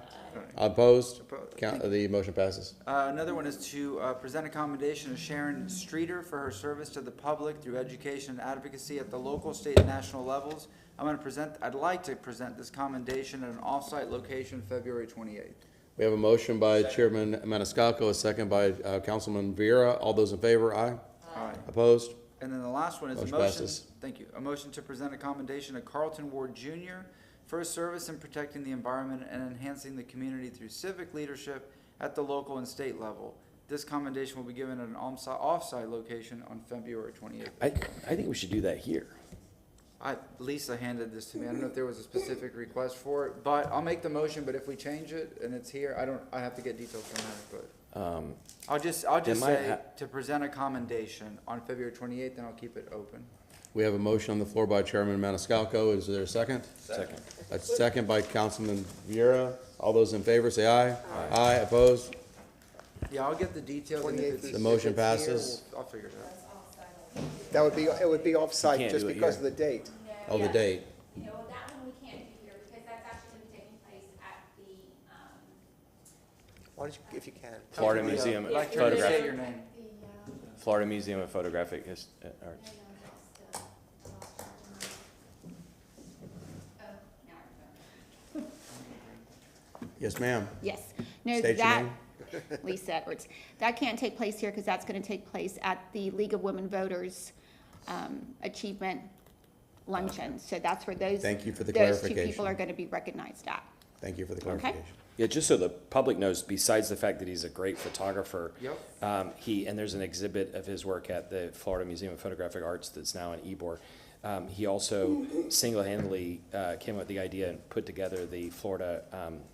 Opposed? The motion passes. Another one is to present a commendation to Sharon Streeter for her service to the public through education and advocacy at the local, state, and national levels. I'd like to present this commendation at an off-site location February 28th. We have a motion by Chairman Maniscalco, a second by Councilman Vieira. All those in favor, aye. Aye. Opposed? And then the last one is Motion a motion. passes. Thank you. A motion to present a commendation to Carlton Ward Jr. for his service in protecting the environment and enhancing the community through civic leadership at the local and state level. This commendation will be given at an off-site location on February 28th. I think we should do that here. Lisa handed this to me. I don't know if there was a specific request for it, but I'll make the motion, but if we change it and it's here, I have to get details from her, but. I'll just say to present a commendation on February 28th, and I'll keep it open. We have a motion on the floor by Chairman Maniscalco. Is there a second? Second. A second by Councilman Vieira. All those in favor say aye. Aye. Opposed? Yeah, I'll get the details. And if it's, The motion if it's here, passes. I'll figure it out. It would be off-site can't just do it because here. of the date. Oh, the date. No, that one we can't do here because that's actually gonna be taking place at the, Why don't you, if you can? Florida Museum I'd like of you to say Photographic. your name. Florida Museum of Photographic Arts. Yes, ma'am. yes. No, State your that, name. Lisa Edwards, that can't take place here because that's gonna take place at the League of Women Voters Achievement Luncheon. So that's where those, Thank you for the those two clarification. people are gonna be recognized at. Thank you for the clarification. Yeah, just so the public knows, besides the fact that he's a great photographer, Yep. and there's an exhibit of his work at the Florida Museum of Photographic Arts that's now in Ybor. He also single-handedly came up with the idea and put together the Florida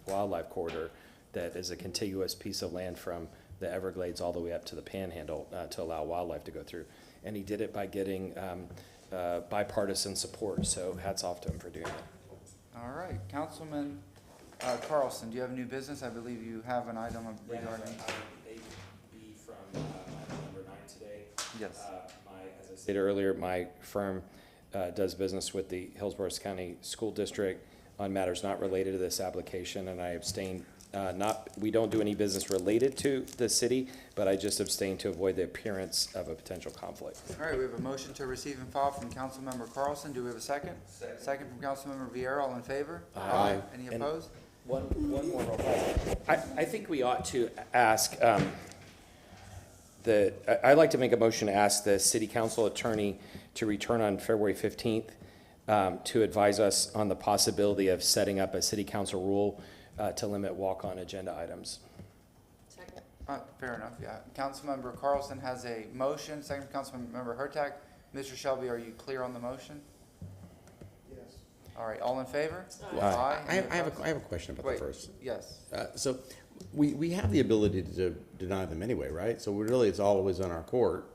Wildlife Corridor that is a contiguous piece of land from the Everglades all the way up to the Panhandle to allow wildlife to go through. And he did it by getting bipartisan support, so hats off to him for doing that. All right, Councilman Carlson, do you have new business? I believe you have an item regarding. be from item number 9 today. Yes. As I stated earlier, my firm does business with the Hillsborough County School District on matters not related to this application, and I abstain. We don't do any business related to the city, but I just abstain to avoid the appearance of a potential conflict. All right, we have a motion to receive and file from Councilmember Carlson. Do we have a second? Second from Councilmember Vieira. All in favor? Aye. Any And- opposed? One more real fast. I think we ought to ask, I'd like to make a motion to ask the city council attorney to return on February 15th to advise us on the possibility of setting up a city council rule to limit walk-on agenda items. Second. Fair enough, yeah. Councilmember Carlson has a motion, second from Councilmember Hurtak. Mr. Shelby, are you clear on the motion? Yes. All right, all in favor? Aye. I have a question about Wait, the first. yes. So we have the ability to deny them anyway, right? So it's always on our court.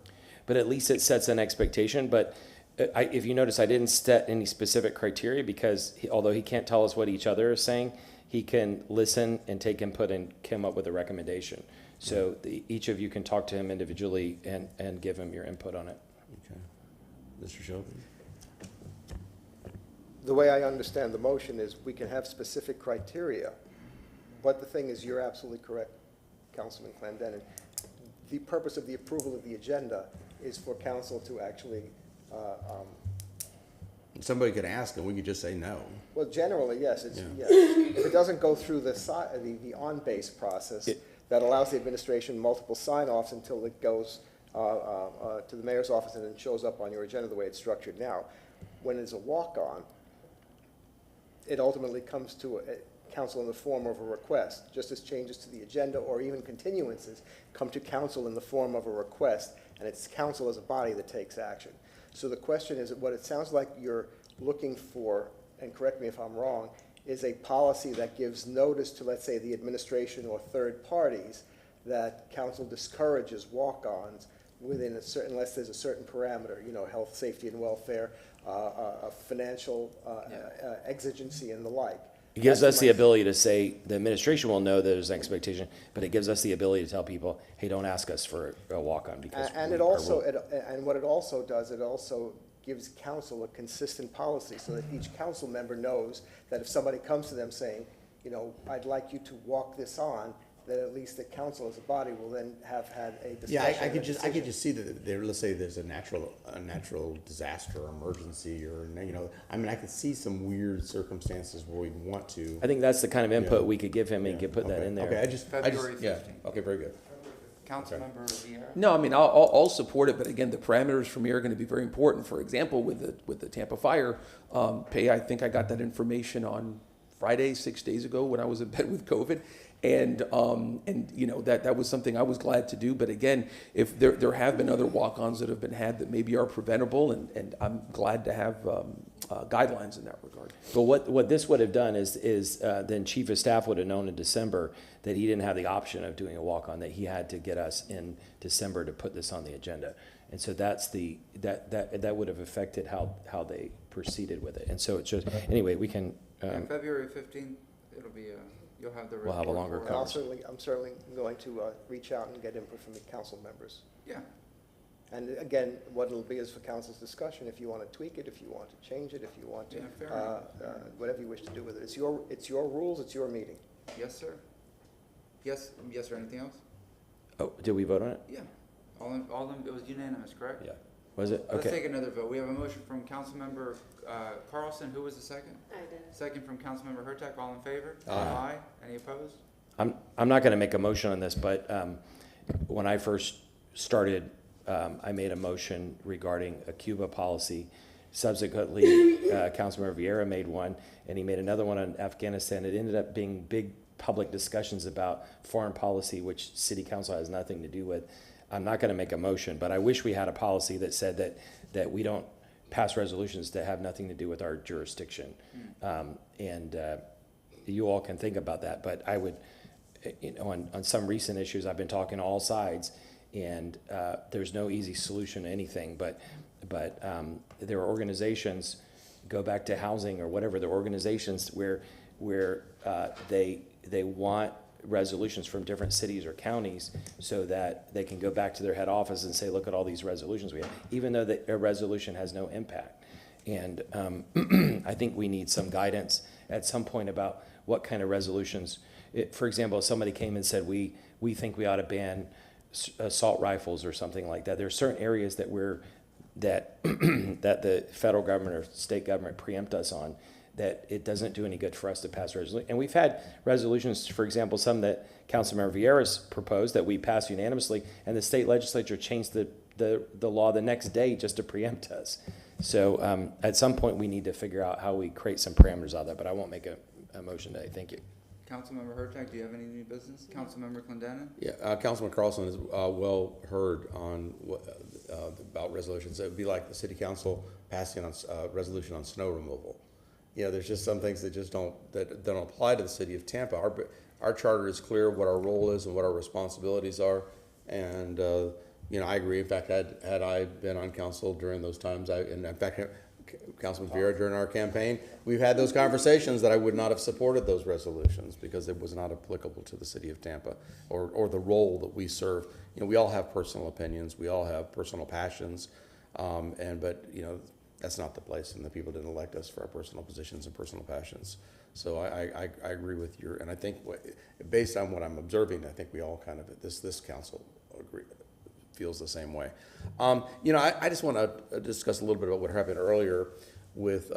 But at least it sets an expectation, but if you notice, I didn't set any specific criteria because although he can't tell us what each other is saying, he can listen and take input and come up with a recommendation. So each of you can talk to him individually and give him your input on it. Okay. Mr. Shelby? The way I understand the motion is we can have specific criteria, but the thing is, you're absolutely correct, Councilman Clendenin. The purpose of the approval of the agenda is for council to actually, Somebody could ask and we could just say no. well, generally, yes, it's, Yeah. yes. If it doesn't go through the on-base process, that allows the administration multiple sign-offs until it goes to the mayor's office and then shows up on your agenda the way it's structured now. When it's a walk-on, it ultimately comes to council in the form of a request, just as changes to the agenda or even continuances come to council in the form of a request, and it's council as a body that takes action. So the question is, what it sounds like you're looking for, and correct me if I'm wrong, is a policy that gives notice to, let's say, the administration or third parties that council discourages walk-ons within a certain, unless there's a certain parameter, you know, health, safety, and welfare, financial exigency and the like. It gives us the ability to say, the administration will know there's an expectation, but it gives us the ability to tell people, hey, don't ask us for a walk-on because. And it also, and what it also does, it also gives council a consistent policy so that each council member knows that if somebody comes to them saying, you know, I'd like you to walk this on, that at least the council as a body will then have had a discussion. Yeah, I and a could just see that there, let's say there's a natural disaster or emergency or, you know, I mean, I could see some weird circumstances where we want to. I think that's the kind of input we could give him and could put that in there. Okay, February yeah, 15th. okay, very good. Councilmember Vieira? No, I mean, I'll support it, but again, the parameters from here are gonna be very important. For example, with the Tampa fire, I think I got that information on Friday, 6 days ago when I was in bed with COVID. And you know, that was something I was glad to do. But again, if there have been other walk-ons that have been had that maybe are preventable, and I'm glad to have guidelines in that regard. But what this would have done is then Chief of Staff would have known in December that he didn't have the option of doing a walk-on, that he had to get us in December to put this on the agenda. And so that's that would have affected how they proceeded with it. And so it's just, anyway, we can. February 15th, it'll be you'll have the We'll have a report longer for- And conversation. I'm certainly going to reach out and get input from the council members. Yeah. And again, what it'll be is for council's discussion, if you want to tweak it, if you want to change it, if you want to, Yeah, fair enough. whatever you wish to do with it. It's your rules, it's your meeting. Yes, sir. Yes, yes, or anything else? Oh, did we vote on it? Yeah. All them, it was unanimous, correct? Yeah. Was it? Let's Okay. take another vote. We have a motion from Councilmember Carlson. Who was the second? I did. Second from Councilmember Hurtak. All in favor? Aye. Any opposed? I'm not going to make a motion on this, but when I first started, I made a motion regarding a Cuba policy. Subsequently, Councilmember Vieira made one, and he made another one on Afghanistan. It ended up being big public discussions about foreign policy, which City Council has nothing to do with. I'm not going to make a motion, but I wish we had a policy that said that we don't pass resolutions that have nothing to do with our jurisdiction. And you all can think about that, but I would, on some recent issues, I've been talking to all sides, and there's no easy solution to anything, but there are organizations, go back to housing or whatever, there are organizations where they want resolutions from different cities or counties so that they can go back to their head office and say, look at all these resolutions we have, even though a resolution has no impact. And I think we need some guidance at some point about what kind of resolutions. For example, if somebody came and said, we think we ought to ban assault rifles or something like that, there are certain areas that that the federal government or state government preempt us on, that it doesn't do any good for us to pass resolutions. And we've had resolutions, for example, some that Councilmember Vieira's proposed that we passed unanimously, and the state legislature changed the law the next day just to preempt us. So at some point, we need to figure out how we create some parameters out of that, but I won't make a motion today. Thank you. Councilmember Hurtak, do you have any new business? Councilmember Clendenin? Yeah, Councilman Carlson is well heard on about resolutions. It would be like the city council passing on resolution on snow removal. You know, there's just some things that just don't apply to the city of Tampa. Our charter is clear what our role is and what our responsibilities are, and you know, I agree. In fact, had I been on council during those times, and in fact, Councilman Vieira, during our campaign, we've had those conversations that I would not have supported those resolutions because it was not applicable to the city of Tampa or the role that we serve. You know, we all have personal opinions, we all have personal passions, but you know, that's not the place, and the people didn't elect us for our personal positions and personal passions. So I agree with your, and I think based on what I'm observing, I think we all kind of this council feels the same way. You know, I just want to discuss a little bit about what happened earlier with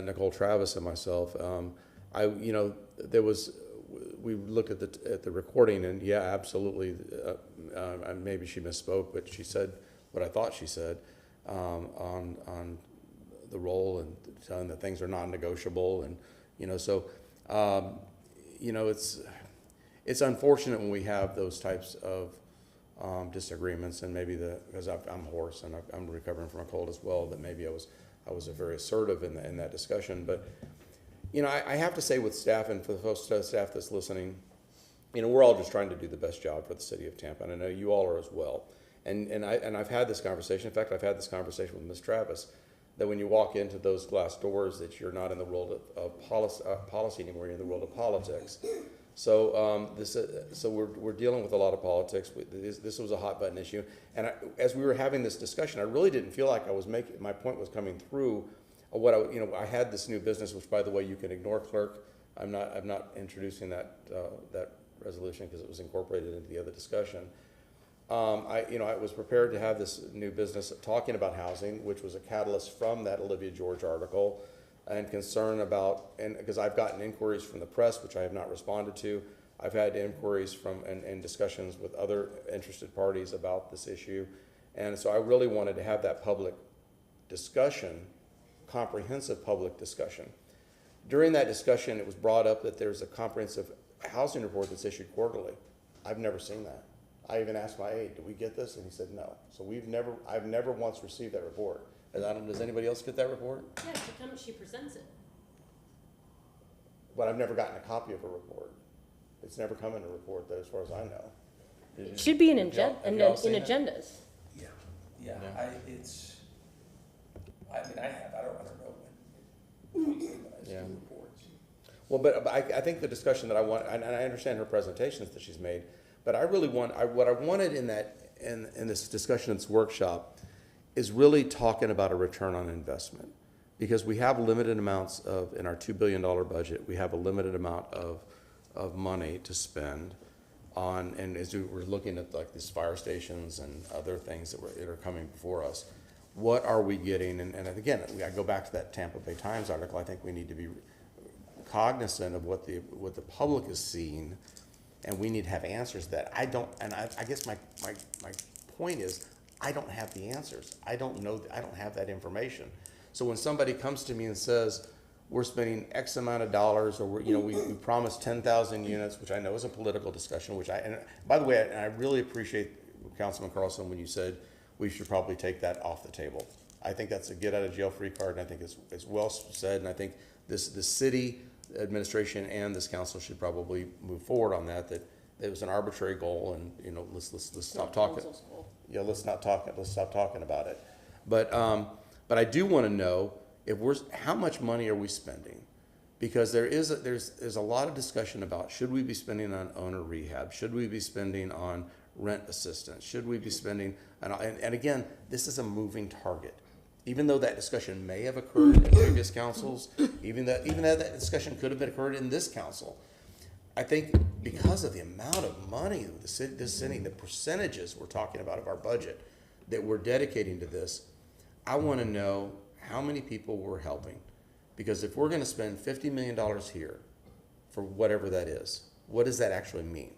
Nicole Travis and myself. You know, we looked at the recording, and yeah, absolutely, maybe she misspoke, but she said what I thought she said on the role and telling that things are non-negotiable, and you know, so you know, it's unfortunate when we have those types of disagreements, and maybe because I'm hoarse and I'm recovering from a cold as well, that maybe I was very assertive in that discussion. But you know, I have to say with staff and for the folks staff that's listening, you know, we're all just trying to do the best job for the city of Tampa, and I know you all are as well. And I've had this conversation. In fact, I've had this conversation with Ms. Travis, that when you walk into those glass doors, that you're not in the world of policy anymore. You're in the world of politics. So so we're dealing with a lot of politics. This was a hot button issue, and as we were having this discussion, I really didn't feel like I was making my point was coming through. I had this new business, which by the way you can ignore, clerk. I'm not introducing that resolution because it was incorporated into the other discussion. I was prepared to have this new business talking about housing, which was a catalyst from that Olivia George article, and concern about, and because I've gotten inquiries from the press, which I have not responded to. I've had inquiries from and discussions with other interested parties about this issue. And so I really wanted to have that public discussion, comprehensive public discussion. During that discussion, it was brought up that there's a comprehensive housing report that's issued quarterly. I've never seen that. I even asked my aide, "Do we get this?" And he said no. So I've never once received that report. Does anybody else get that report? Yeah, she presents it. But I've never gotten a copy of a report. It's never come in a report, that as far as I know. It should be in Have y'all seen it? agendas. Yeah. I mean, I don't know when. Yeah. Well, but I think the discussion that I want, and I understand her presentations that she's made, but I really want, what I wanted in this discussion, in this workshop, is really talking about a return on investment. Because we have limited amounts in our $2 billion budget, we have a limited amount of money to spend on, and as we're looking at like these fire stations and other things that are coming before us, what are we getting? And again, I go back to that Tampa Bay Times article. I think we need to be cognizant of what the public is seeing, and we need to have answers that I don't. And I guess my point is, I don't have the answers. I don't know. I don't have that information. So when somebody comes to me and says, we're spending X amount of dollars, or we promised 10,000 units, which I know is a political discussion, and by the way, I really appreciate Councilman Carlson when you said we should probably take that off the table. I think that's a get out of jail free card, and I think it's well said, and I think the city administration and this council should probably move forward on that it was an arbitrary goal, and let's stop talking. Yeah, let's stop talking about it. But I do want to know how much money are we spending? Because there's a lot of discussion about, should we be spending on owner rehab? Should we be spending on rent assistance? Should we be spending, and again, this is a moving target. Even though that discussion may have occurred in previous councils, even though that discussion could have occurred in this council, I think because of the amount of money this city, the percentages we're talking about of our budget that we're dedicating to this, I want to know how many people we're helping. Because if we're going to spend $50 million here for whatever that is, what does that actually mean?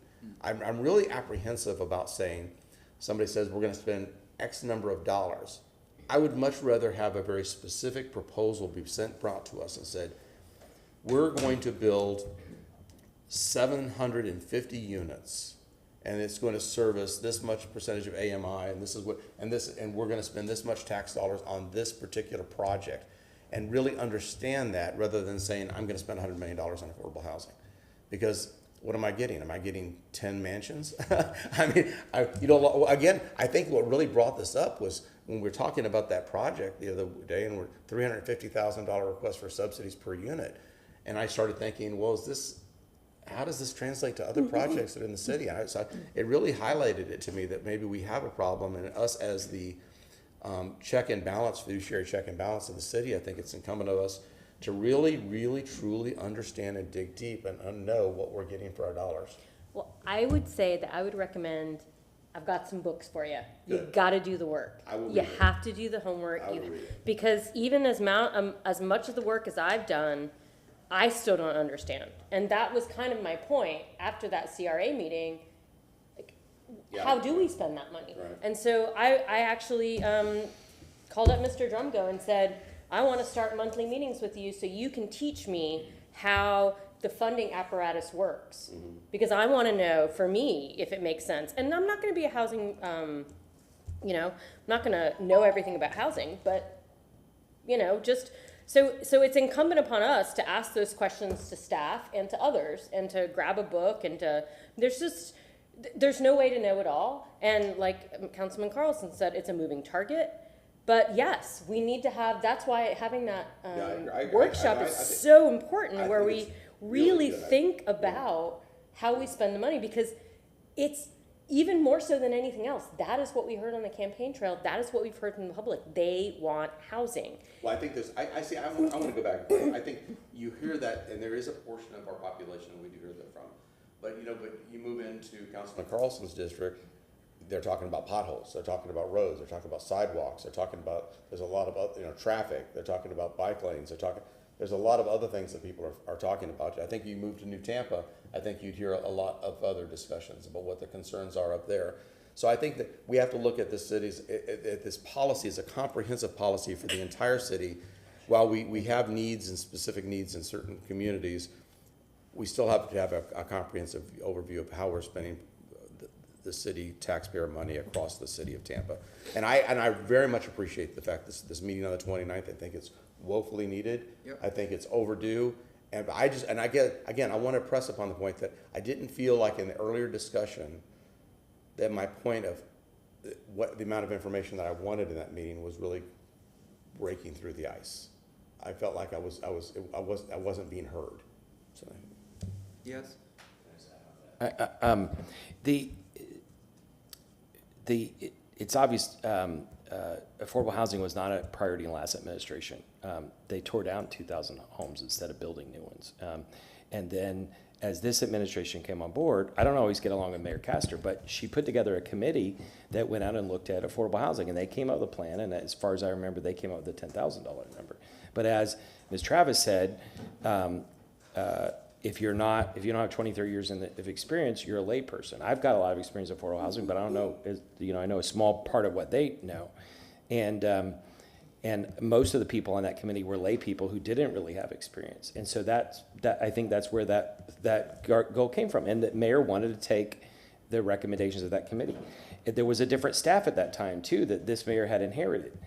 I'm really apprehensive about saying, somebody says we're going to spend X number of dollars. I would much rather have a very specific proposal be brought to us and said, we're going to build 750 units, and it's going to service this much percentage of AMI, and this is what, and we're going to spend this much tax dollars on this particular project, and really understand that rather than saying I'm going to spend $100 million on affordable housing, because what am I getting? Am I getting 10 mansions? I mean, again, I think what really brought this up was when we were talking about that project the other day, and we're $350,000 request for subsidies per unit, and I started thinking, well, how does this translate to other projects that are in the city? And so it really highlighted it to me that maybe we have a problem, and us as the check and balance, fiduciary check and balance of the city, I think it's incumbent on us to really, really, truly understand and dig deep and know what we're getting for our dollars. Well, I would say that I would recommend, I've got some books for you. You've got to do the work. You have to do the homework. Because even as much of the work as I've done, I still don't understand. And that was kind of my point after that CRA meeting. How do we spend that money? Right. And so I actually called up Mr. Drumgo and said, I want to start monthly meetings with you so you can teach me how the funding apparatus works. Mm-hmm. Because I want to know, for me, if it makes sense. And I'm not going to be a housing, I'm not going to know everything about housing, but, just... So it's incumbent upon us to ask those questions to staff and to others, and to grab a book, and there's no way to know it all. And like Councilman Carlson said, it's a moving target. But yes, we need to have, that's why having that workshop is so important, where we really think about how we spend the money, because it's even more so than anything else. That is what we heard on the campaign trail. That is what we've heard from the public. They want housing. Well, I think I want to go back. I think you hear that, and there is a portion of our population we do hear that from. But you move into Councilman Carlson's district, they're talking about potholes, they're talking about roads, they're talking about sidewalks, they're talking about, there's a lot of traffic, they're talking about bike lanes, there's a lot of other things that people are talking about. I think you move to New Tampa, I think you'd hear a lot of other discussions about what the concerns are up there. So I think that we have to look at this this policy as a comprehensive policy for the entire city. While we have needs and specific needs in certain communities, we still have to have a comprehensive overview of how we're spending the city taxpayer money across the city of Tampa. And I very much appreciate the fact this meeting on the 29th, I think it's woefully needed. Yep. I think it's overdue. And I want to press upon the point that I didn't feel like in the earlier discussion that my point of what the amount of information that I wanted in that meeting was really breaking through the ice. I felt like I wasn't being heard. So, Yes? It's obvious, affordable housing was not a priority in the last administration. They tore down 2,000 homes instead of building new ones. And then as this administration came on board, I don't always get along with Mayor Castor, but she put together a committee that went out and looked at affordable housing, and they came up with a plan, and as far as I remember, they came up with a $10,000 number. But as Ms. Travis said, if you don't have 20, 30 years of experience, you're a layperson. I've got a lot of experience in affordable housing, but I don't know, I know a small part of what they know. And most of the people on that committee were lay people who didn't really have experience. And so I think that's where that goal came from. And the mayor wanted to take the recommendations of that committee. There was a different staff at that time too that this mayor had inherited.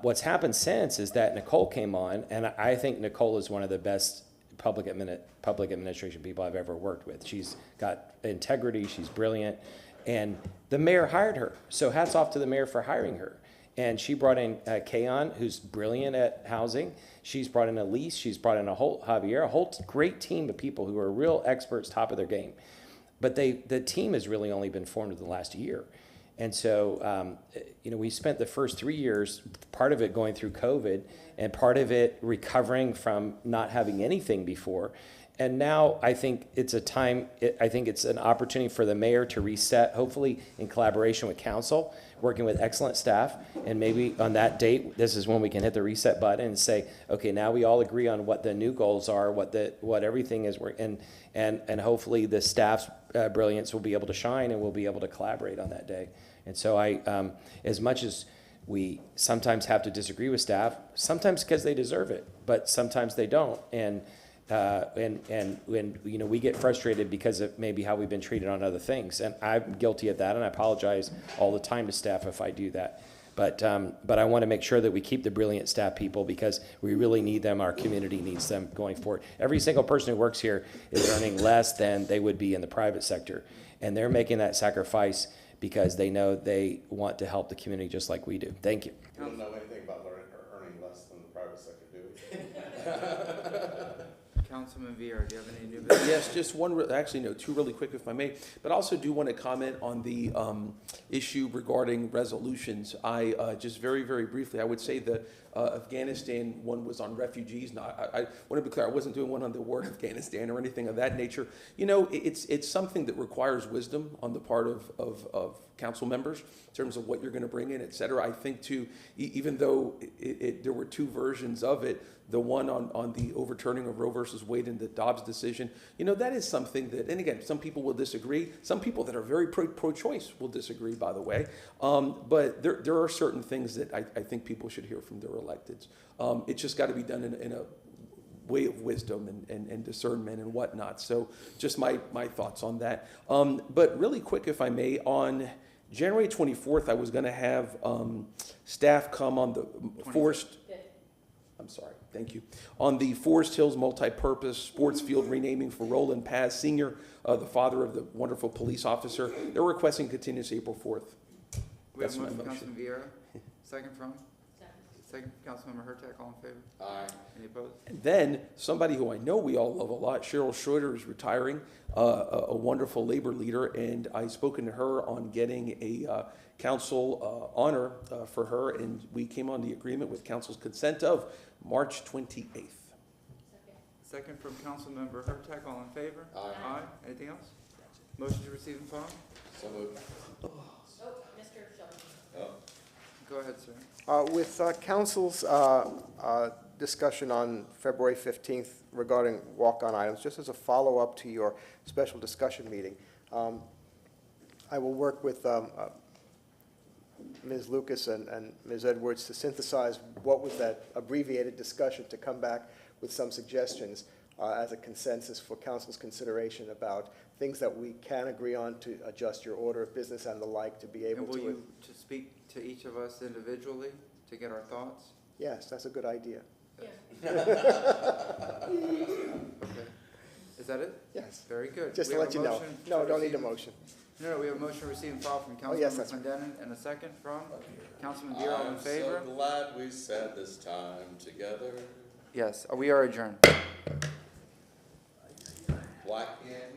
What's happened since is that Nicole came on, and I think Nicole is one of the best public administration people I've ever worked with. She's got integrity, she's brilliant, and the mayor hired her. So hats off to the mayor for hiring her. And she brought in Kayon, who's brilliant at housing. She's brought in Elise, she's brought in Javier, a whole great team of people who are real experts, top of their game. But the team has really only been formed in the last year. And so, we spent the first 3 years, part of it going through COVID, and part of it recovering from not having anything before. And now I think it's an opportunity for the mayor to reset, hopefully in collaboration with council, working with excellent staff. And maybe on that date, this is when we can hit the reset button and say, okay, now we all agree on what the new goals are, what everything is, and hopefully the staff's brilliance will be able to shine, and we'll be able to collaborate on that day. And so as much as we sometimes have to disagree with staff, sometimes because they deserve it, but sometimes they don't. And when we get frustrated because of maybe how we've been treated on other things, and I'm guilty of that, and I apologize all the time to staff if I do that. But I want to make sure that we keep the brilliant staff people, because we really need them. Our community needs them going forward. Every single person who works here is earning less than they would be in the private sector, and they're making that sacrifice because they know they want to help the community just like we do. Thank you. We don't know anything about earning less than the private sector, do we? Councilman Vieira, do you have any new business? Yes, just one, actually, no, two really quick if I may, but I also do want to comment on the issue regarding resolutions. I just very, very briefly, I would say the Afghanistan one was on refugees. Now, I want to be clear, I wasn't doing one on the war in Afghanistan or anything of that nature. It's something that requires wisdom on the part of council members in terms of what you're going to bring in, et cetera. I think too, even though there were two versions of it, the one on the overturning of Roe versus Wade and the Dobbs decision, that is something that, and again, some people will disagree. Some people that are very pro-choice will disagree, by the way. But there are certain things that I think people should hear from their electeds. It's just got to be done in a way of wisdom and discernment and whatnot. So just my thoughts on that. But really quick, if I may, on January 24th, I was going to have staff come on the thank you. On the Forest Hills multi-purpose sports field renaming for Roland Paz Sr., the father of the wonderful police officer. They're requesting continuance April 4th. We have a motion from Councilman Vieira. Second from? Second from Councilmember Hurtak. All in favor? Aye. Any opposed? And then somebody who I know we all love a lot, Sherrill Schroeder, is retiring, a wonderful labor leader, and I've spoken to her on getting a council honor for her, and we came on the agreement with council's consent of March 28th. Second from Councilmember Hurtak. All in favor? Aye. Aye. Anything else? Motion to receive and file? So moved. Mr. Sheldon. Go ahead, sir. With council's discussion on February 15th regarding walk-on items, just as a follow-up to your special discussion meeting, I will work with Ms. Lucas and Ms. Edwards to synthesize what was that abbreviated discussion, to come back with some suggestions as a consensus for council's consideration about things that we can agree on to adjust your order of business and the like, to be able And will to... you to speak to each of us individually to get our thoughts? Yes, that's a good idea. Yeah. Okay. Is that it? Yes. Very good. Just We to have let a you know. motion No, to don't need a receive- motion. No, we have a motion to receive and file from Oh, yes, Councilmember that's Clendenin, and a second from Councilman Vieira. All in favor? I'm so glad we spent this time together. Yes, we are adjourned. black can